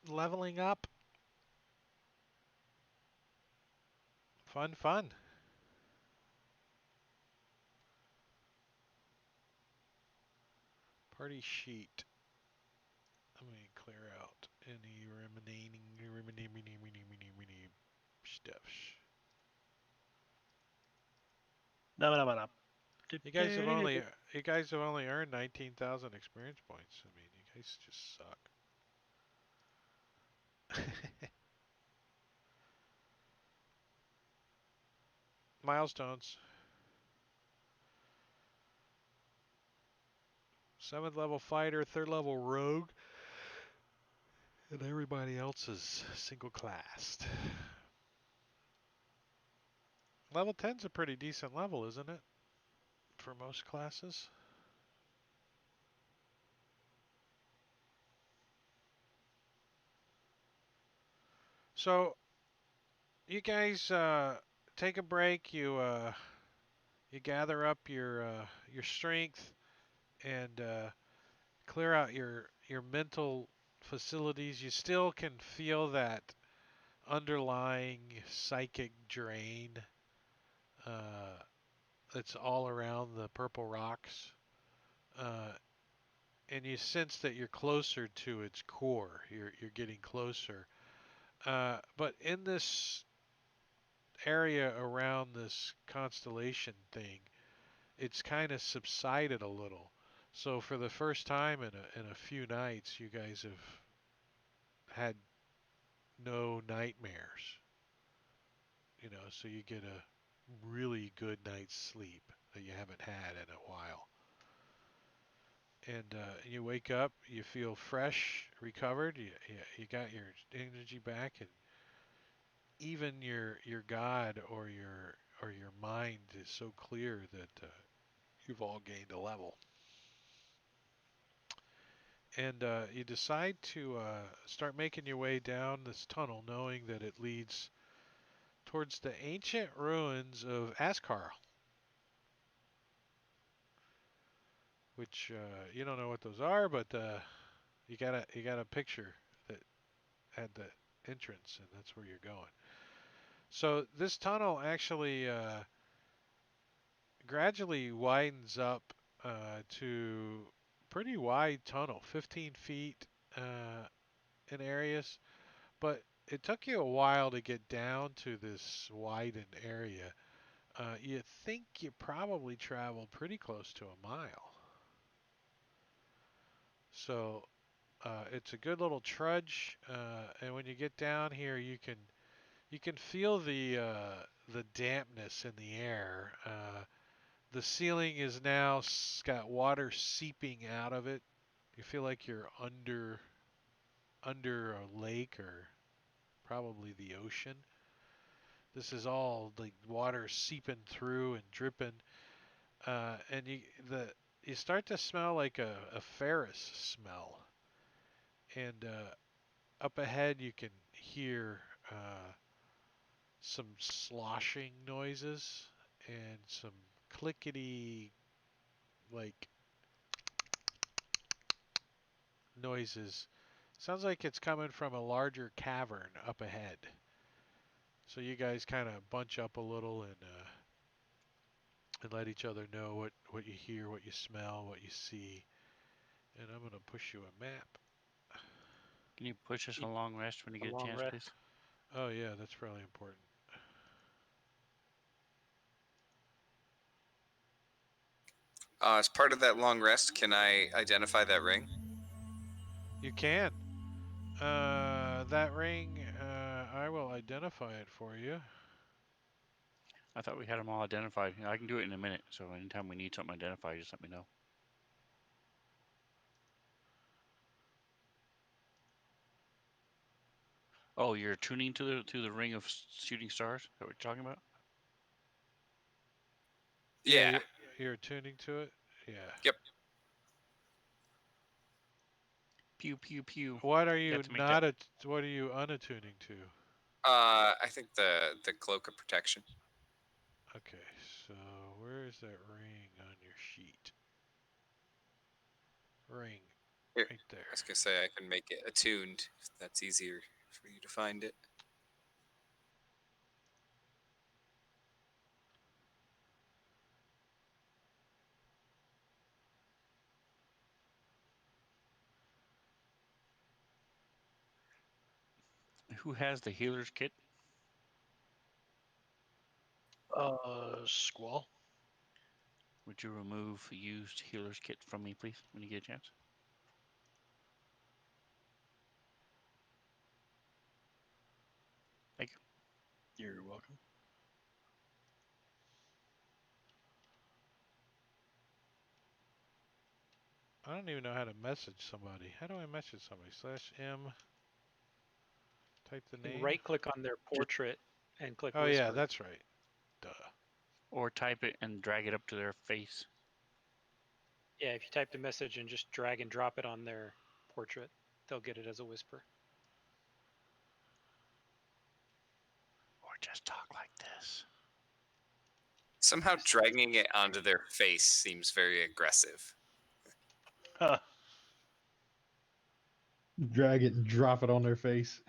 Leveling up. Fun, fun. Party sheet. Let me clear out any remaining stuff. No, no, no, no. You guys have only earned 19,000 experience points. I mean, you guys just suck. Milestones. 7th level fighter, 3rd level rogue, and everybody else is single classed. Level 10's a pretty decent level, isn't it? For most classes. So, you guys take a break. You gather up your strength and clear out your mental facilities. You still can feel that underlying psychic drain uh, that's all around the purple rocks, uh, and you sense that you're closer to its core. You're getting closer, but in this area around this constellation thing, it's kind of subsided a little. So for the first time in a few nights, you guys have had no nightmares. You know, so you get a really good night's sleep that you haven't had in a while. And you wake up, you feel fresh, recovered. You got your energy back, and even your god or your mind is so clear that you've all gained a level. And you decide to start making your way down this tunnel, knowing that it leads towards the ancient ruins of Ascar, which you don't know what those are, but you got a picture that had the entrance, and that's where you're going. So this tunnel actually gradually widens up to pretty wide tunnel, 15 feet in areas, but it took you a while to get down to this widened area. You think you probably traveled pretty close to a mile. So it's a good little trudge, and when you get down here, you can feel the dampness in the air. The ceiling is now got water seeping out of it. You feel like you're under a lake or probably the ocean. This is all like water seeping through and dripping, and you start to smell like a Ferris smell. And up ahead, you can hear some sloshing noises and some clickety like noises. Sounds like it's coming from a larger cavern up ahead. So you guys kind of bunch up a little and let each other know what you hear, what you smell, what you see. And I'm gonna push you a map. Can you push us a long rest when you A get a long chance, rest. please? Oh yeah, that's probably important. As part of that long rest, can I identify that ring? You can. That ring, I will identify it for you. I thought we had them all identified. I can do it in a minute, so anytime we need something identified, just let me know. Oh, you're tuning to the ring of shooting stars? Is that what you're talking about? Yeah. You're tuning to it. Yeah. Yep. Pew pew pew. What are You you have to make that. not? What are you unattuning to? I think the cloak of protection. Okay, so where is that ring on your sheet? Ring, Here. right there. I was gonna say I can make it attuned if that's easier for you to find it. Who has the healer's kit? Squall. Would you remove used healer's kit from me, please, when you get a chance? Thank you. You're welcome. I don't even know how to message somebody. How do I message somebody? /M. Type the name. Right click on their portrait and click Oh whisper. yeah, that's right. Duh. Or type it and drag it up to their face. Yeah, if you type the message and just drag and drop it on their portrait, they'll get it as a whisper. Or just talk like this. Somehow dragging it onto their face seems very aggressive. Huh. Drag it and drop it on their face.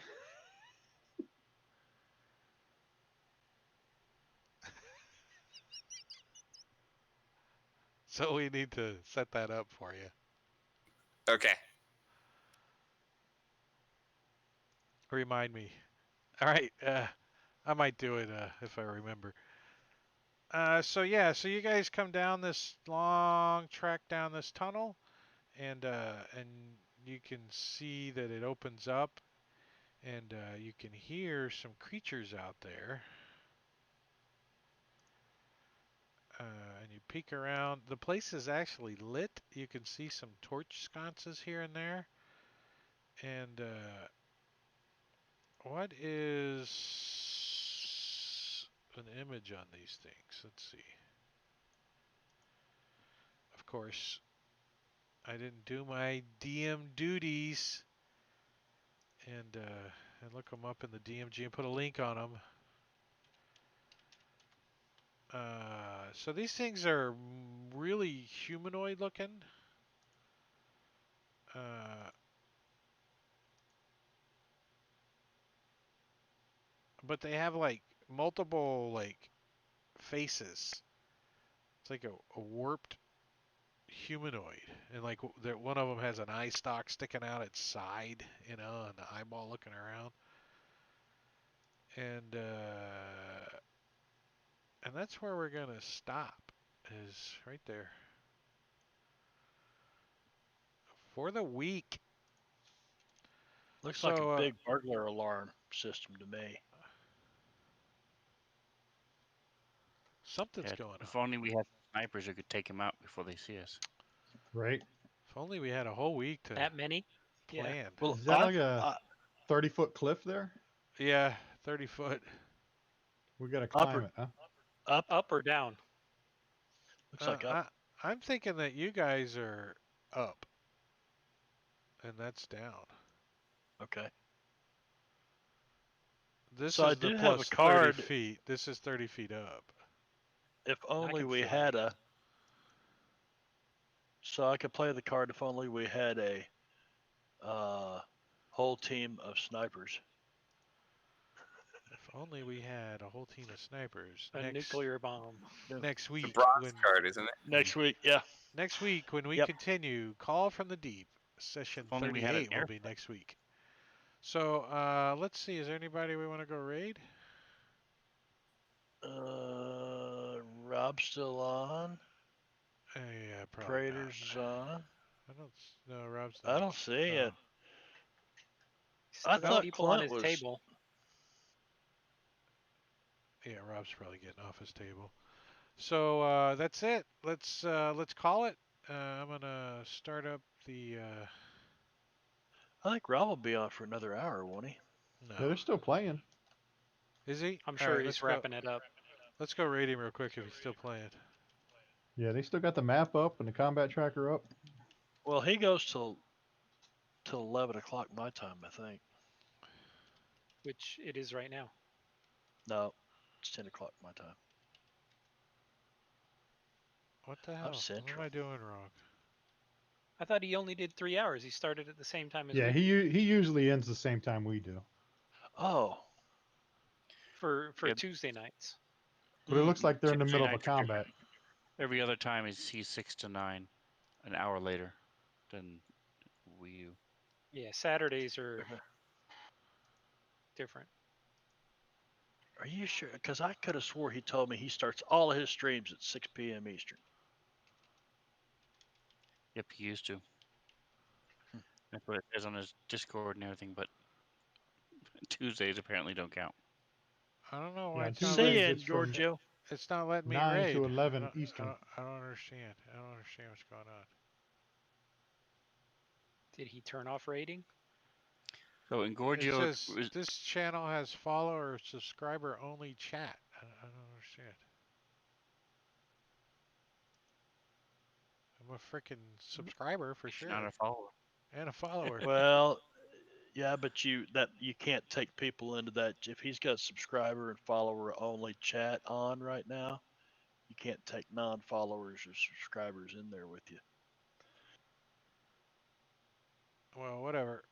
So we need to set that up for you. Okay. Remind me. All right. I might do it if I remember. So yeah, so you guys come down this long track down this tunnel, and you can see that it opens up, and you can hear some creatures out there. And you peek around. The place is actually lit. You can see some torch sconces here and there. And what is an image on these things? Let's see. Of course, I didn't do my DM duties. And look them up in the DMG and put a link on them. So these things are really humanoid looking. But they have like multiple like faces. It's like a warped humanoid, and like one of them has an eye stalk sticking out its side, and the eyeball looking around, and that's where we're gonna stop, is right there for the week. Looks like So, a big burglar alarm system to me. Something's Yeah, going on. if only we had snipers who could take them out before they see us. Right? If only we had a whole week to That many? plan. Well, Is that like a 30-foot cliff there? Yeah, 30 foot. We got to Up climb or- it, huh? Up or down? Looks like up. I'm thinking that you guys are up, and that's down. Okay. This So I is the do have a plus card. 30 feet. This is 30 feet up. If only can we fly. had a. So I could play the card if only we had a whole team of snipers. If only we had a whole team of snipers. A nuclear bomb. Next The week, bronze card, isn't it? Next week, yeah. Next week when we Yep. continue, Call from the Deep, session If only we had an 38 will be next week. So let's see. Is there anybody we want to go raid? Rob's still on. Yeah, probably Prater's not. on. I don't. No, Rob's not. I don't see No. it. Still I got thought people on Clint his was- table. Yeah, Rob's probably getting off his table. So that's it. Let's call it. I'm gonna start up the. I think Rob will be on for another hour, won't he? No. Yeah, they're still playing. Is he? I'm All sure right, he's wrapping it up. Let's go raid him real quick if he's still playing. Yeah, they still got the map up and the combat tracker up. Well, he goes till 11 o'clock my time, I think. Which it is right now. No, it's 10 o'clock my time. What the hell? What Central. am I doing wrong? I thought he only did 3 hours. He started at the same time as Yeah, we he usually ends the same time we do. Oh, for Yep. Tuesday nights. But it looks like they're in the Tuesday middle of a nights are different. combat. Every other time he's 6 to 9, an hour later than we. Yeah, Saturdays are different. are you sure? Because I could have swore he told me he starts all of his streams at 6 p.m. Eastern. Yep, he used to. That's what it says on his Discord and everything, but Tuesdays apparently don't count. I don't know why Yeah, it's not Tuesdays See letting, you, it's from Giorgio. it's not letting me 9 raid. to 11 I don't, Eastern. I don't understand. I don't understand what's going on. Did he turn off rating? So in It Gorgio, says this channel has follower or subscriber only chat. I don't understand. I'm a freaking subscriber for sure, not a follower. and a follower. Well, yeah, but you can't take people into that. If he's got subscriber and follower only chat on right now, you can't take non-followers or subscribers in there with you. Well, whatever.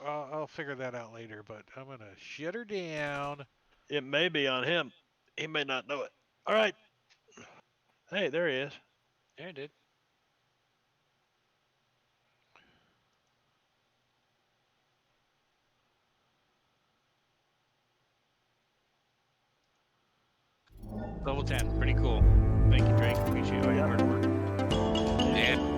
I'll figure that out later. But I'm gonna shut her down. It may be on him. He may not know it. All right. Hey, there he is. Yeah, it did. Level 10, pretty cool. Thank you, Drake. Appreciate all your hard work. Yeah.